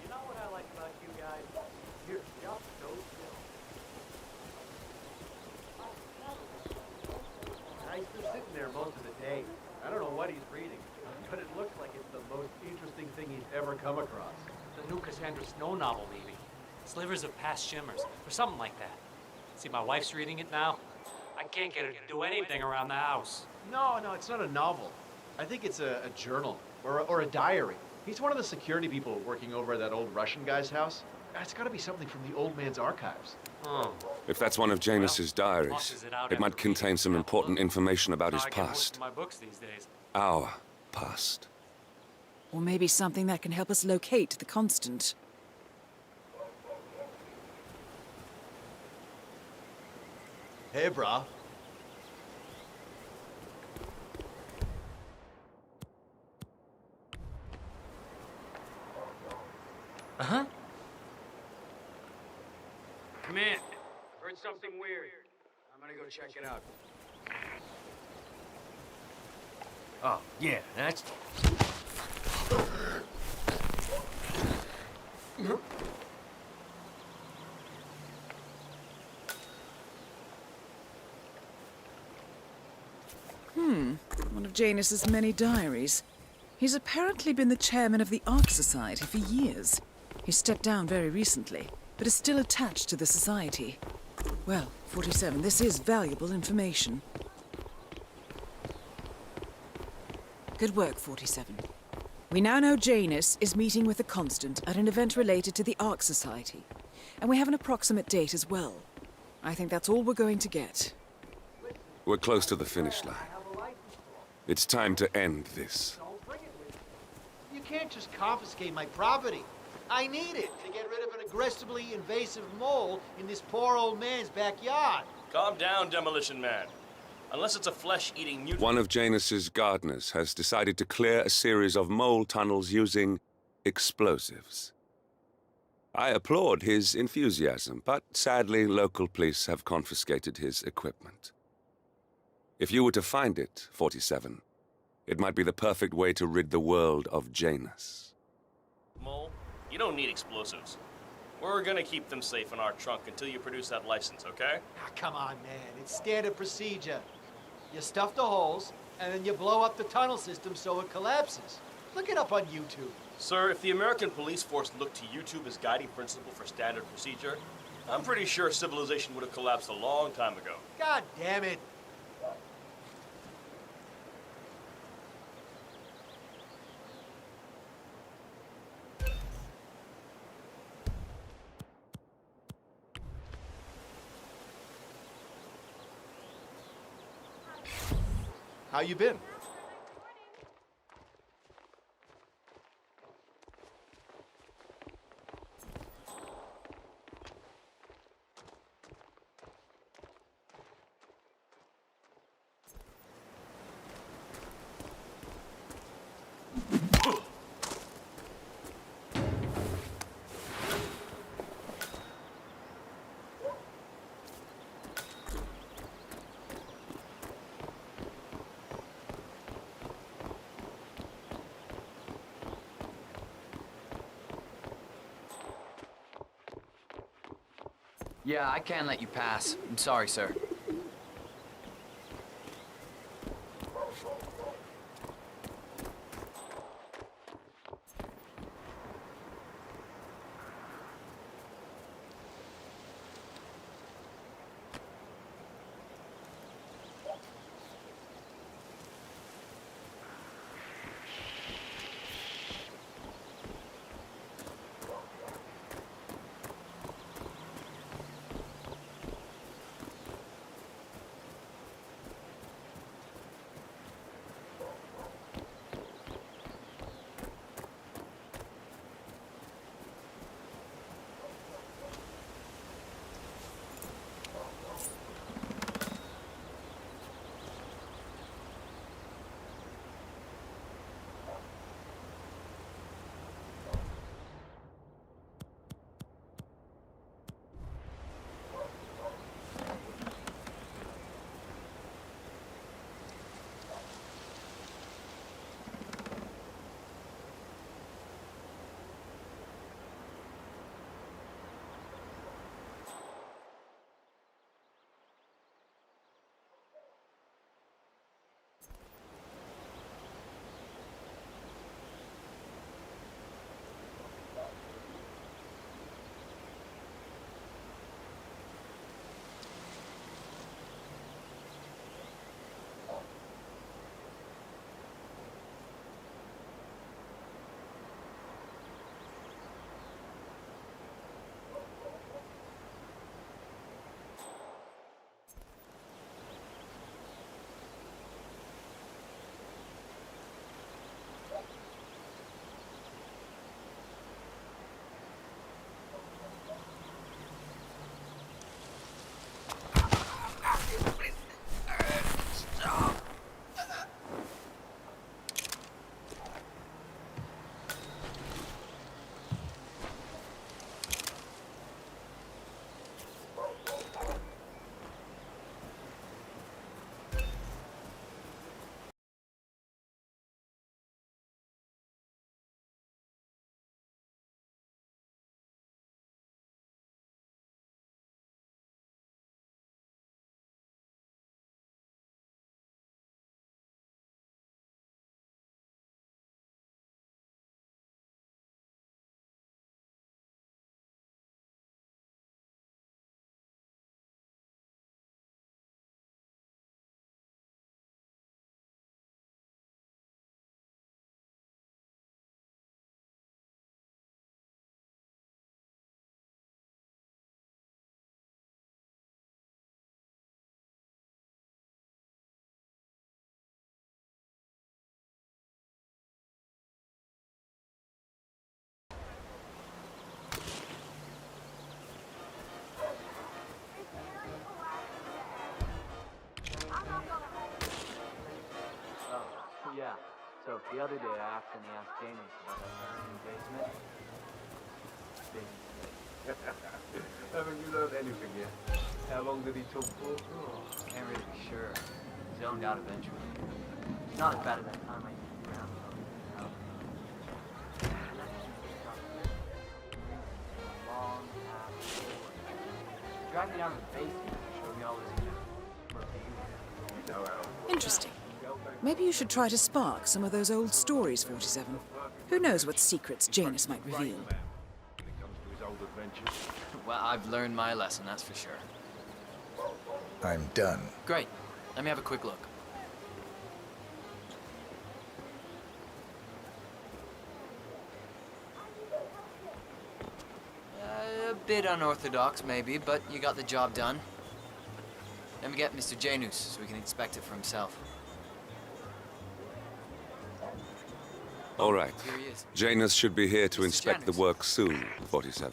You know what I like about you guys? You're just so chill. Guy's just sitting there most of the day. I don't know what he's reading, but it looks like it's the most interesting thing he's ever come across. The new Cassandra Snow novel, maybe. Slivers of Past Shimmers, or something like that. See, my wife's reading it now. I can't get her to do anything around the house. No, it's not a novel. I think it's a journal, or a diary. He's one of the security people working over at that old Russian guy's house. It's gotta be something from the old man's archives. Oh. If that's one of Janus's diaries, it might contain some important information about his I get most past. of my books these days. Our past. Or maybe something that can help us locate the Constant. Hey, brah. Come in. I've heard something weird. I'm gonna go check it out. Oh, yeah, that's... One of Janus's many diaries. He's apparently been the chairman of the Ark Society for years. He stepped down very recently, but is still attached to the society. Well, 47, this is valuable information. Good work, 47. We now know Janus is meeting with the Constant at an event related to the Ark Society. And we have an approximate date as well. I think that's all we're going to get. We're close to the finish line. It's time to end this. You can't just confiscate my property. I need it to get rid of an aggressively invasive mole in this poor old man's backyard. Calm down, Demolition Man. Unless it's a flesh-eating mutant... One of Janus's gardeners has decided to clear a series of mole tunnels using explosives. I applaud his enthusiasm, but sadly, local police have confiscated his equipment. If you were to find it, 47, it might be the perfect way to rid the world of Janus. Mole, you don't need explosives. We're gonna keep them safe in our trunk until you produce that license, okay? Ah, come on, man. It's standard procedure. You stuff the holes, and then you blow up the tunnel system so it collapses. Look it up on YouTube. Sir, if the American police force looked to YouTube as guiding principle for standard procedure, I'm pretty sure civilization would have collapsed a long time ago. God damn it. How you been? Yeah, I can't let you pass. I'm sorry, sir. The other day, I accidentally asked Janus about that third engagement. Haven't you learned anything yet? How long did he talk for? Oh, can't really be sure. Zoned out eventually. It's not as bad as that time I used to around though. Long path forward. Dragged me down to the basement and showed me all this Interesting. Maybe you should try to spark some of those old stories, 47. Who knows what secrets Janus might reveal? Well, I've learned my lesson, that's for sure. I'm done. Great. Let me have a quick look. A bit unorthodox, maybe, but you got the job done. Let me get Mr. Janus so we can inspect it for himself. All right. Here he is. Janus should be here to inspect the work soon, 47.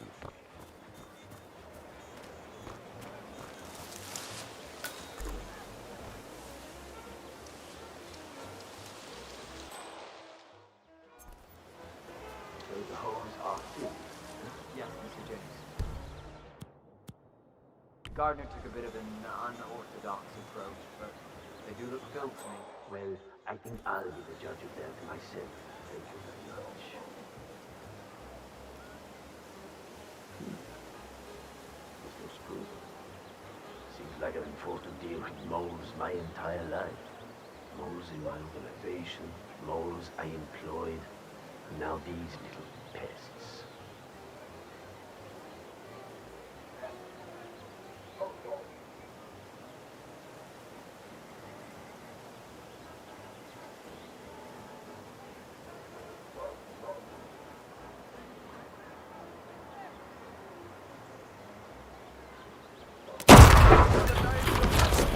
So the holes are filled. Yeah, Mr. Janus. Gardner took a bit of an unorthodox approach, but they do look filled to me. Well, I think I'll be the judge of that myself. Thank you very much. This looks good. Seems like I've been forced to deal with moles my entire life. Moles in my organization, moles I employed, and now these little pests.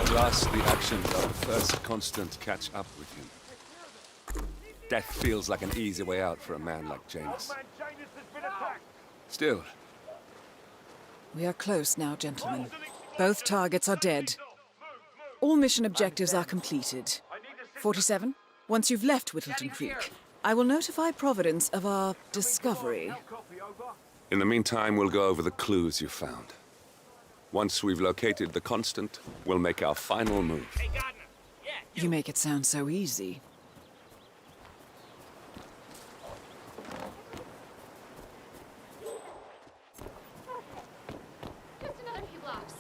At last, the actions of the first constant catch up with him. Death feels like an easy way out for a man like Janus. Still, We are close now, gentlemen. Both targets are dead. All mission objectives are completed. 47, once you've left Whittleton Creek, I will notify Providence of our discovery. in the meantime, we'll go over the clues you found. Once we've located the constant, we'll make our final move. You make it sound so easy. Just another few blocks.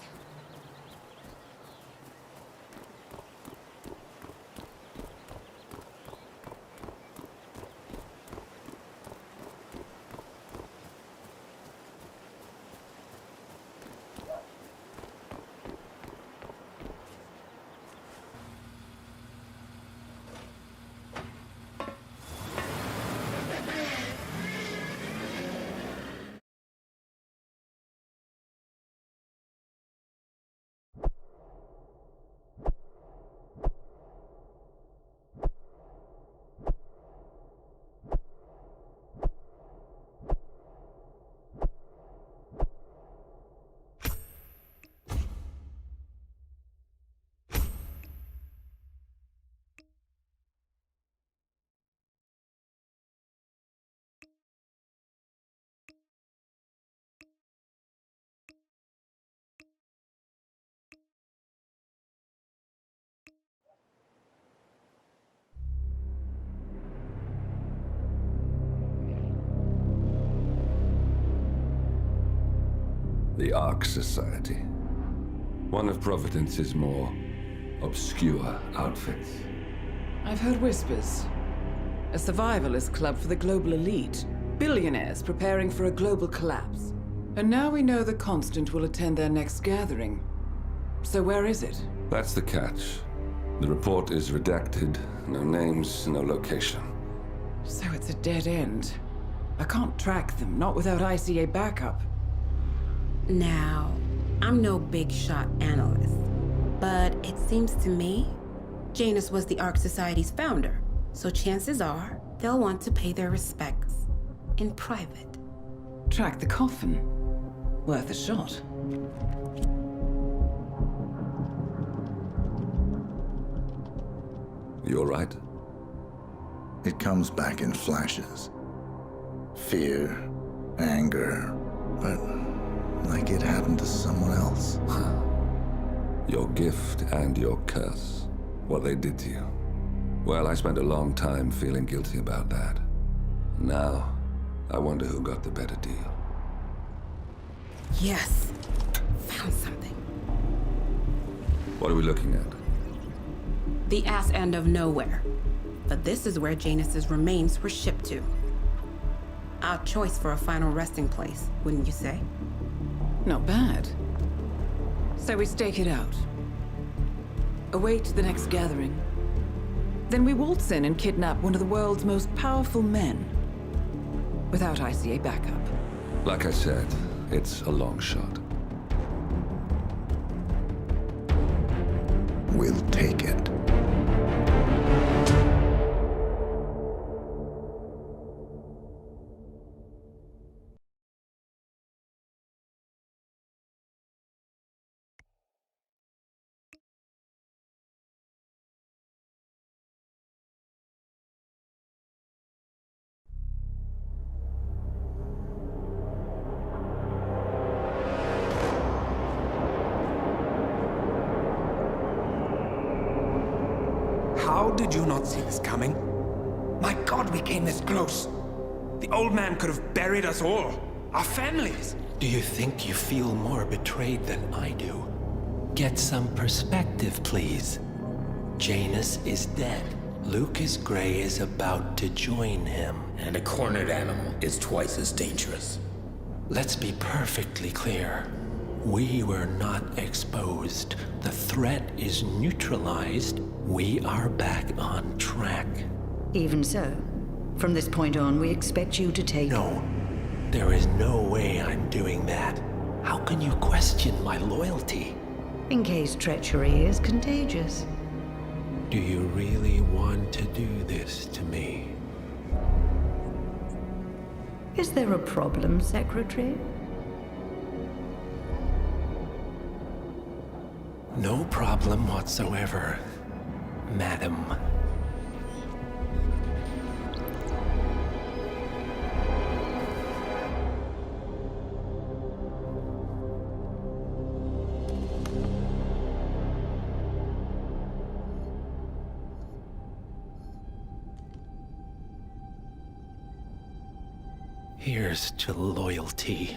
The Ark Society. One of Providence's more obscure outfits. I've heard whispers. A survivalist club for the global elite. Billionaires preparing for a global collapse. And now we know the Constant will attend their next gathering. So where is it? That's the catch. The report is redacted. No names, no location. So it's a dead end. I can't track them, not without ICA backup. Now, I'm no big shot analyst, but it seems to me Janus was the Ark Society's founder, so chances are they'll want to pay their respects in private. Track the coffin. Worth a shot. You're right. It comes back in flashes. Fear, anger, but like it happened to someone else. Your gift and your curse. What they did to you. Well, I spent a long time feeling guilty about that. Now, I wonder who got the better deal. Yes. Found something. What are we looking at? The ass end of nowhere. But this is where Janus's remains were shipped to. Our choice for a final resting place, wouldn't you say? Not bad. So we stake it out. Await the next gathering. Then we waltz in and kidnap one of the world's most powerful men. Without ICA backup. Like I said, it's a long shot. We'll take it. How did you not see this coming? My God, we came this close. The old man could have buried us all. Our families. Do you think you feel more betrayed than I do? Get some perspective, please. Janus is dead. Lucas Gray is about to join him. And a cornered animal is twice as dangerous. Let's be perfectly clear. We were not exposed. The threat is neutralized. We are back on track. Even so, from this point on, we expect you to take... No. There is no way I'm doing that. How can you question my loyalty? In case treachery is contagious. Do you really want to do this to me? Is there a problem, Secretary? No problem whatsoever, Madam. Here's to loyalty.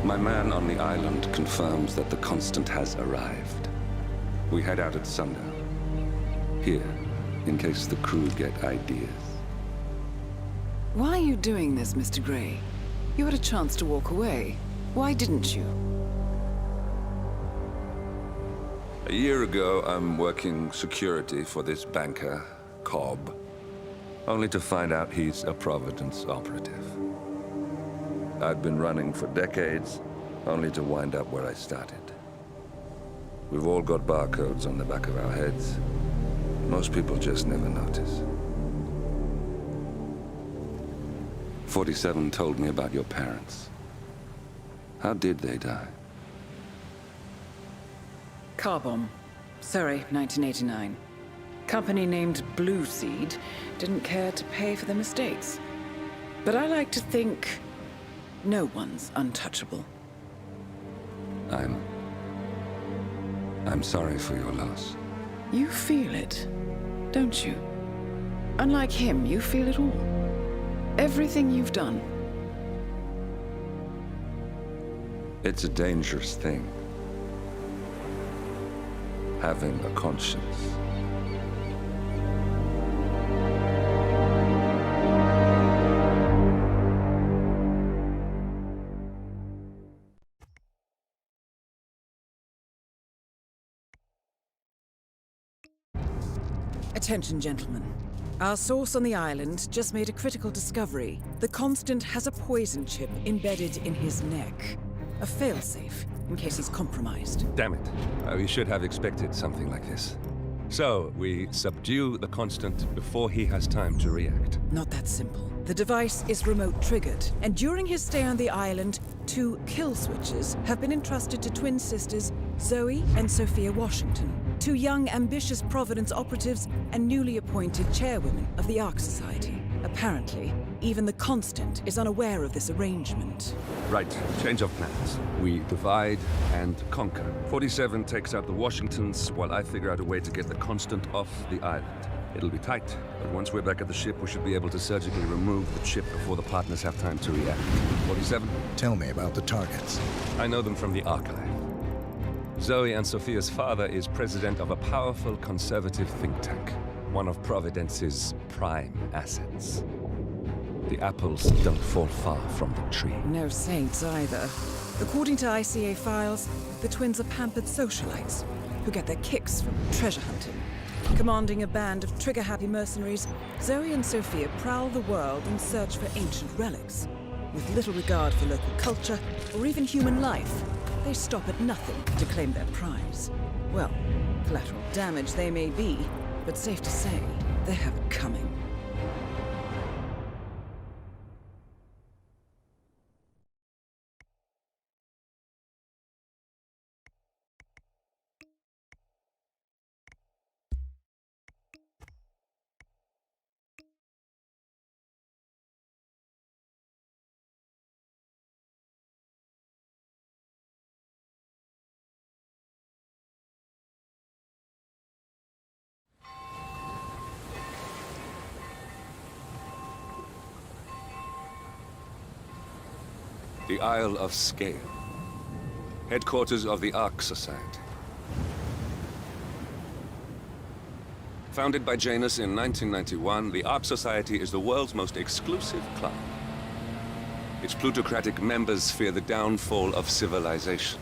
My man on the island confirms that the Constant has arrived. We head out at sundown. Here, in case the crew get ideas. Why are you doing this, Mr. Gray? You had a chance to walk away. Why didn't you? A year ago, I'm working security for this banker, Cobb, only to find out he's a Providence operative. I'd been running for decades, only to wind up where I started. We've all got barcodes on the back of our heads. Most people just never notice. 47 told me about your parents. How did they die? Car bomb. Surrey, 1989. Company named Blue Seed didn't care to pay for their mistakes. But I like to think no one's untouchable. I'm sorry for your loss. You feel it, don't you? Unlike him, you feel it all. Everything you've done. It's a dangerous thing. Having a conscience. Attention, gentlemen. Our source on the island just made a critical discovery. The Constant has a poison chip embedded in his neck. A failsafe, in case he's compromised. Damn it. We should have expected something like this. So, we subdue the Constant before he has time to react. Not that simple. The device is remote triggered, and during his stay on the island, 2 kill switches have been entrusted to twin sisters Zoe and Sophia Washington, 2 young, ambitious Providence operatives and newly appointed chairwomen of the Ark Society. Apparently, even the Constant is unaware of this arrangement. Right, change of plans. We divide and conquer. 47 takes out the Washingtons, while I figure out a way to get the Constant off the island. It'll be tight, but once we're back at the ship, we should be able to surgically remove the chip before the partners have time to react. 47? Tell me about the targets. I know them from the archive. Zoe and Sophia's father is president of a powerful conservative think tank, one of Providence's prime assets. The apples don't fall far from the tree. No saints either. According to ICA files, the twins are pampered socialites who get their kicks from treasure hunting. Commanding a band of trigger-happy mercenaries, Zoe and Sophia prowl the world in search for ancient relics. With little regard for local culture or even human life, they stop at nothing to claim their prize. Well, collateral damage they may be, but safe to say, they have it coming. The Isle of Scale. Headquarters of the Ark Society. Founded by Janus in 1991, the Ark Society is the world's most exclusive club. Its plutocratic members fear the downfall of civilization,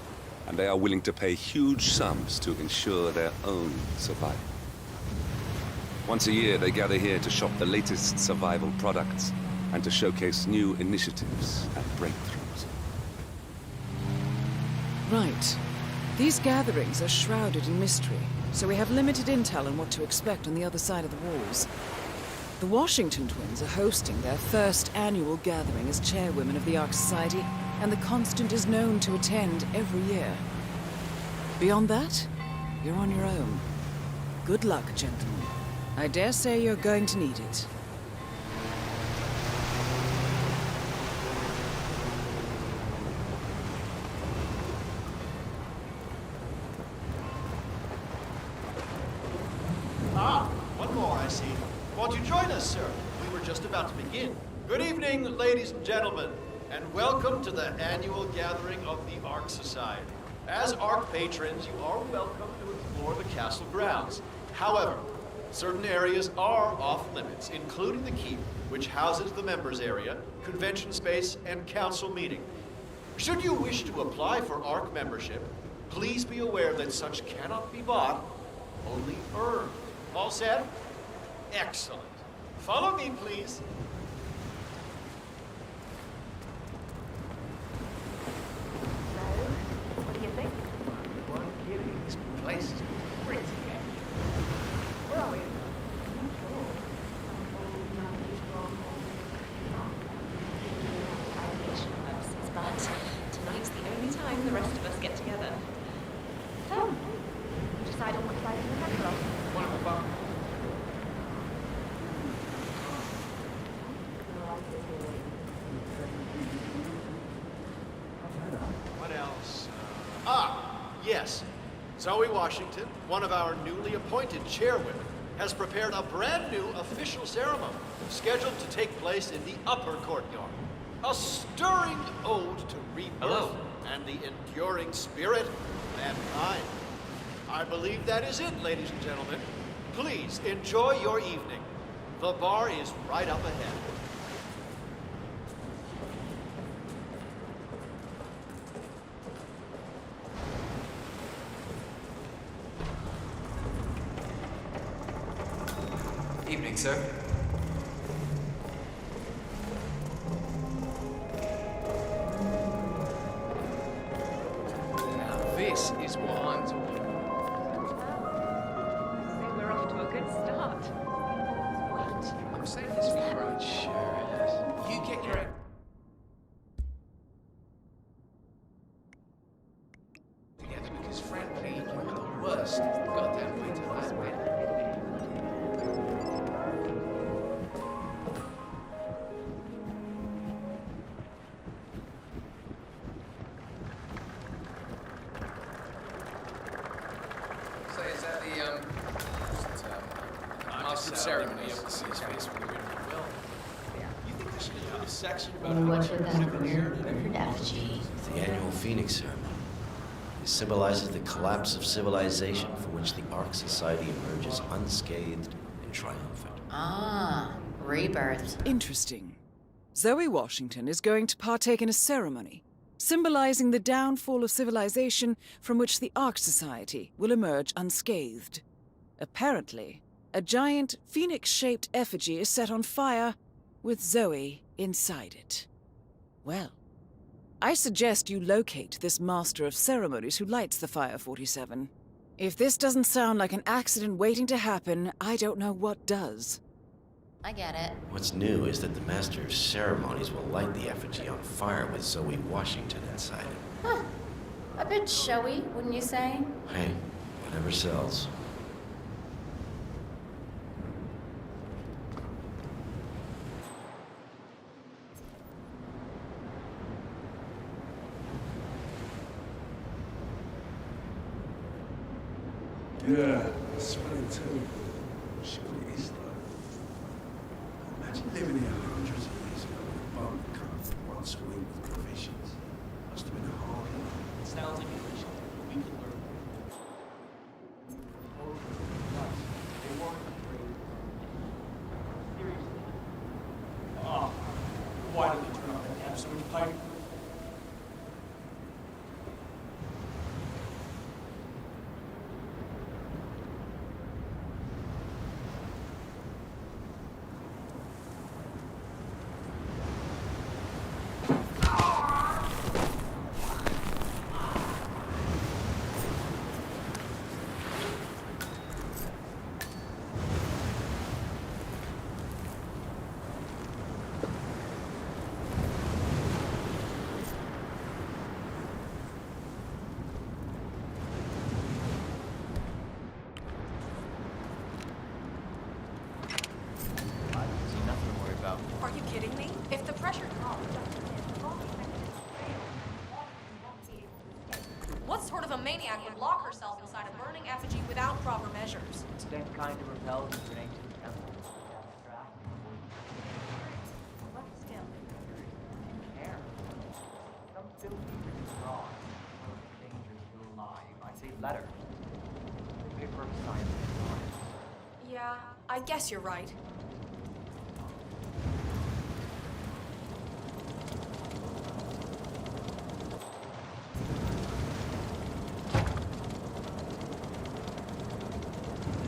and they are willing to pay huge sums to ensure their own survival. Once a year, they gather here to shop the latest survival products and to showcase new initiatives and breakthroughs. Right. These gatherings are shrouded in mystery, so we have limited intel on what to expect on the other side of the walls. The Washington twins are hosting their first annual gathering as chairwomen of the Ark Society, and the Constant is known to attend every year. Beyond that, you're on your own. Good luck, gentlemen. I dare say you're going to need it. One more, I see. Won't you join us, sir? We were just about to begin. Good evening, ladies and gentlemen, and welcome to the annual gathering of the Ark Society. As Ark patrons, you are welcome to explore the castle grounds. However, certain areas are off limits, including the keep, which houses the members area, convention space, and council meeting. Should you wish to apply for Ark membership, please be aware that such cannot be bought, only earned. All set? Excellent. Follow me, please. What do you think? One kidding. This place is pretty. Where are we? But tonight's the only time the rest of us get together. So, decide on what side of the camera off. One of the bunk. What else? Yes. Zoe Washington, one of our newly appointed chairwomen, has prepared a brand new official ceremony scheduled to take place in the upper courtyard. A stirring ode to rebirth and the enduring spirit of mankind. I believe that is it, ladies and gentlemen. Please enjoy your evening. The bar is right up ahead. Evening, sir. Now this is what I'm talking about. We're off to a good start. I'm saying this for your own sure. list. Goddamn way too high, man. Say, is that the, Oscar ceremony of the Sea's face when we read the will? You think I should include a section about how What to would that weird effigy? The annual Phoenix ceremony. It symbolizes the collapse of civilization from which the Ark Society emerges unscathed and triumphant. Ah, rebirth. Interesting. Zoe Washington is going to partake in a ceremony symbolizing the downfall of civilization from which the Ark Society will emerge unscathed. Apparently, a giant phoenix-shaped effigy is set on fire with Zoe inside it. Well, I suggest you locate this master of ceremonies who lights the Fire 47. If this doesn't sound like an accident waiting to happen, I don't know what does. I get it. What's new is that the Master of Ceremonies will light the effigy on fire with Zoe Washington inside it. Huh. A bit showy, wouldn't you say? Hey, whatever sells. Yeah, I smell it too. Surely it's like... Imagine living here hundreds of years ago with a bum cut, one swing with provisions. Must have been a hard life. It sounds like a mission. We can learn. They weren't afraid. Seriously. Oh, why did they turn off that damn sewage pipe? Are you kidding me? If the pressure drops, what sort of a maniac would lock herself inside a burning effigy without proper measures? It's that kind of rebellion for an ancient temple. Some filthy fraud. Danger still lie. I say letter. Paper science. Yeah, I guess you're right.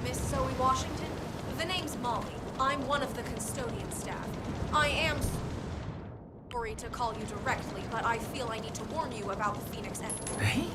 Miss Zoe Washington, the name's Molly. I'm one of the custodian staff. I am sorry to call you directly, but I feel I need to warn you about the Phoenix End. Hey?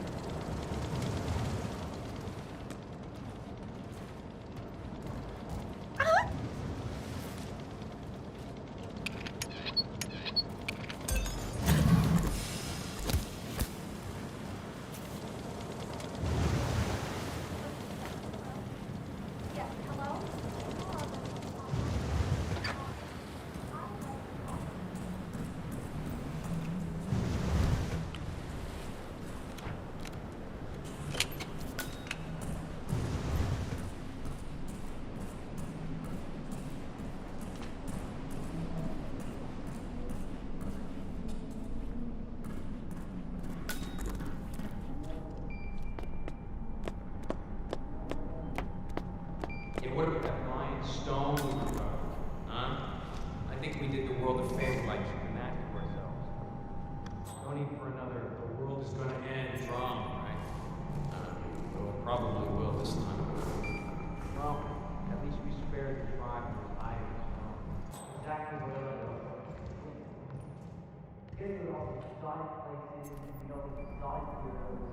Hey, what about that flying stone we were talking? Huh? I think we did the world a favor by keeping that to ourselves. No need for another, the world is gonna end drama, right? Though it probably will this time. Well, at least we spared the tribe from lives. Exactly what I know. Getting rid of all the exotic places, all the exotic heroes,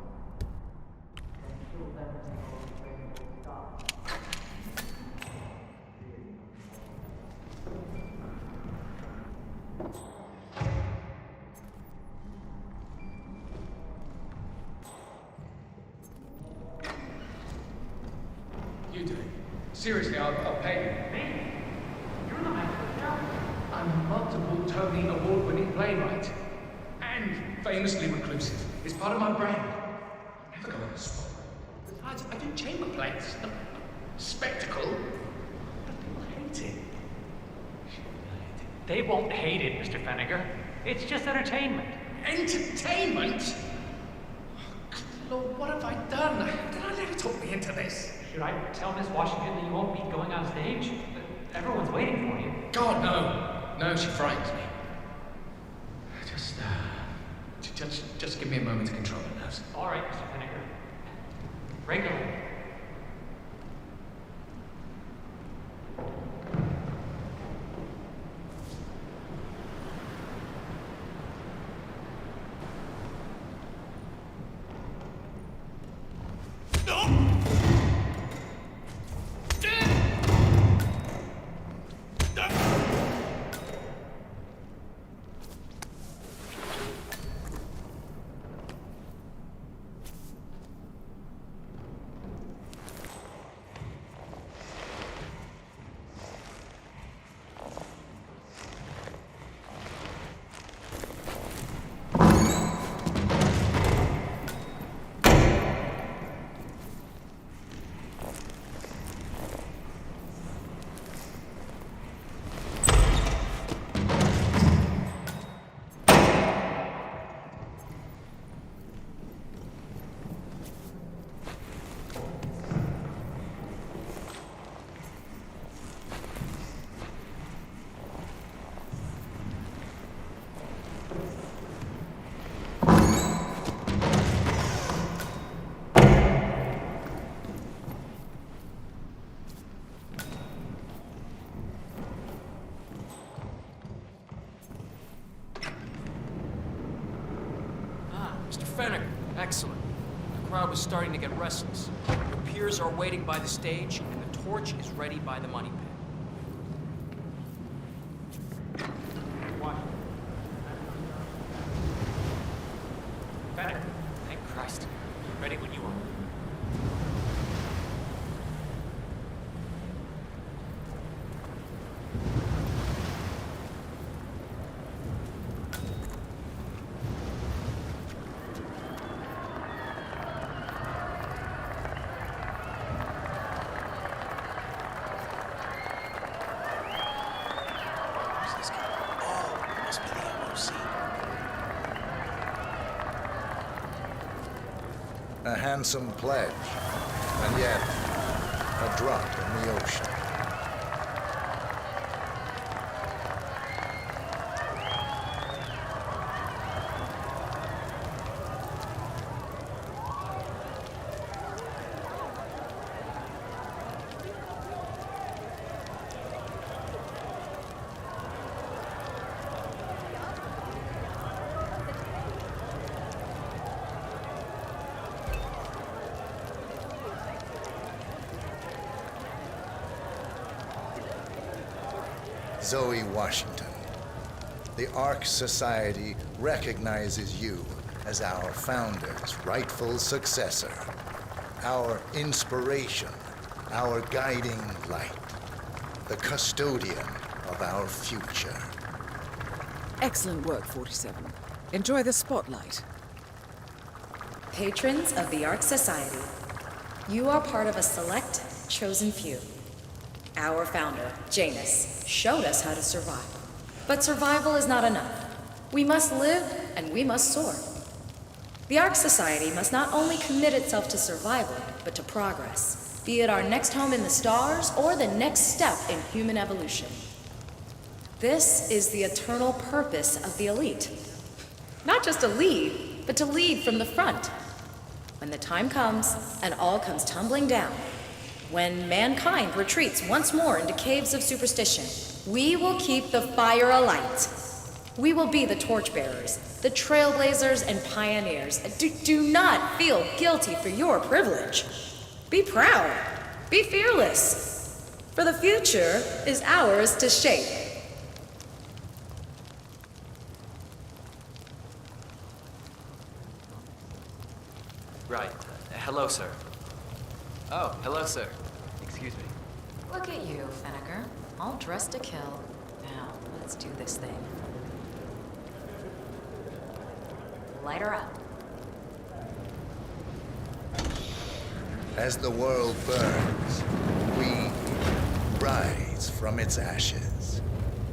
and kill them and take all the favorable stuff. Seriously, I'll pay you. Me? You're the man for the job. I'm a multiple Tony award-winning playwright. And famously reclusive. It's part of my brand. I never go on the spot. Besides, I do chamber plays. Spectacle. But people hate it. They won't hate it, Mr. Feniger. It's just entertainment. Entertainment? Lord, what have I done? Did I let her talk me into this? Should I tell Miss Washington that you won't be going on stage? Everyone's waiting for you. God, no. No, she frightens me. Just give me a moment to control the nerves. All right, Mr. Feniger. Regularly. Mr. Fennick, excellent. The crowd was starting to get restless. Your peers are waiting by the stage, and the torch is ready by the money pit. Fenniger, thank Christ. Ready when you are. A handsome pledge, and yet a drop in the ocean. Zoe Washington, the Ark Society recognizes you as our founder's rightful successor, our inspiration, our guiding light, the custodian of our future. Excellent work, 47. Enjoy the spotlight. Patrons of the Ark Society, you are part of a select, chosen few. Our founder, Janus, showed us how to survive. But survival is not enough. We must live and we must soar. The Ark Society must not only commit itself to survival, but to progress, be it our next home in the stars or the next step in human evolution. This is the eternal purpose of the elite. Not just to lead, but to lead from the front. When the time comes and all comes tumbling down, when mankind retreats once more into caves of superstition, we will keep the fire alight. We will be the torchbearers, the trailblazers and pioneers. Do not feel guilty for your privilege. Be proud. Be fearless. For the future is ours to shape. Right. Hello, sir. Oh, hello, sir. Excuse me. Look at you, Finnegar. All dressed to kill. Now, let's do this thing. Light her up. As the world burns, we rise from its ashes.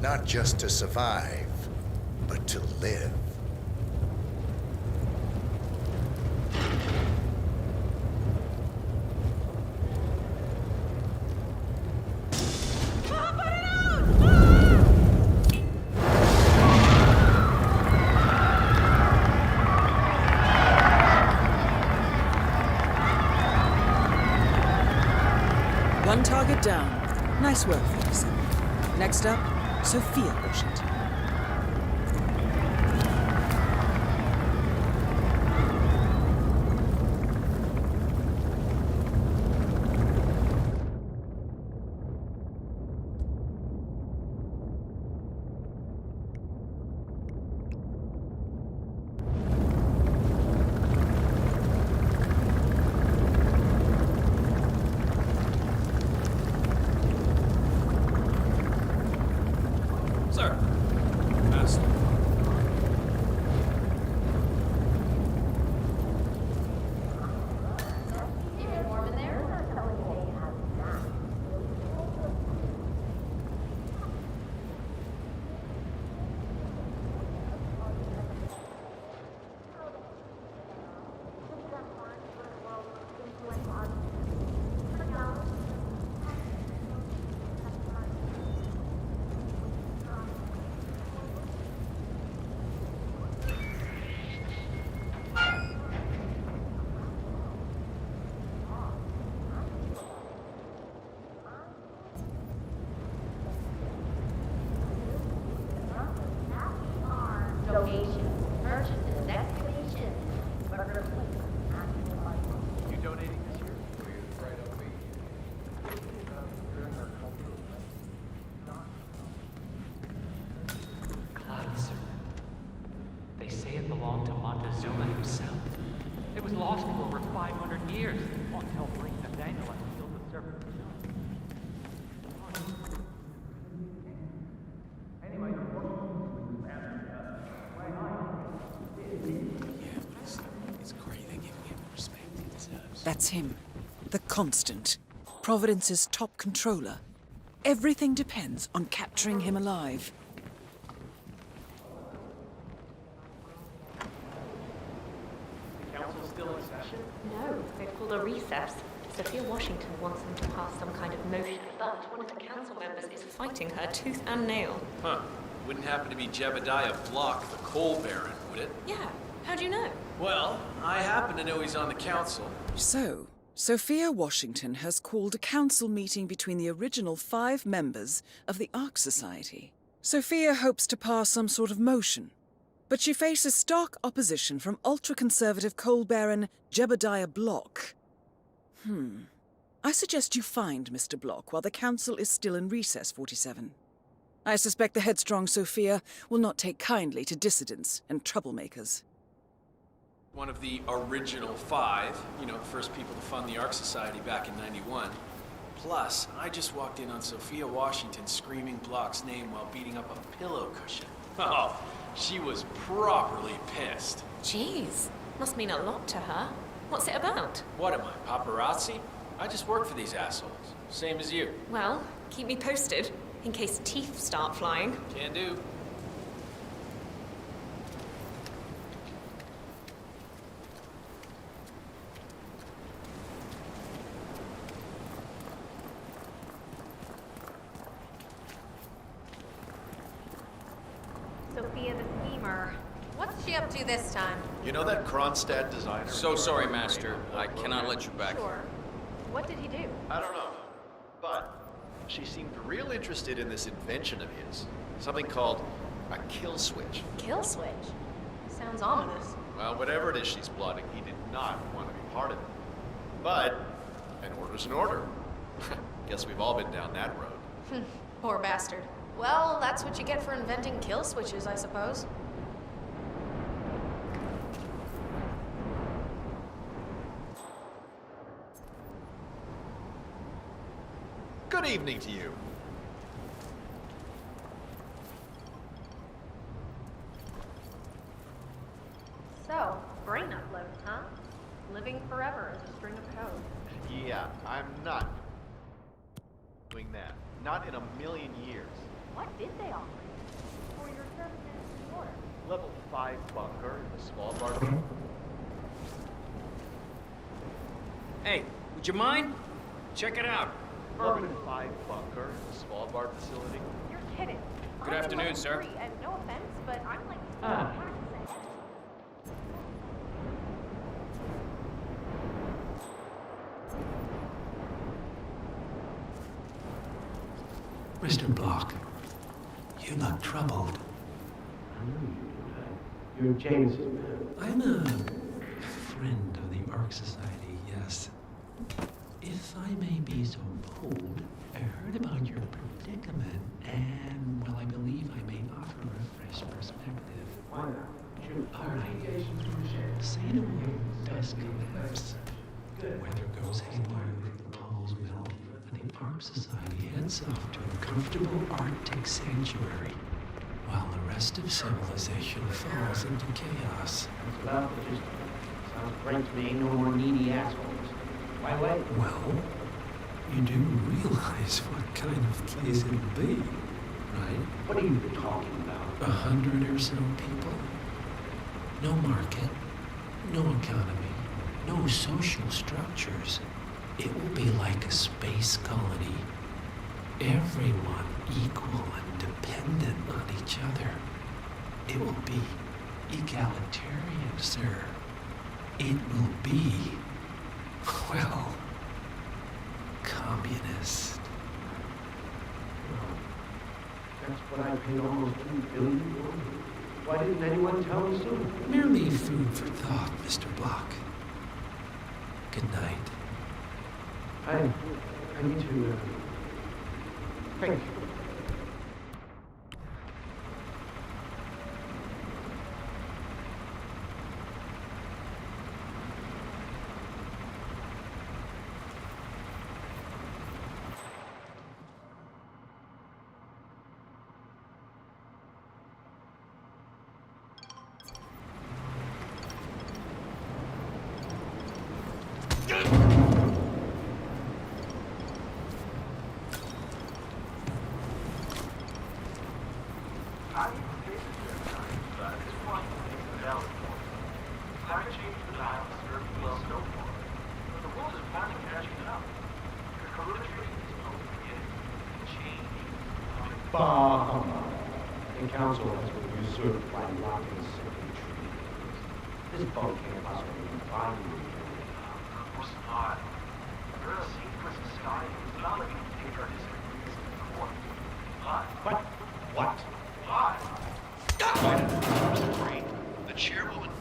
Not just to survive, but to live. One target down. Nice work, Ferguson. Next up, Sophia Washington. Sir. Master. Donations, purchases, excavations. You donating this year? Cloud, sir. They say it belonged to Montezuma himself. It was lost for over 500 years. Won't tell Blink Nathaniel and killed the serpent. It's great they give him the respect he deserves. That's him. The Constant. Providence's top controller. Everything depends on capturing him alive. Council's still in session? No, they've called a recess. Sophia Washington wants them to pass some kind of motion, but one of the council members is fighting her tooth and nail. Huh. Wouldn't happen to be Jebediah Block, the coal baron, would it? Yeah, how'd you know? Well, I happen to know he's on the council. So, Sophia Washington has called a council meeting between the original 5 members of the Ark Society. Sophia hopes to pass some sort of motion, but she faces stark opposition from ultra-conservative coal baron Jebediah Block. I suggest you find Mr. Block while the council is still in recess, 47. I suspect the headstrong Sophia will not take kindly to dissidents and troublemakers. One of the original 5, you know, the first people to fund the Ark Society back in '91. Plus, I just walked in on Sophia Washington screaming Block's name while beating up a pillow cushion. Oh, she was properly pissed. Jeez, must mean a lot to her. What's it about? What am I, paparazzi? I just work for these assholes. Same as you. Well, keep me posted, in case teeth start flying. Can do. Sophia the schemer. What's she up to this time? You know that Kronstadt designer? So sorry, Master. I cannot let you back. Sure. What did he do? I don't know. But she seemed real interested in this invention of his. Something called a kill switch. Kill switch. Sounds ominous. Well, whatever it is she's plotting, he did not want to be part of it. But an order's an order. Guess we've all been down that road. Poor bastard. Well, that's what you get for inventing kill switches, I suppose. Good evening to you. So, brain upload, huh? Living forever as a string of code. Yeah, I'm not doing that. Not in a million years. What did they offer you for your services in the order? Level 5 bunker in the small bar. Hey, would you mind? Check it out. Level 5 bunker in the small bar facility. You're kidding. Good I'm afternoon, level sir. 3, and no offense, but I'm like Mr. Block, you look troubled. You're Jameson, man. I'm a friend of the Ark Society, yes. If I may be so bold, I heard about your predicament, and, well, I believe I may offer a fresh perspective. Why not? Shoot. All right. Say the word does collapse. Weather goes haywire, the poles melt, and the Ark Society heads off to a comfortable Arctic sanctuary, while the rest of civilization falls into chaos. That's about the gist of it. Sounds great to me. No more needy assholes. Why wait? Well, you do realize what kind of place it'll be, right? What are you talking about? 100 or so people. No market, no economy, no social structures. It will be like a space colony. Everyone equal and dependent on each other. It will be egalitarian, sir. It will be, well, communist. That's what I paid almost $2 billion for. Why didn't anyone tell me sooner? Merely food for thought, Mr. Block. Good night. I need to, think. The council has been usurped by rockets and trees. This boat can't possibly be buying you. Of course not. You're in a safe prison society. It's not like you can take our disagreements to court. But. What? The chairwoman.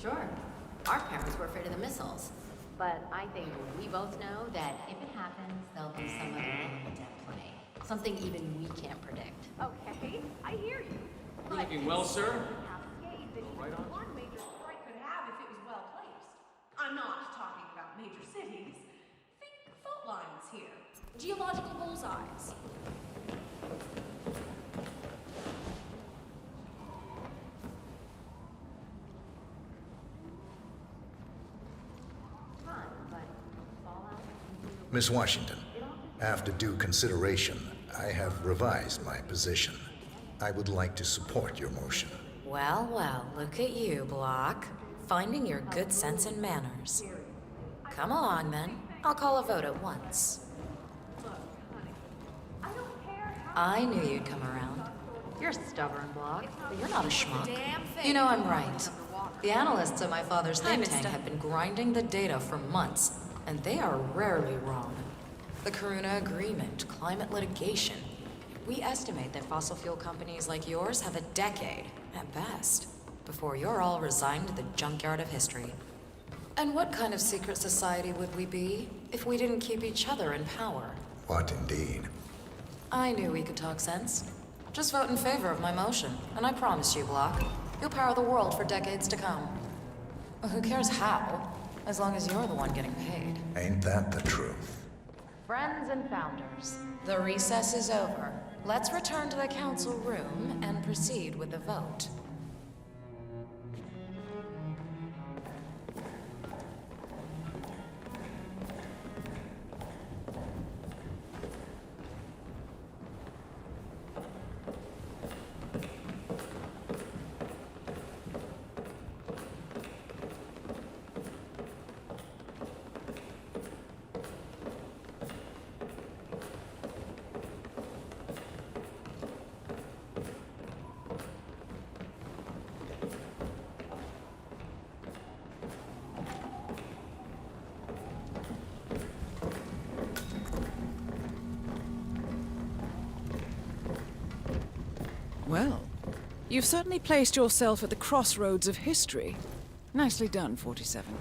Sure. Our parents were afraid of the missiles. But I think we both know that if it happens, there'll be some other element at play. Something even we can't predict. Okay, I hear you. You're looking well, sir. Right on. One major strike could have if it was well placed. I'm not talking about major cities. Think fault lines here. Geological bullseyes. Miss Washington, after due consideration, I have revised my position. I would like to support your motion. Well, well, look at you, Block. Finding your good sense and manners. Come along, then. I'll call a vote at once. I knew you'd come around. You're stubborn, Block, but you're not a schmuck. You know I'm right. The analysts at my father's think tank have been grinding the data for months, and they are rarely wrong. The Karuna Agreement, climate litigation. We estimate that fossil fuel companies like yours have a decade, at best, before you're all resigned to the junkyard of history. And what kind of secret society would we be if we didn't keep each other in power? What indeed? I knew we could talk sense. Just vote in favor of my motion, and I promise you, Block, you'll power the world for decades to come. Who cares how, as long as you're the one getting paid. Ain't that the truth? Friends and founders, the recess is over. Let's return to the council room and proceed with the vote. Well, you've certainly placed yourself at the crossroads of history. Nicely done, 47.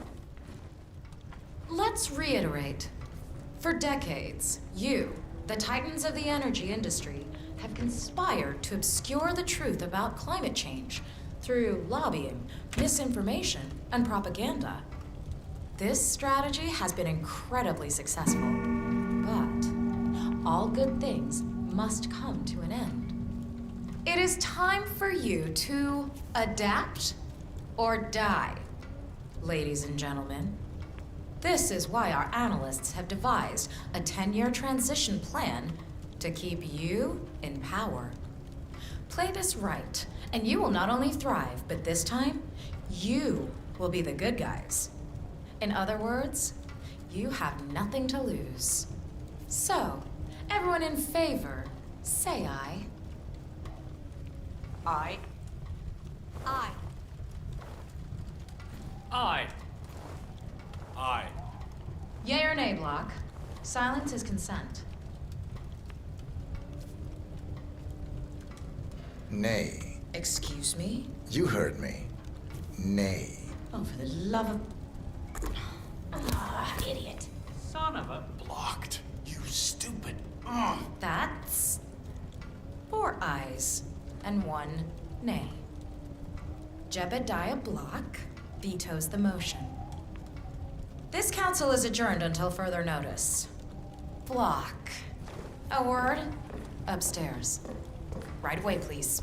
Let's reiterate. For decades, you, the titans of the energy industry, have conspired to obscure the truth about climate change through lobbying, misinformation, and propaganda. This strategy has been incredibly successful, but all good things must come to an end. It is time for you to adapt or die, ladies and gentlemen. This is why our analysts have devised a 10-year transition plan to keep you in power. Play this right, and you will not only thrive, but this time, you will be the good guys. In other words, you have nothing to lose. So, everyone in favor, say aye. Aye. Aye. Aye. Aye. Yea or nay, Block? Silence is consent. Nay. Excuse me? You heard me. Nay. Oh, for the love of... Ah, idiot. Son of a... Blocked. You stupid. That's 4 ayes and 1 nay. Jebediah Block vetoes the motion. This council is adjourned until further notice. Block. A word? Upstairs. Right away, please.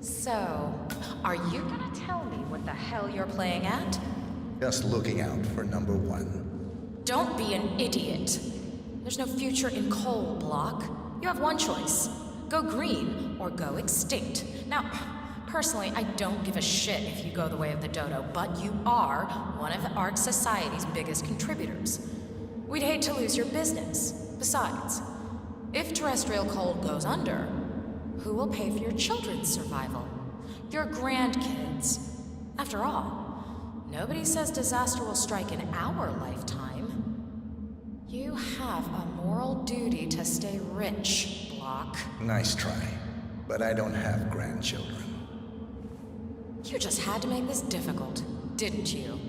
So, are you gonna tell me what the hell you're playing at? Just looking out for number 1. Don't be an idiot. There's no future in coal, Block. You have one choice. Go green or go extinct. Now, personally, I don't give a shit if you go the way of the dodo, but you are one of the Ark Society's biggest contributors. We'd hate to lose your business. Besides, if terrestrial coal goes under, who will pay for your children's survival? Your grandkids. After all, nobody says disaster will strike in our lifetime. You have a moral duty to stay rich, Block. Nice try, but I don't have grandchildren. You just had to make this difficult, didn't you?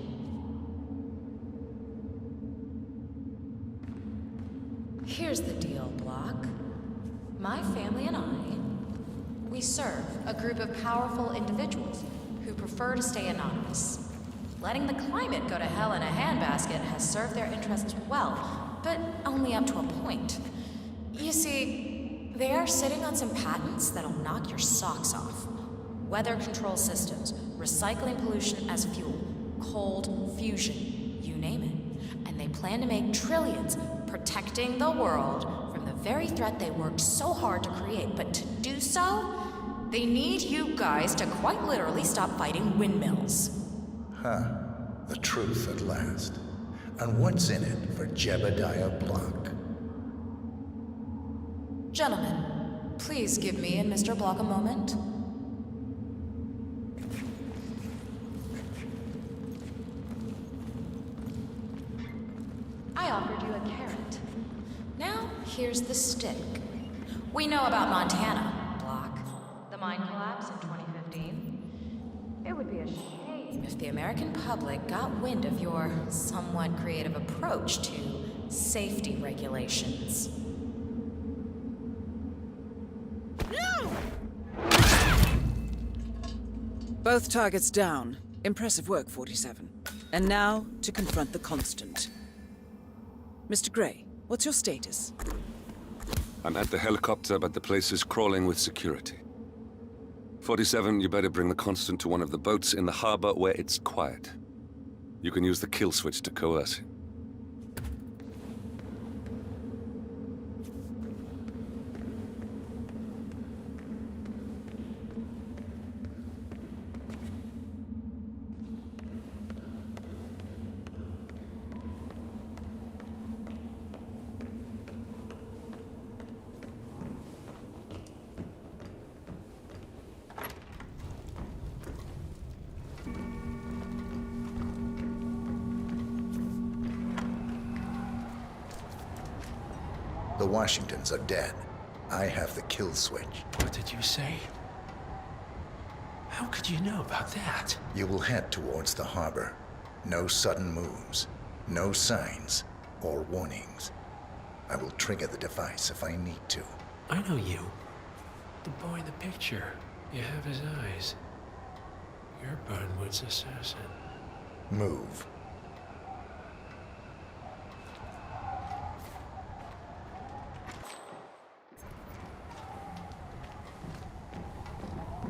Here's the deal, Block. My family and I, we serve a group of powerful individuals who prefer to stay anonymous. Letting the climate go to hell in a handbasket has served their interests well, but only up to a point. You see, they are sitting on some patents that'll knock your socks off. Weather control systems, recycling pollution as fuel, cold fusion, you name it. And they plan to make trillions protecting the world from the very threat they worked so hard to create. But to do so, they need you guys to quite literally stop fighting windmills. Huh. The truth at last. And what's in it for Jebediah Block? Gentlemen, please give me and Mr. Block a moment. I offered you a carrot. Now, here's the stick. We know about Montana, Block. The mine collapse in 2015. It would be a shame if the American public got wind of your somewhat creative approach to safety regulations. No! Both targets down. Impressive work, 47. And now, to confront the Constant. Mr. Gray, what's your status? I'm at the helicopter, but the place is crawling with security. 47, you better bring the Constant to one of the boats in the harbor where it's quiet. You can use the kill switch to coerce him. The Washingtons are dead. I have the kill switch. What did you say? How could you know about that? You will head towards the harbor. No sudden moves, no signs or warnings. I will trigger the device if I need to. I know you. The boy in the picture. You have his eyes. You're Burnwood's assassin. Move.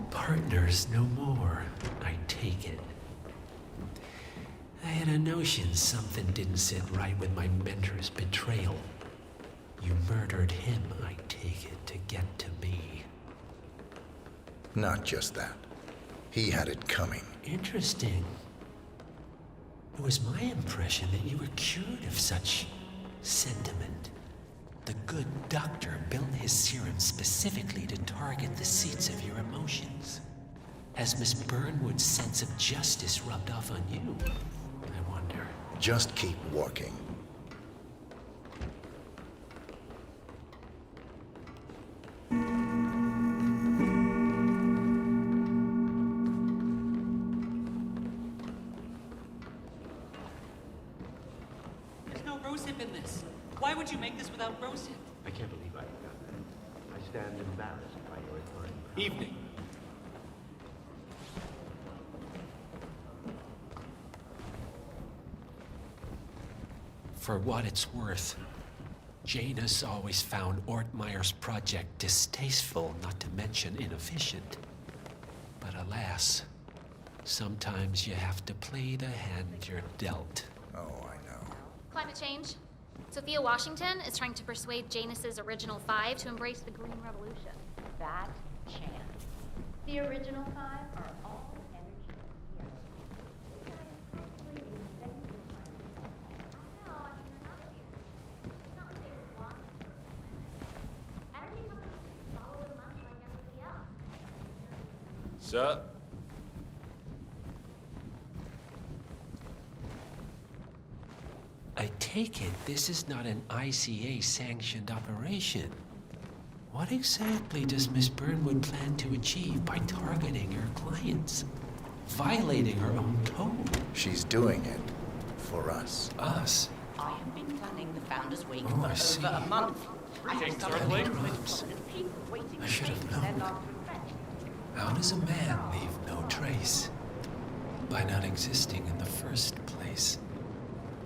Partners no more, I take it. I had a notion something didn't sit right with my mentor's betrayal. You murdered him, I take it, to get to me. Not just that. He had it coming. Interesting. It was my impression that you were cured of such sentiment. The good doctor built his serum specifically to target the seats of your emotions. Has Miss Burnwood's sense of justice rubbed off on you? I wonder. Just keep walking. There's no rosehip in this. Why would you make this without rosehip? I can't believe I forgot that. I stand embarrassed by your authority. Evening. For what it's worth, Janus always found Ortmeyer's project distasteful, not to mention inefficient. But alas, sometimes you have to play the hand you're dealt. Oh, I know. Climate change. Sophia Washington is trying to persuade Janus's original five to embrace the Green Revolution. That chance. The original five are all energy Sup? I take it this is not an ICA-sanctioned operation. What exactly does Miss Burnwood plan to achieve by targeting her clients? Violating her own code? She's doing it for us. Us? I have been planning the Founders Week Oh, I for see. over a month. I have Penny drops. I should have known. How does a man leave no trace? By not existing in the first place.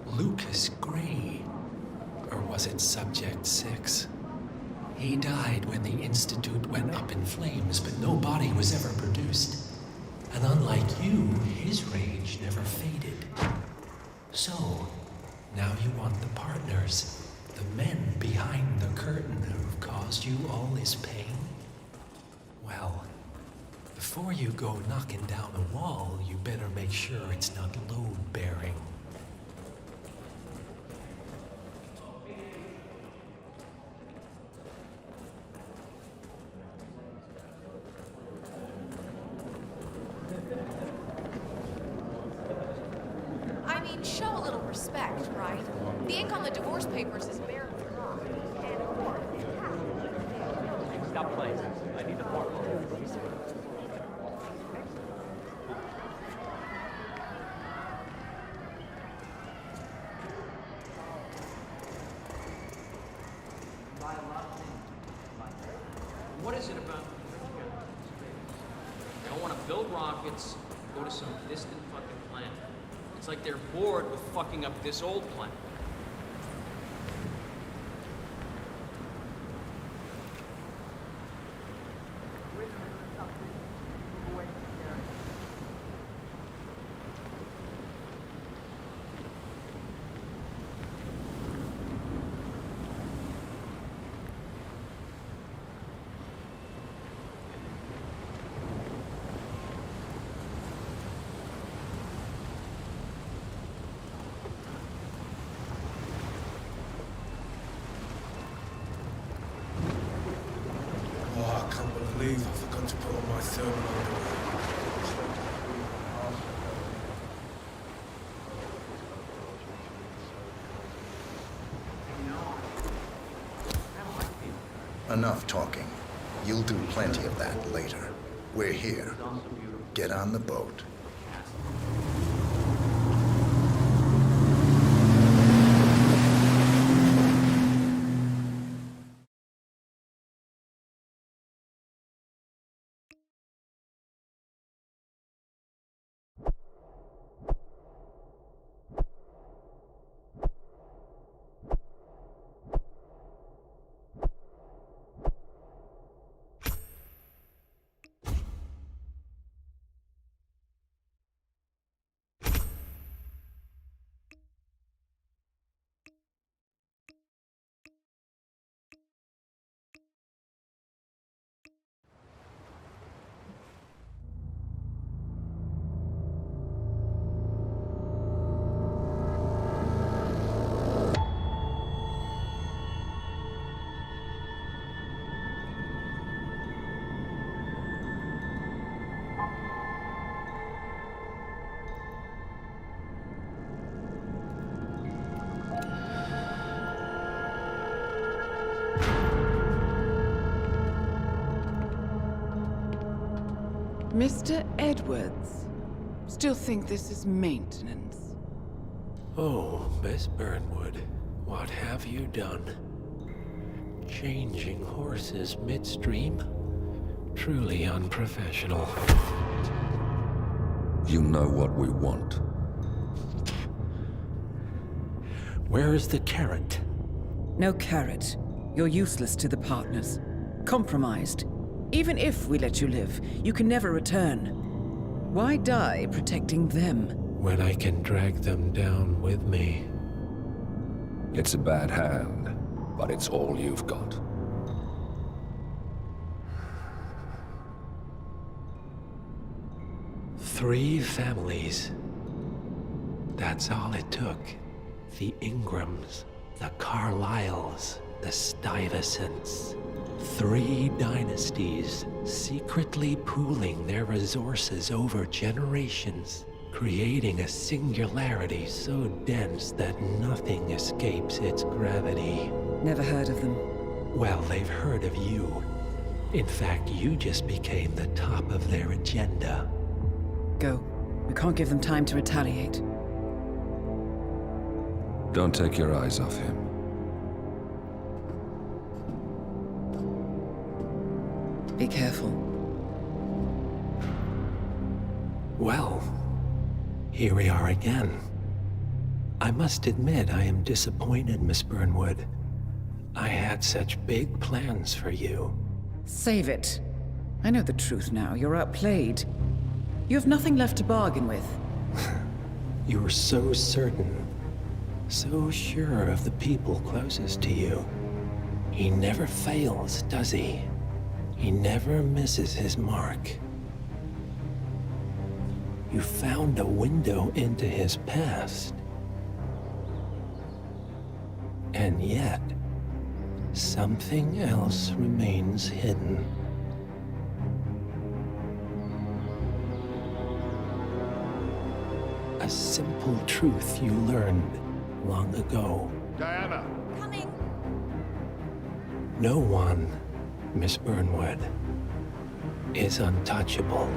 Lucas Gray. Or was it Subject 6? He died when the Institute went up in flames, but no body was ever produced. And unlike you, his rage never faded. So, now you want the partners, the men behind the curtain who've caused you all this pain? Well, before you go knocking down a wall, you better make sure it's not load-bearing. I mean, show a little respect, right? The ink on the divorce papers is barely dry. And of course, Stop playing. I need the portfolio. What is it about? They don't want to build rockets, go to some distant fucking planet. It's like they're bored with fucking up this old planet. Oh, I can't believe I forgot to put on my thermal underwear. Enough talking. You'll do plenty of that later. We're here. Get on the boat. Mr. Edwards, still think this is maintenance? Oh, Miss Burnwood, what have you done? Changing horses midstream? Truly unprofessional. You know what we want. Where is the carrot? No carrot. You're useless to the partners. Compromised. Even if we let you live, you can never return. Why die protecting them? When I can drag them down with me. It's a bad hand, but it's all you've got. Three families. That's all it took. The Ingrams, the Carlyles, the Stuyvesants. 3 dynasties secretly pooling their resources over generations, creating a singularity so dense that nothing escapes its gravity. Never heard of them. Well, they've heard of you. In fact, you just became the top of their agenda. Go. We can't give them time to retaliate. Don't take your eyes off him. Be careful. Well, here we are again. I must admit I am disappointed, Miss Burnwood. I had such big plans for you. Save it. I know the truth now. You're outplayed. You have nothing left to bargain with. You were so certain, so sure of the people closest to you. He never fails, does he? He never misses his mark. You found a window into his past. And yet, something else remains hidden. A simple truth you learned long ago. Diana! Coming. No one, Miss Burnwood, is untouchable.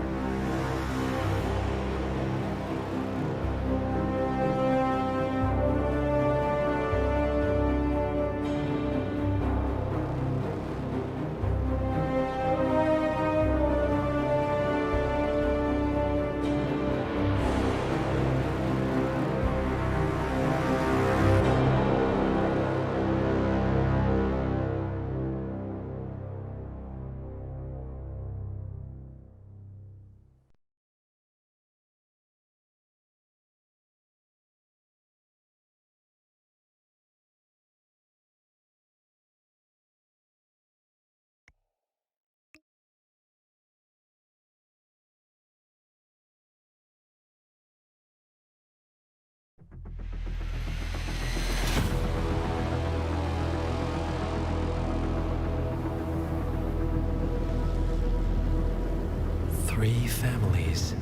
Three families.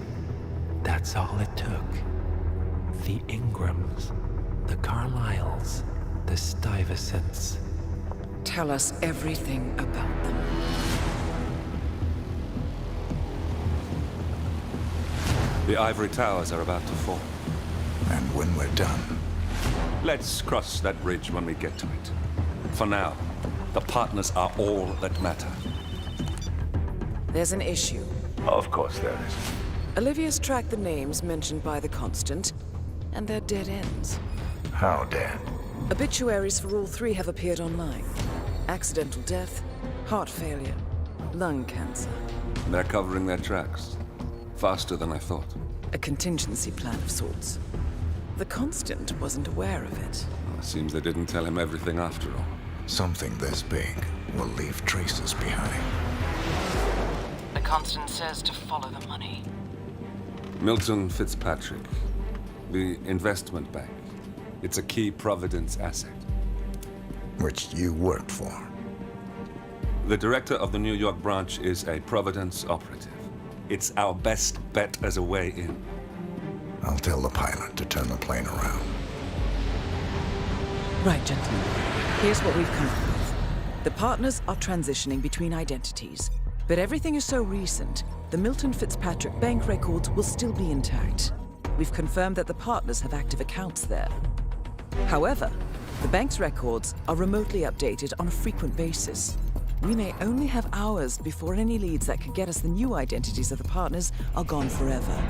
That's all it took. The Ingrams, the Carlyles, the Stuyvesants. Tell us everything about them. The ivory towers are about to fall. And when we're done, Let's cross that bridge when we get to it. For now, the partners are all that matter. There's an issue. Of course there is. Olivia's tracked the names mentioned by the Constant, and they're dead ends. how dead? Obituaries for all 3 have appeared online. Accidental death, heart failure, lung cancer. They're covering their tracks. Faster than I thought. A contingency plan of sorts. The Constant wasn't aware of it. Seems they didn't tell him everything after all. Something this big will leave traces behind. The Constant says to follow the money. Milton Fitzpatrick, the investment bank. It's a key Providence asset. Which you worked for. The director of the New York branch is a Providence operative. It's our best bet as a way in. I'll tell the pilot to turn the plane around. Right, gentlemen. Here's what we've come up with. The partners are transitioning between identities. But everything is so recent, the Milton Fitzpatrick bank records will still be intact. We've confirmed that the partners have active accounts there. However, the bank's records are remotely updated on a frequent basis. We may only have hours before any leads that could get us the new identities of the partners are gone forever.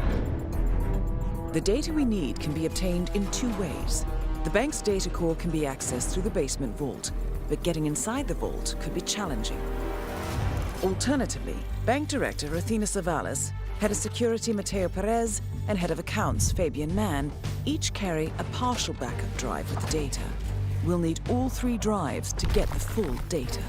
The data we need can be obtained in 2 ways. The bank's data core can be accessed through the basement vault, but getting inside the vault could be challenging. Alternatively, Bank Director Athena Savalas, Head of Security Mateo Perez, and Head of Accounts Fabian Mann each carry a partial backup drive with the data. we'll need all 3 drives to get the full data.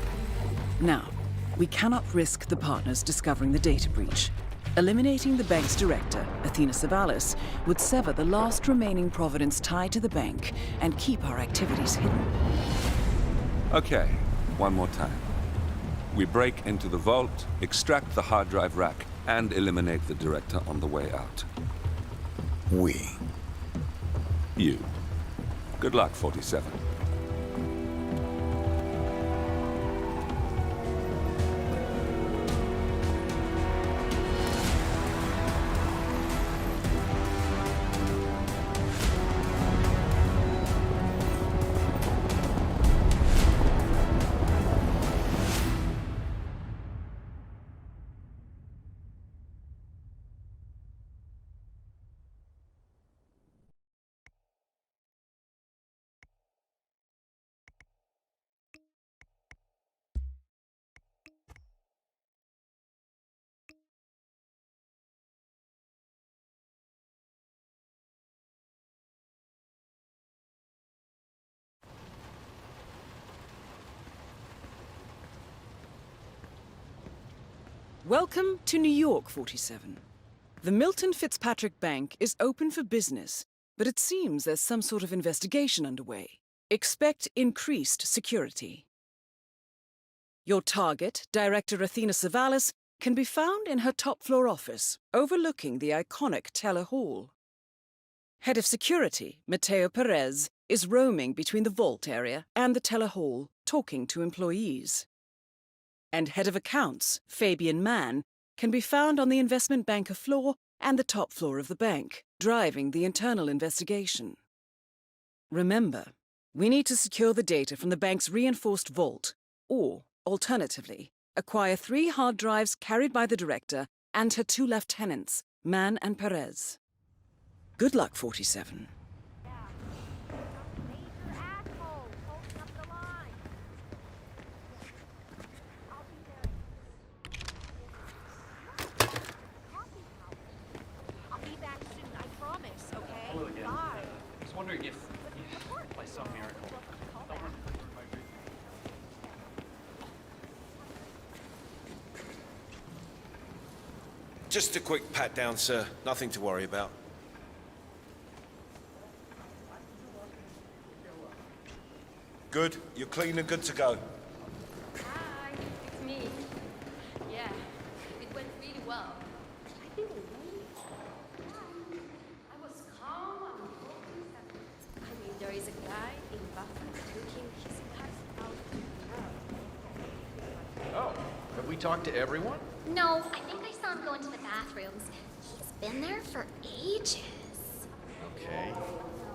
Now, we cannot risk the partners discovering the data breach. Eliminating the bank's director, Athena Savalas, would sever the last remaining Providence tie to the bank and keep our activities hidden. Okay, one more time. We break into the vault, extract the hard drive rack, and eliminate the director on the way out. We. You. Good luck, 47. Welcome to New York, 47. The Milton Fitzpatrick Bank is open for business, but it seems there's some sort of investigation underway. Expect increased security. Your target, Director Athena Savalas, can be found in her top-floor office, overlooking the iconic Teller Hall. Head of Security, Mateo Perez, is roaming between the vault area and the Teller Hall, talking to employees. And Head of Accounts, Fabian Mann, can be found on the investment banker floor and the top floor of the bank, driving the internal investigation. Remember, we need to secure the data from the bank's reinforced vault, or, alternatively, acquire 3 hard drives carried by the director and her 2 lieutenants, Mann and Perez. Good luck, 47. Wondering if, by some miracle, Just a quick pat down, sir. Nothing to worry about. Good. You're clean and good to go. Hi, it's me. Yeah, it went really well. I think I was calm and focused. I mean, there is a guy in bathroom looking his passed out. Oh, have we talked to everyone? No, I think I saw him go into the bathrooms. He's been there for ages. Okay.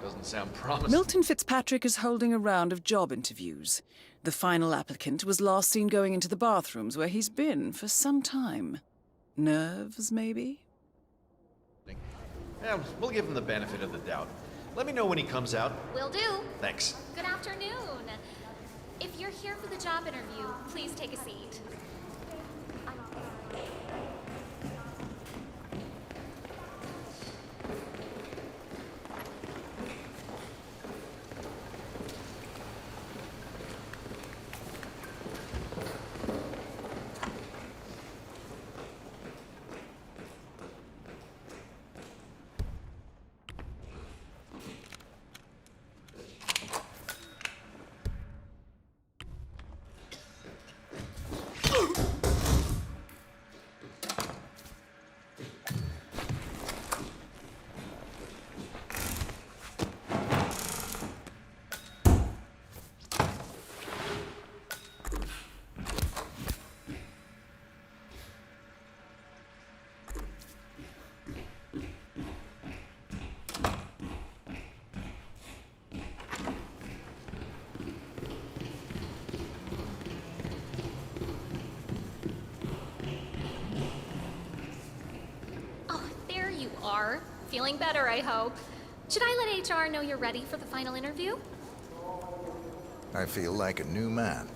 Doesn't sound promising. Milton Fitzpatrick is holding a round of job interviews. The final applicant was last seen going into the bathrooms where he's been for some time. Nerves, maybe? Yeah, we'll give him the benefit of the doubt. Let me know when he comes out. Will do. Thanks. Good afternoon. If you're here for the job interview, please take a seat. Feeling better, I hope. Should I let HR know you're ready for the final interview? I feel like a new man.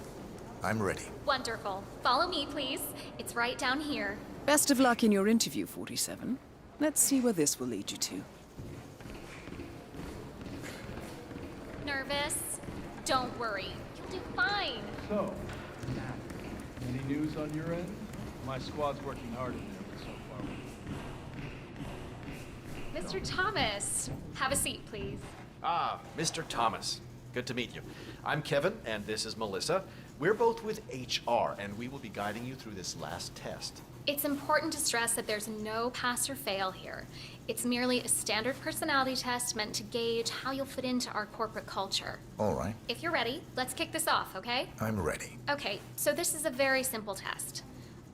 I'm ready. Wonderful. Follow me, please. It's right down here. Best of luck in your interview, 47. Let's see where this will lead you to. Nervous? Don't worry. You'll do fine. So, any news on your end? My squad's working hard in there, but so far. Mr. Thomas, have a seat, please. Ah, Mr. Thomas. Good to meet you. I'm Kevin, and this is Melissa. We're both with HR, and we will be guiding you through this last test. It's important to stress that there's no pass or fail here. It's merely a standard personality test meant to gauge how you'll fit into our corporate culture. All right, If you're ready, let's kick this off, okay? I'm ready. Okay, so this is a very simple test.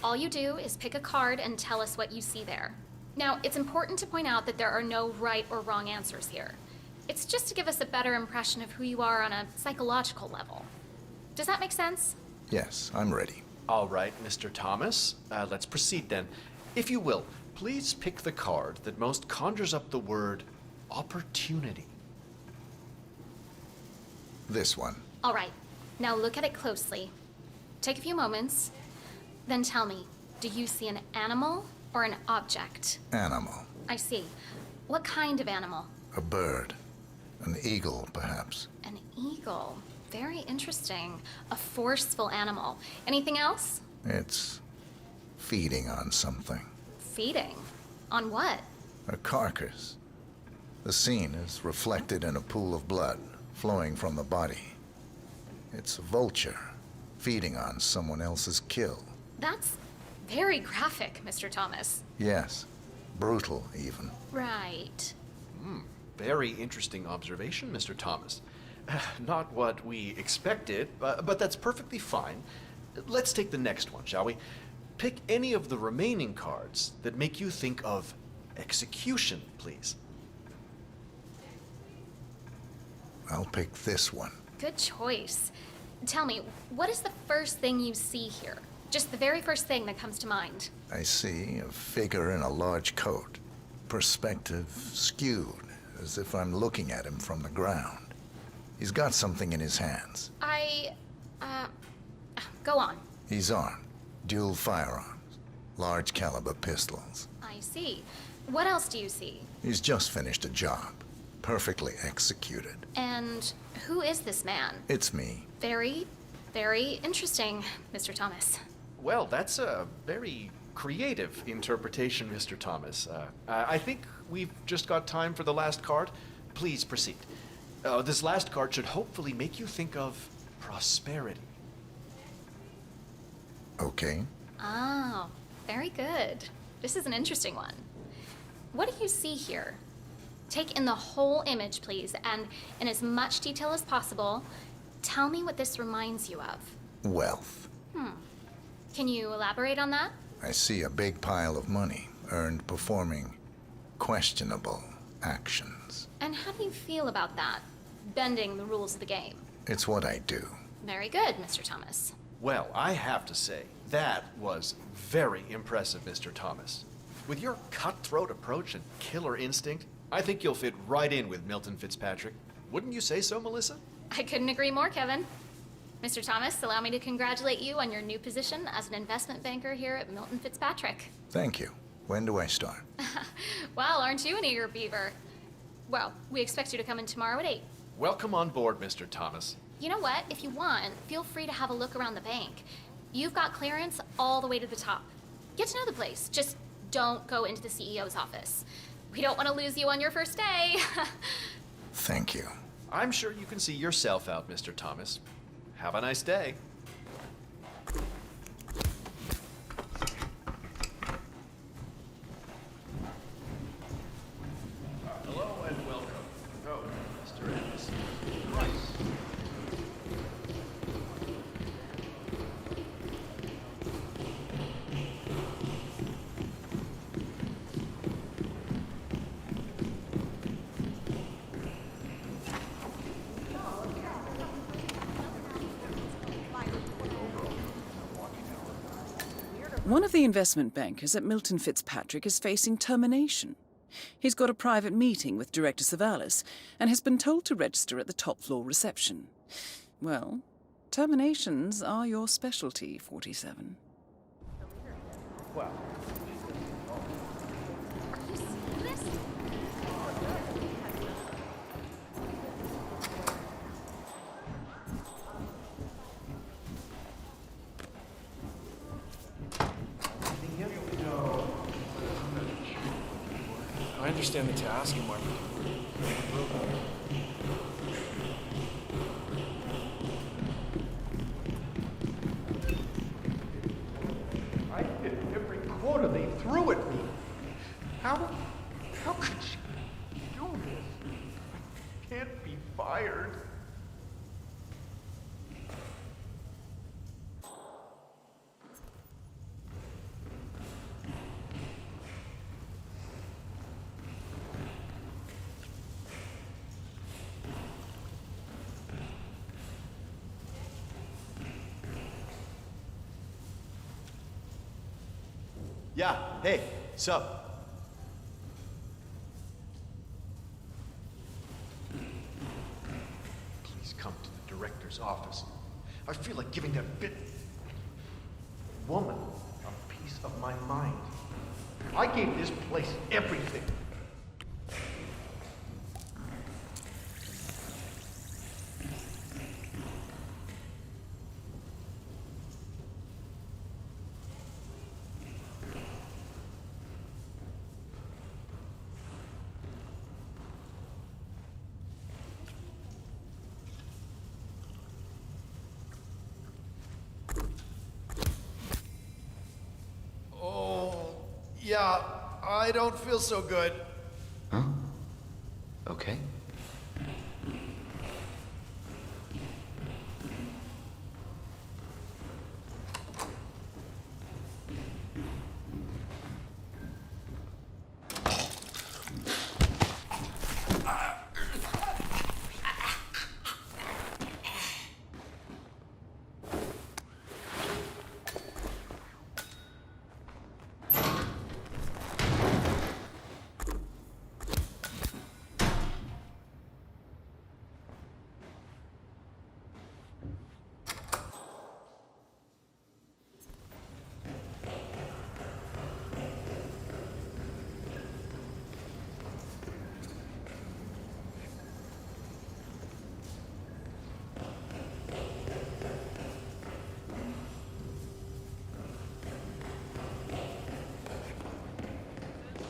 All you do is pick a card and tell us what you see there. Now, it's important to point out that there are no right or wrong answers here. It's just to give us a better impression of who you are on a psychological level. Does that make sense? Yes, I'm ready. All right, Mr. Thomas. Let's proceed then. If you will, please pick the card that most conjures up the word opportunity. This one. All right, now look at it closely. Take a few moments, then tell me, do you see an animal or an object? Animal. I see. What kind of animal? A bird. An eagle, perhaps. An eagle. Very interesting. A forceful animal. Anything else? It's feeding on something. Feeding. On what? A carcass. The scene is reflected in a pool of blood flowing from the body. It's a vulture feeding on someone else's kill. That's very graphic, Mr. Thomas. Yes, brutal even. Right. Very interesting observation, Mr. Thomas. Not what we expected, but that's perfectly fine. Let's take the next one, shall we? Pick any of the remaining cards that make you think of execution, please. I'll pick this one. Good choice. Tell me, what is the first thing you see here? Just the very first thing that comes to mind. I see a figure in a large coat. Perspective skewed, as if I'm looking at him from the ground. He's got something in his hands. Go on. He's armed. Dual firearms. Large caliber pistols. I see. What else do you see? He's just finished a job. Perfectly executed. And who is this man? It's me. Very, very interesting, Mr. Thomas. Well, that's a very creative interpretation, Mr. Thomas. I think we've just got time for the last card. Please proceed. This last card should hopefully make you think of prosperity. Okay. Oh, very good. This is an interesting one. What do you see here? Take in the whole image, please, and in as much detail as possible, tell me what this reminds you of. Wealth. Can you elaborate on that? I see a big pile of money earned performing questionable actions. And how do you feel about that? Bending the rules of the game. It's what I do. Very good, Mr. Thomas. Well, I have to say, that was very impressive, Mr. Thomas. With your cutthroat approach and killer instinct, I think you'll fit right in with Milton Fitzpatrick. Wouldn't you say so, Melissa? I couldn't agree more, Kevin. Mr. Thomas, allow me to congratulate you on your new position as an investment banker here at Milton Fitzpatrick. Thank you. When do I start? Well, aren't you an eager beaver? Well, we expect you to come in tomorrow at 8. Welcome on board, Mr. Thomas. You know what? If you want, feel free to have a look around the bank. You've got clearance all the way to the top. Get to know the place. Just don't go into the CEO's office. We don't want to lose you on your first day. Thank you. I'm sure you can see yourself out, Mr. Thomas. Have a nice day. Hello and welcome. Oh, Mr. Ennis. Price. One of the investment bankers at Milton Fitzpatrick is facing termination. He's got a private meeting with Director Savalas and has been told to register at the top floor reception. Well, terminations are your specialty, 47. Well. understand the task and why I hit every quarter they threw at me. How could she do this? I can't be fired. Yeah, hey, sup? Please come to the director's office. I feel like giving that woman a piece of my mind. I gave this place everything. Yeah, I don't feel so good. Huh? Okay.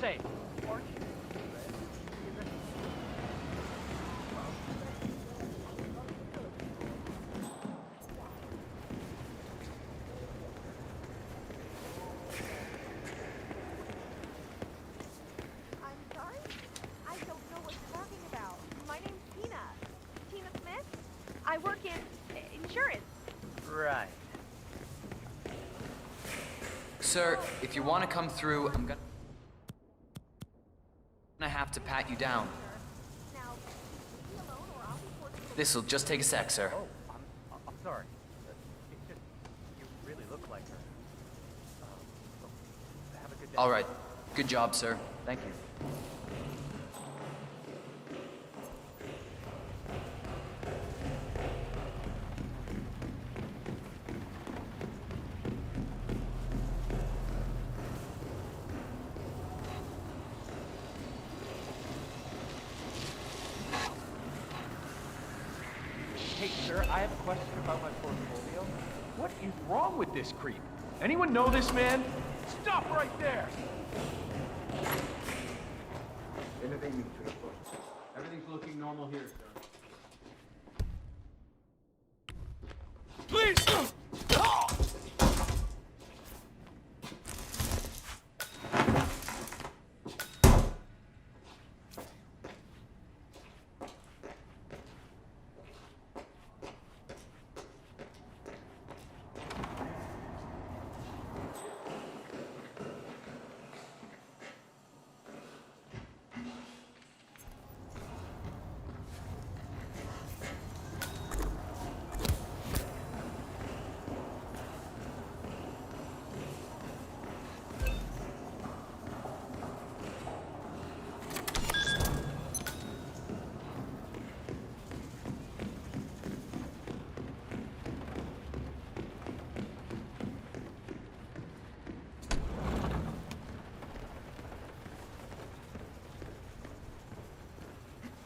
Say, I'm sorry? I don't know what you're talking about. My name's Tina. Tina Smith? I work in insurance. right. Sir, if you want to come through, I'm gonna have to pat you down. This'll just take a sec, sir. Oh, I'm sorry. It's just, you really look like her. Have a good day. All right. Good job, sir. Thank you. Hey, sir, I have a question about my portfolio. What is wrong with this creep? Anyone know this man? Stop right there! Everything's looking normal here, sir. Please!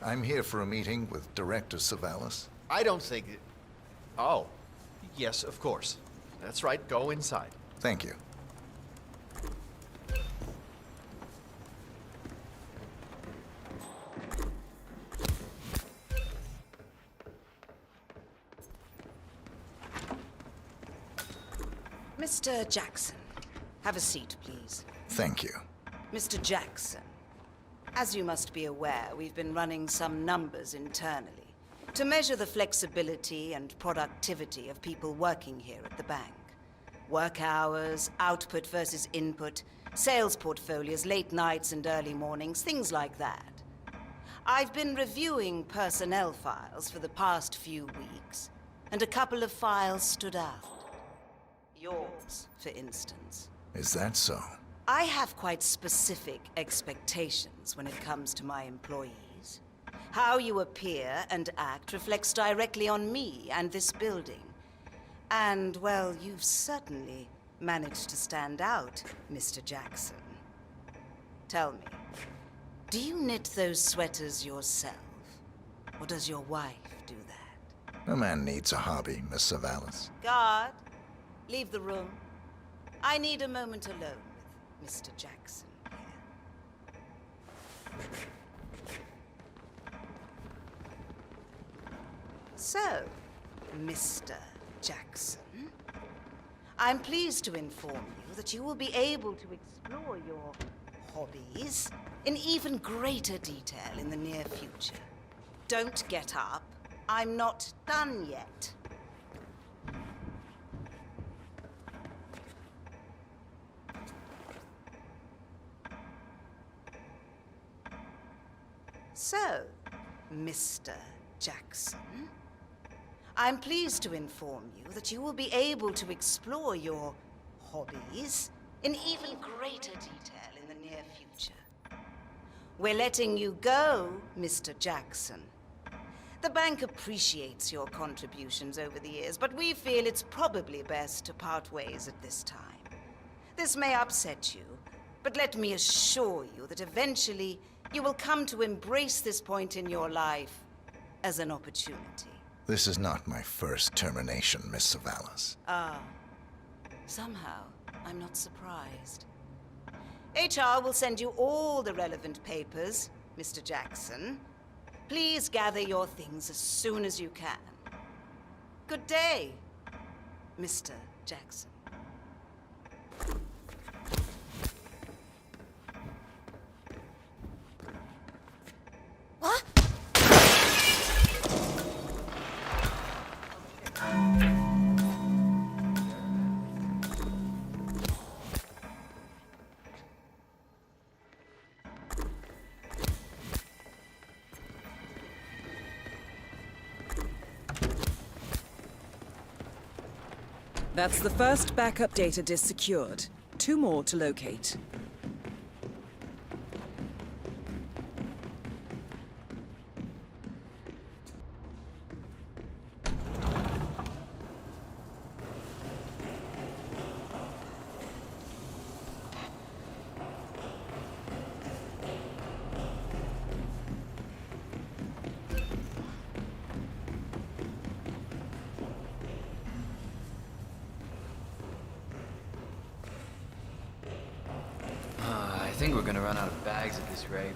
I'm here for a meeting with Director Savalas. I don't think it... Oh, yes, of course. That's right, go inside. Thank you. Mr. Jackson, have a seat, please. Thank you. Mr. Jackson, as you must be aware, we've been running some numbers internally to measure the flexibility and productivity of people working here at the bank. Work hours, output versus input, sales portfolios, late nights and early mornings, things like that. I've been reviewing personnel files for the past few weeks, and a couple of files stood out. Yours, for instance. Is that so? I have quite specific expectations when it comes to my employees. How you appear and act reflects directly on me and this building. And, well, you've certainly managed to stand out, Mr. Jackson. Tell me, do you knit those sweaters yourself? Or does your wife do that? A man needs a hobby, Miss Savalas. Guard, leave the room. I need a moment alone with Mr. Jackson here. So, Mr. Jackson, I'm pleased to inform you that you will be able to explore your hobbies in even greater detail in the near future. Don't get up. I'm not done yet. So, Mr. Jackson, I'm pleased to inform you that you will be able to explore your hobbies in even greater detail in the near future. We're letting you go, Mr. Jackson. The bank appreciates your contributions over the years, but we feel it's probably best to part ways at this time. This may upset you, but let me assure you that eventually you will come to embrace this point in your life as an opportunity. This is not my first termination, Miss Savalas. Ah, somehow I'm not surprised. HR will send you all the relevant papers, Mr. Jackson. Please gather your things as soon as you can. Good day, Mr. Jackson. What? That's the first backup data disk secured. 2 more to locate. I think we're gonna run out of bags at this rate.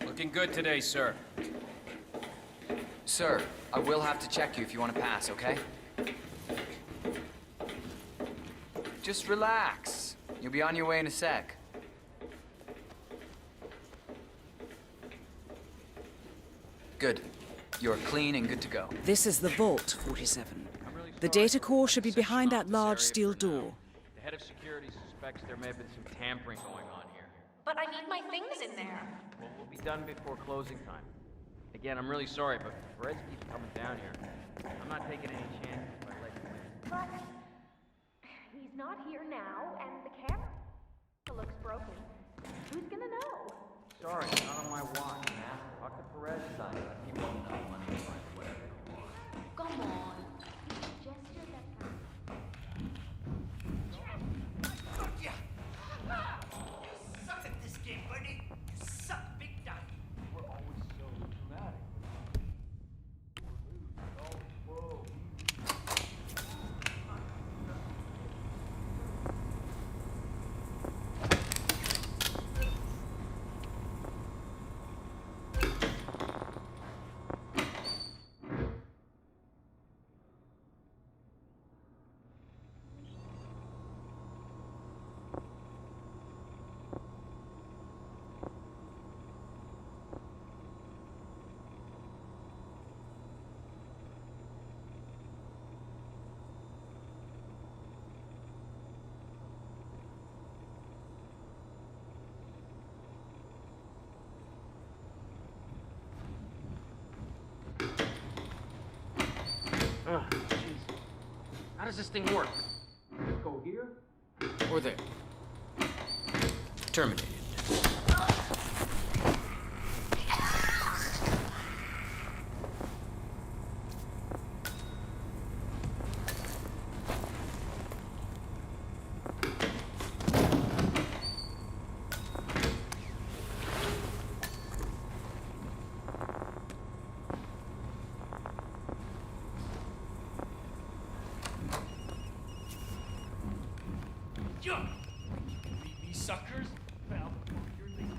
Looking good today, sir. Sir, I will have to check you if you want to pass, okay? Just relax. You'll be on your way in a sec. Good. You're clean and good to go. This is the vault, 47. The data core should be behind that large steel door. The head of security suspects there may have been some tampering going on here. But I need my things in there. Well, we'll be done before closing time. Again, I'm really sorry, but Perez keeps coming down here. I'm not taking any chances if I let you in. But he's not here now, and the camera looks broken. Who's gonna know? Sorry, not on my watch. Talk to Perez about it. He won't have money to find whatever you want. Come on. Gesture that You suck at this game, buddy. You suck big time. We're always so dramatic. We're losing. does this thing work? Just go here or there. Terminated. These suckers fell before your leap.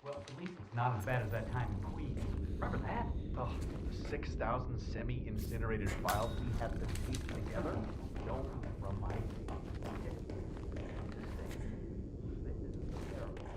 Well, at least it's not as bad as that time in Queens. Remember that? Oh, the 6,000 semi-incinerated files we had to tape together? Don't remind me. Okay? I'm just saying, this is terrible.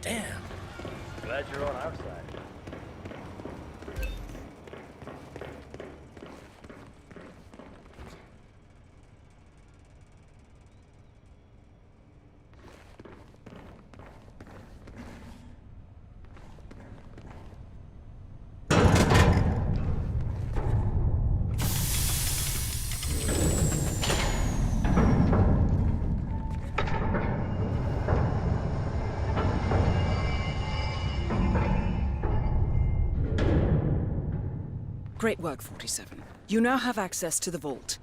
Damn. Glad you're on our side. Great work, 47. You now have access to the vault.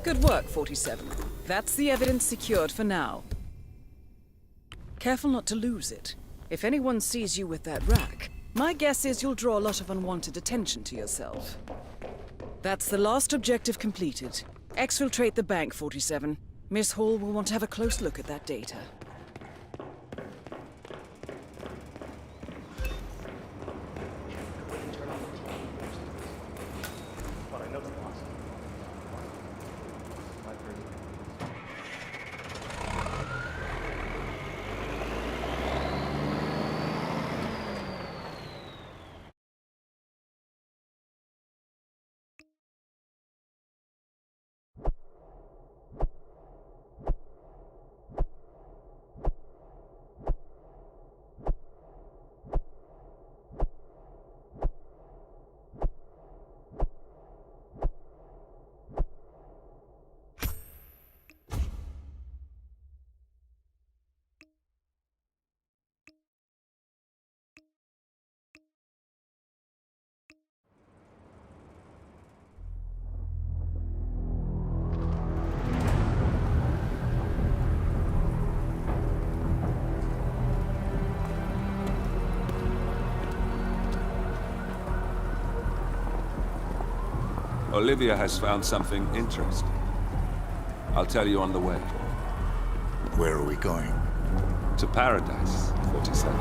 Good work, 47. That's the evidence secured for now. Careful not to lose it. If anyone sees you with that rack, my guess is you'll draw a lot of unwanted attention to yourself. That's the last objective completed. Exfiltrate the bank, 47. Miss Hall will want to have a close look at that data. Olivia has found something interesting. I'll tell you on the way. Where are we going? To paradise, 47.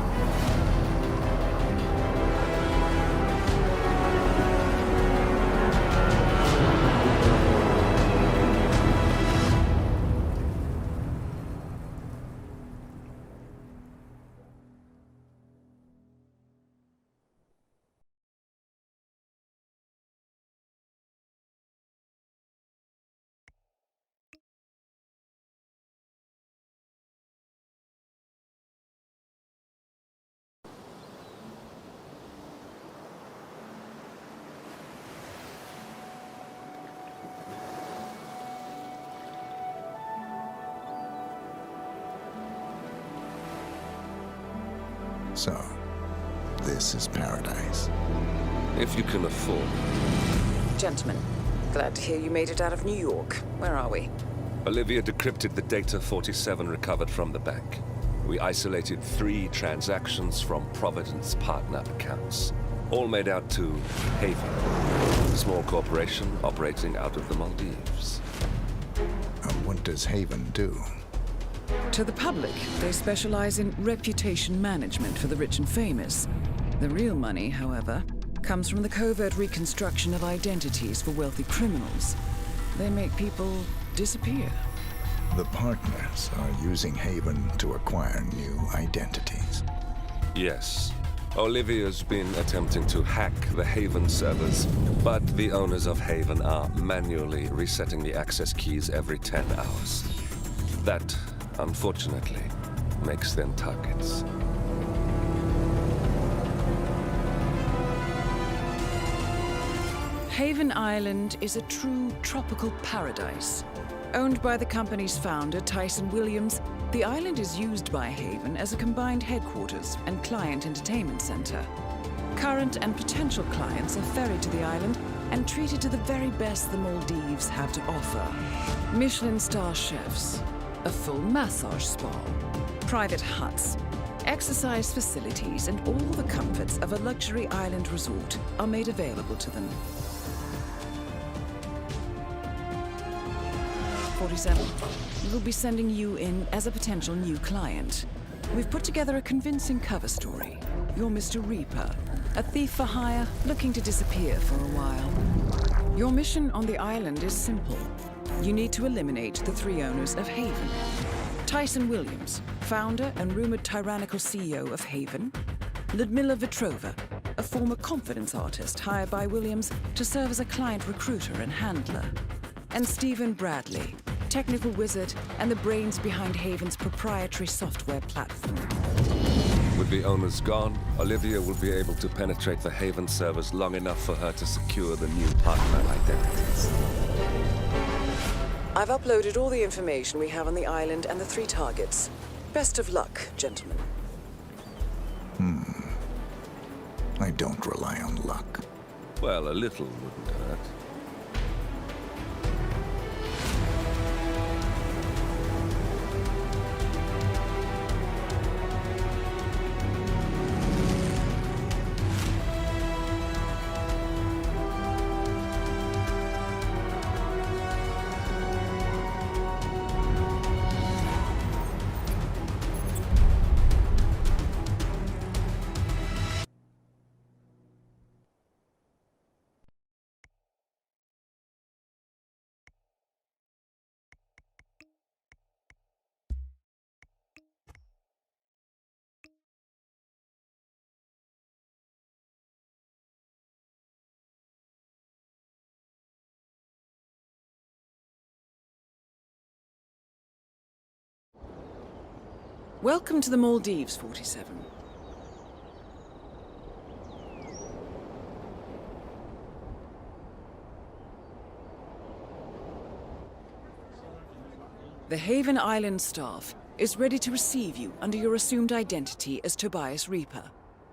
So, this is paradise. If you can afford. Gentlemen, glad to hear you made it out of New York. Where are we? Olivia decrypted the data 47 recovered from the bank. We isolated 3 transactions from Providence partner accounts, all made out to Haven, a small corporation operating out of the Maldives. And what does Haven do? To the public, they specialize in reputation management for the rich and famous. The real money, however, comes from the covert reconstruction of identities for wealthy criminals. They make people disappear. The partners are using Haven to acquire new identities. Yes. Olivia's been attempting to hack the Haven servers, but the owners of Haven are manually resetting the access keys every 10 hours. That, unfortunately, makes them targets. Haven Island is a true tropical paradise. Owned by the company's founder, Tyson Williams, the island is used by Haven as a combined headquarters and client entertainment center. Current and potential clients are ferried to the island and treated to the very best the Maldives have to offer. Michelin star chefs, a full massage spa, private huts, exercise facilities, and all the comforts of a luxury island resort are made available to them. 47. We'll be sending you in as a potential new client. We've put together a convincing cover story. You're Mr. Reaper, a thief for hire looking to disappear for a while. Your mission on the island is simple. You need to eliminate the 3 owners of Haven. Tyson Williams, founder and rumored tyrannical CEO of Haven. Ludmila Vetrova, a former confidence artist hired by Williams to serve as a client recruiter and handler. And Stephen Bradley, technical wizard and the brains behind Haven's proprietary software platform. With the owners gone, Olivia will be able to penetrate the Haven servers long enough for her to secure the new partner identities. I've uploaded all the information we have on the island and the 3 targets. Best of luck, gentlemen. I don't rely on luck. Well, a little wouldn't hurt. Welcome to the Maldives, 47. The Haven Island staff is ready to receive you under your assumed identity as Tobias Reaper,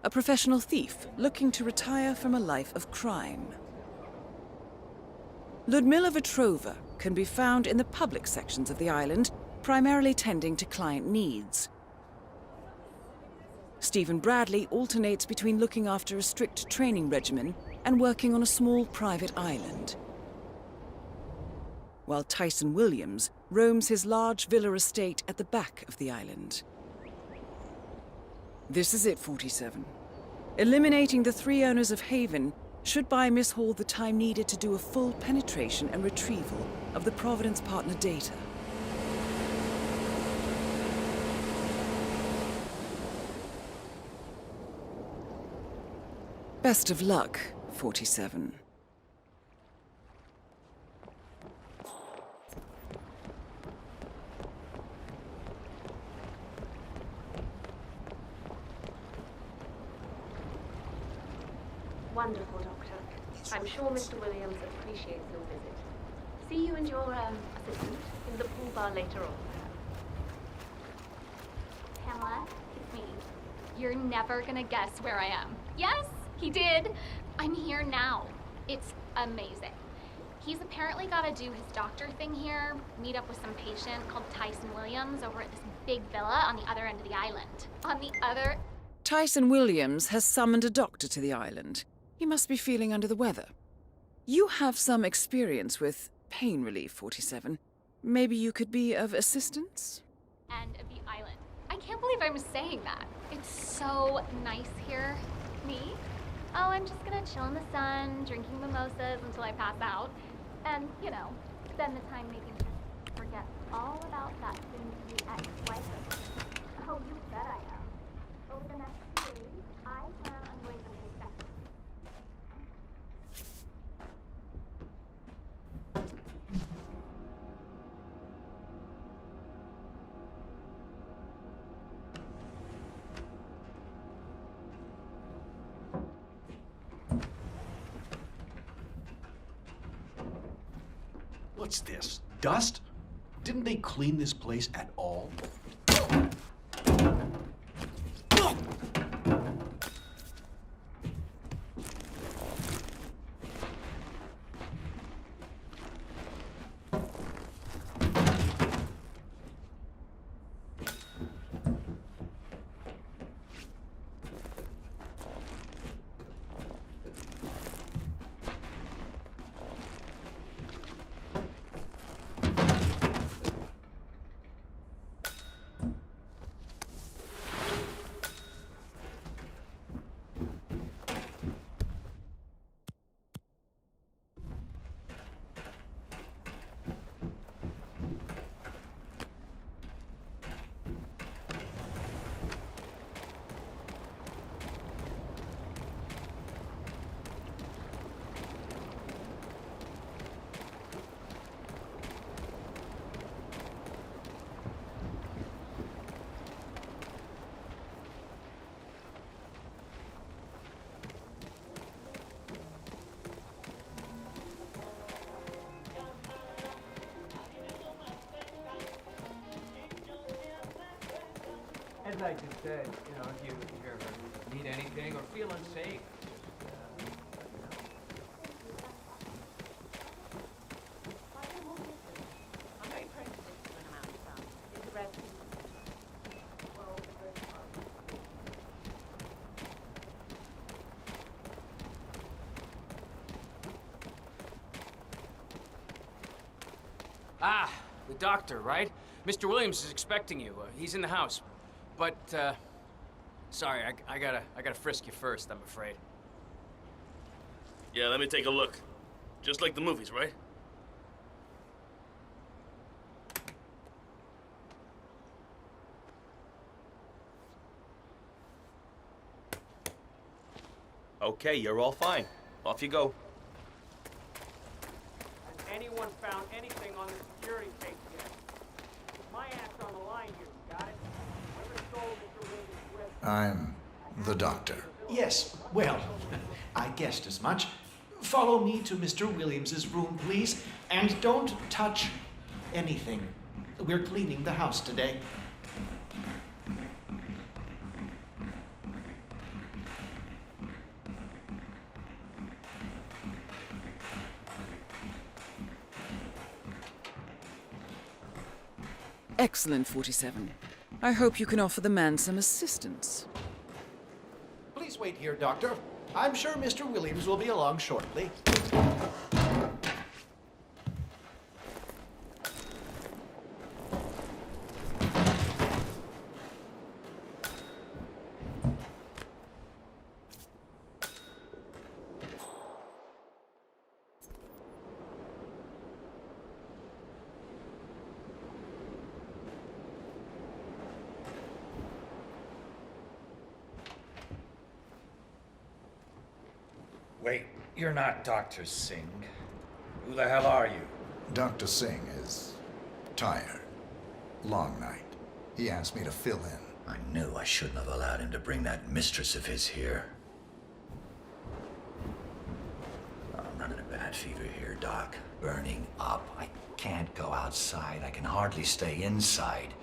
a professional thief looking to retire from a life of crime. Ludmila Vetrova can be found in the public sections of the island, primarily tending to client needs. Stephen Bradley alternates between looking after a strict training regimen and working on a small private island, while Tyson Williams roams his large villa estate at the back of the island. This is it, 47. Eliminating the 3 owners of Haven should buy Miss Hall the time needed to do a full penetration and retrieval of the Providence partner data. Best of luck, 47. Wonderful, Doctor. I'm sure Mr. Williams appreciates your visit. See you and your, assistant in the pool bar later on. Pamela, it's me. You're never gonna guess where I am. Yes, he did. I'm here now. It's amazing. He's apparently got to do his doctor thing here, meet up with some patient called Tyson Williams over at this big villa on the other end of the island. On the other... Tyson Williams has summoned a doctor to the island. He must be feeling under the weather. You have some experience with pain relief, 47. Maybe you could be of assistance? End of the island. I can't believe I'm saying that. It's so nice here. Me? Oh, I'm just gonna chill in the sun, drinking mimosas until I pass out. And, you know, spend the time making sure to forget all about that soon-to-be ex-wife. Oh, you bet I am. Over the next few days, I plan on going to take that. What's this? Dust? Didn't they clean this place at all? As I just said, you know, if you ever need anything or feel unsafe, Ah, the doctor, right? Mr. Williams is expecting you. He's in the house. But, sorry, I gotta frisk you first, I'm afraid. Yeah, let me take a look. Just like the movies, right? Okay, you're all fine. Off you go. Has anyone found anything on the security tape yet? Put my ass on the line here, got it? Whoever stole Mr. Williams' web- I'm the doctor. Yes, well, I guessed as much. Follow me to Mr. Williams's room, please, and don't touch anything. We're cleaning the house today. Excellent, 47. I hope you can offer the man some assistance. Please wait here, Doctor. I'm sure Mr. Williams will be along shortly. Wait, you're not Dr. Singh. Who the hell are you? Dr. Singh is tired. Long night. He asked me to fill in. I knew I shouldn't have allowed him to bring that mistress of his here. I'm running a bad fever here, Doc. Burning up. I can't go outside. I can hardly stay inside.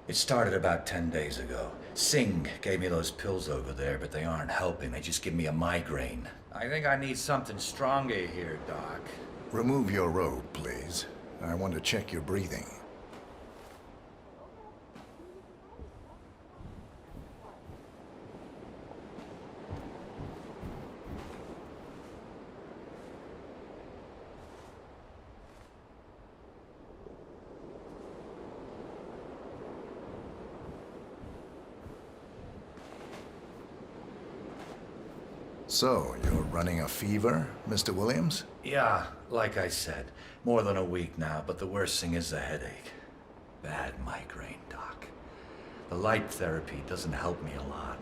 It started about 10 days ago. Singh gave me those pills over there, but they aren't helping. They just give me a migraine. I think I need something stronger here, Doc. Remove your robe, please. I want to check your breathing. So, you're running a fever, Mr. Williams? Yeah, like I said, more than a week now, but the worst thing is the headache. Bad migraine, Doc. The light therapy doesn't help me a lot.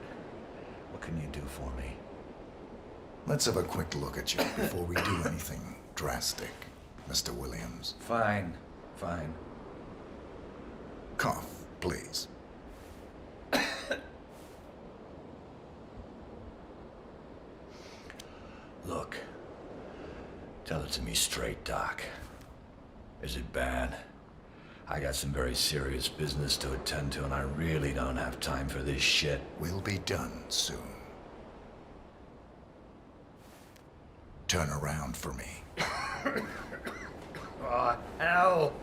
What can you do for me? Let's have a quick look at you before we do anything drastic, Mr. Williams. Fine, fine. Cough, please. Look, tell it to me straight, Doc. Is it bad? I got some very serious business to attend to, and I really don't have time for this shit. We'll be done soon. Turn around for me. Oh, hell!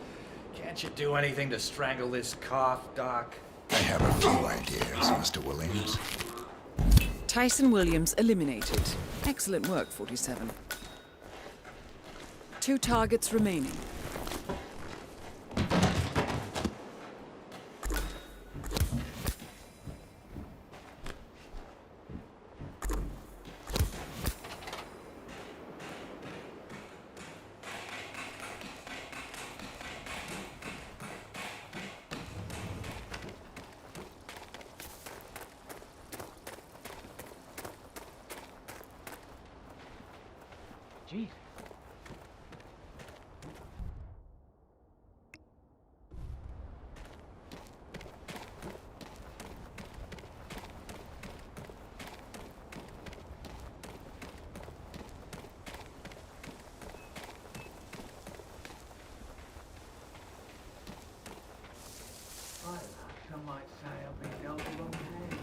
Can't you do anything to strangle this cough, Doc? I have a few ideas, Mr. Williams. Tyson Williams eliminated. Excellent work, 47. 2 targets remaining. Jeez. Some might say I've been dealt a wrong hand.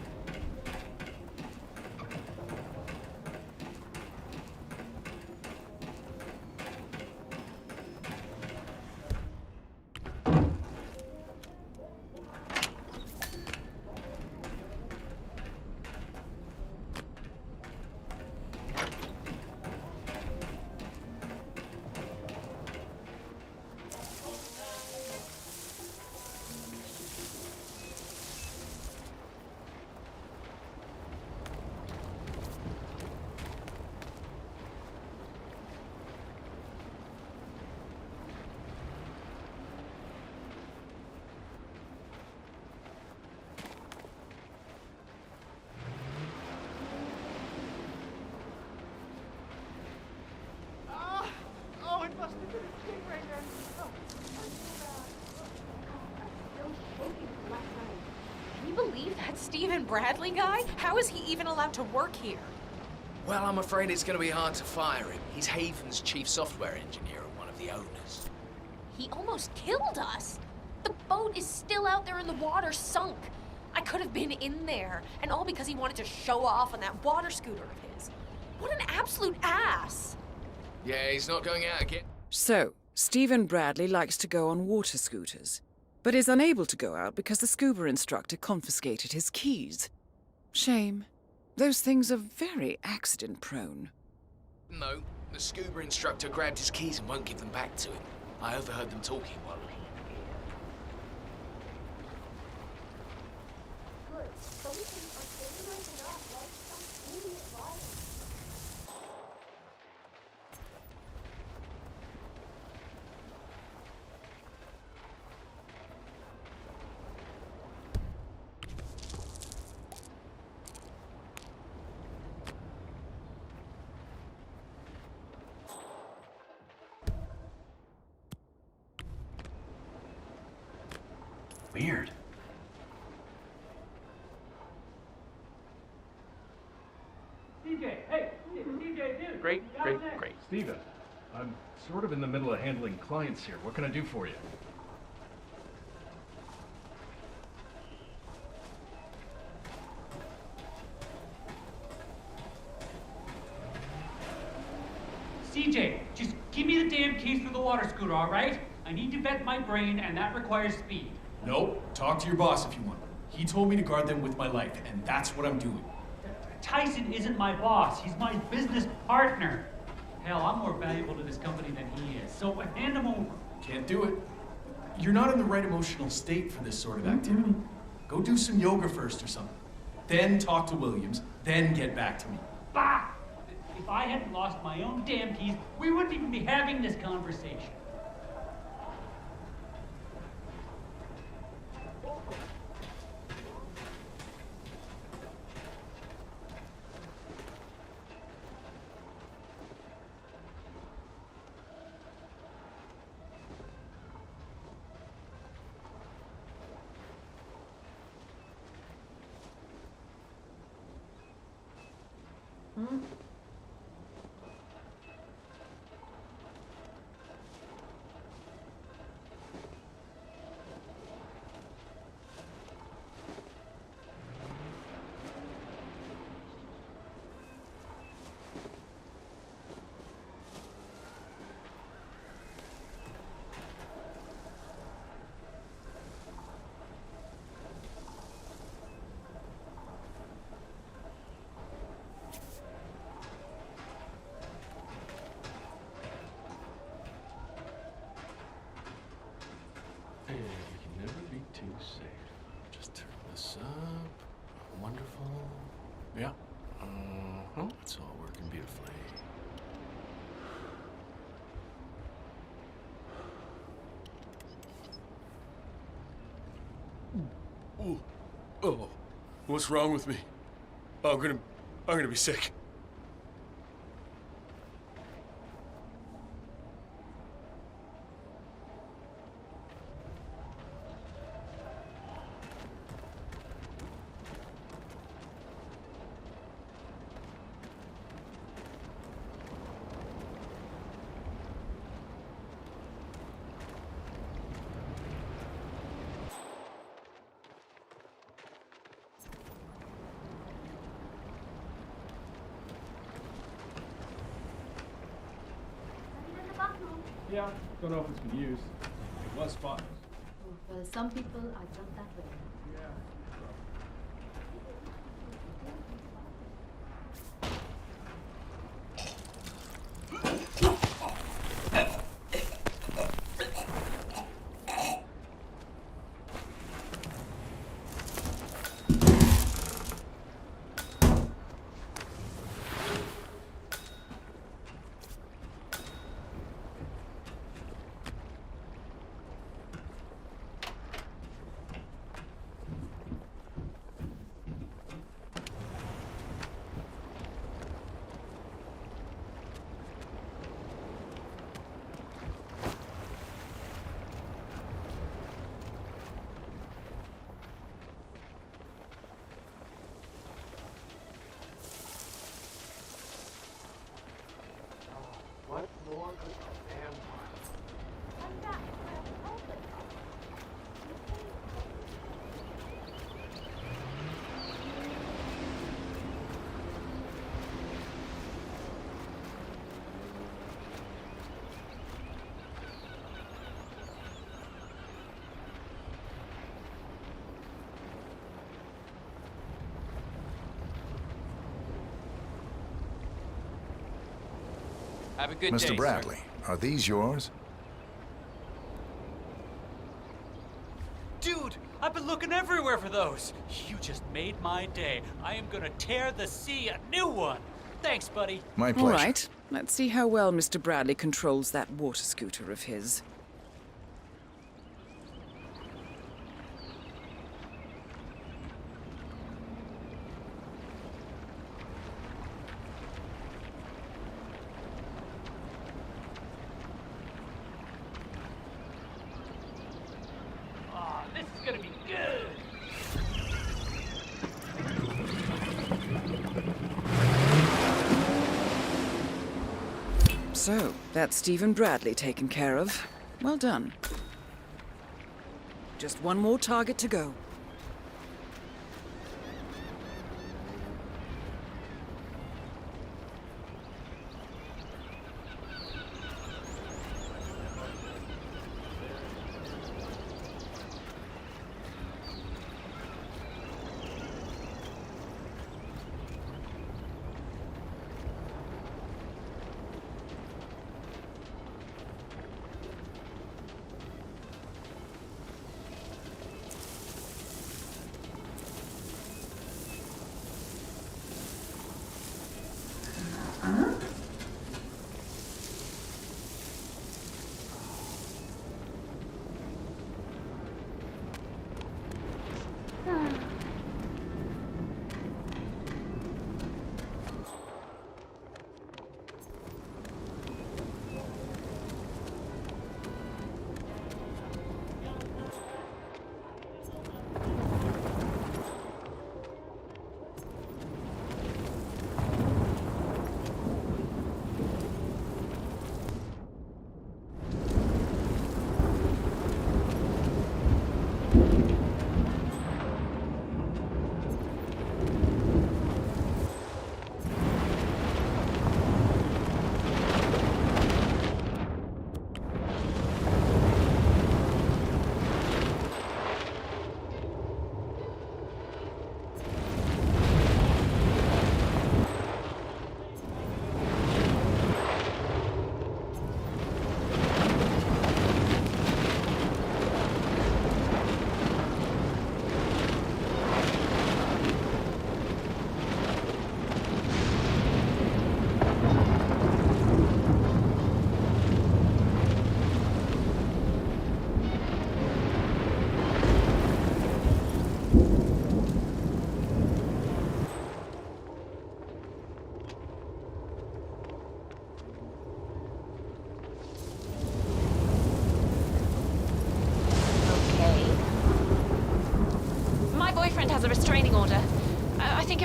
Oh, it must have been a chick right there. Oh, I'm still shaking from last night. Can you believe that Stephen Bradley guy? How is he even allowed to work here? Well, I'm afraid it's going to be hard to fire him. He's Haven's chief software engineer and one of the owners. He almost killed us. The boat is still out there in the water, sunk. I could have been in there, and all because he wanted to show off on that water scooter of his. What an absolute ass! Yeah, he's not going out again. So, Stephen Bradley likes to go on water scooters, but is unable to go out because the scuba instructor confiscated his keys. Shame. Those things are very accident-prone. No, the scuba instructor grabbed his keys and won't give them back to him. I overheard them talking while we... Weird. CJ, hey, CJ, dude. Great. Steven, I'm sort of in the middle of handling clients here. What can I do for you? CJ, just give me the damn keys for the water scooter, all right? I need to vent my brain, and that requires speed. Nope. Talk to your boss if you want. He told me to guard them with my life, and that's what I'm doing. Tyson isn't my boss. He's my business partner. Hell, I'm more valuable to this company than he is. So hand him over. Can't do it. You're not in the right emotional state for this sort of activity. Go do some yoga first or something. Then talk to Williams, then get back to me. Bah! If I hadn't lost my own damn keys, we wouldn't even be having this conversation. And we can never be too safe. Just turn this up. Wonderful. Yeah. It's all working beautifully. Ooh. Oh. What's wrong with me? I'm gonna be sick. Yeah, don't know if it's been used. It was spotless. Well, some people are just that way. Yeah. What more could a man want? Have a good day, Mr. Bradley, are these yours? Dude, I've been looking everywhere for those. You just made my day. I am gonna tear the sea a new one. Thanks, buddy. My pleasure. All right, let's see how well Mr. Bradley controls that water scooter of his. Ah, this is gonna be good. So, that's Stephen Bradley taken care of. Well done. Just one more target to go.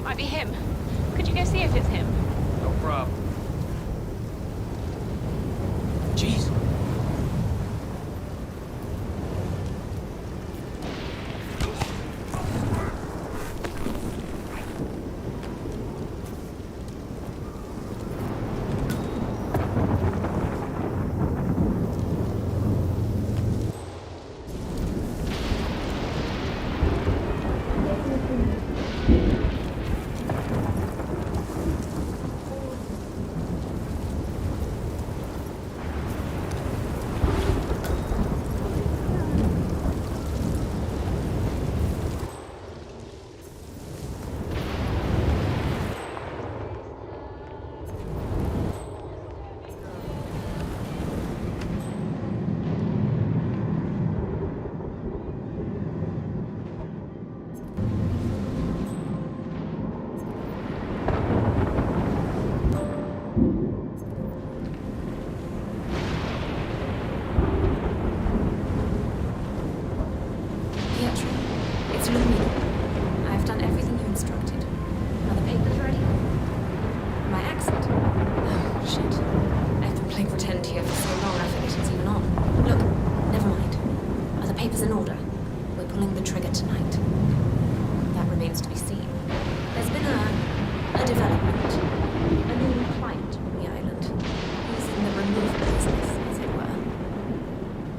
it might be him. Could you go see if it's him? No problem. Jeez. Pietro, it's Lumina. I've done everything you instructed. Are the papers ready? My accent? Oh, shit. I've been playing pretend here for so long I forget it's even on. Look, never mind. Are the papers in order? We're pulling the trigger tonight. That remains to be seen. There's been a development. A new client on the island. He's in the removal business, as it were.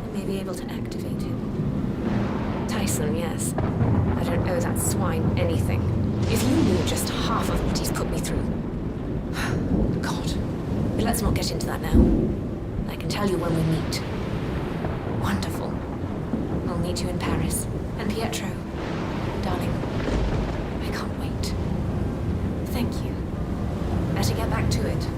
I may be able to activate him. Tyson, yes. I don't owe that swine anything. If you knew just half of what he's put me through. God. But let's not get into that now. I can tell you when we meet. Wonderful. I'll meet you in Paris. And Pietro, darling, I can't wait. Thank you. Better get back to it.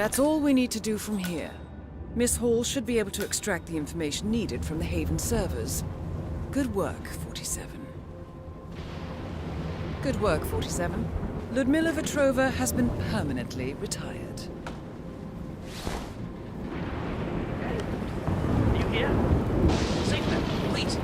That's all we need to do from here. Miss Hall should be able to extract the information needed from the Haven servers. Good work, 47. Good work, 47. Ludmila Vetrova has been permanently retired. Are you here? Safe then, please.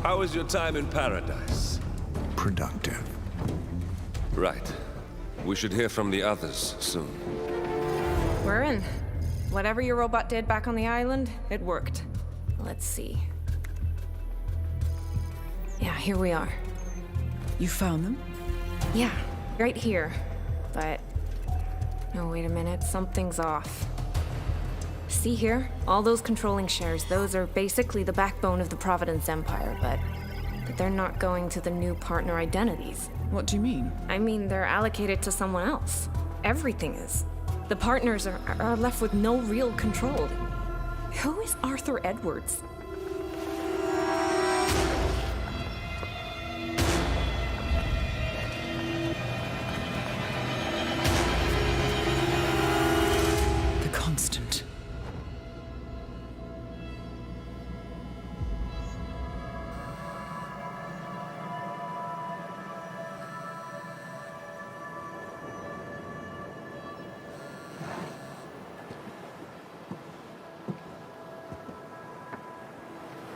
How was your time in paradise? Productive. Right. We should hear from the others soon. We're in. Whatever your robot did back on the island, it worked. Let's see. Yeah, here we are. You found them? Yeah, right here. But... no, wait a minute. Something's off. See here? All those controlling shares, those are basically the backbone of the Providence Empire, but they're not going to the new partner identities. What do you mean? I mean, they're allocated to someone else. Everything is. The partners are left with no real control. Who is Arthur Edwards? The Constant.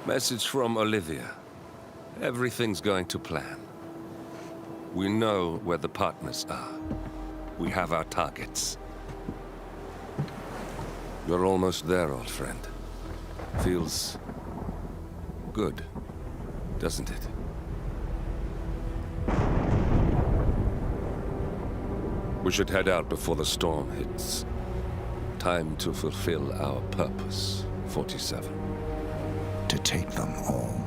Message from Olivia. Everything's going to plan. We know where the partners are. We have our targets. You're almost there, old friend. Feels good, doesn't it? We should head out before the storm hits. Time to fulfill our purpose, 47. To take them all.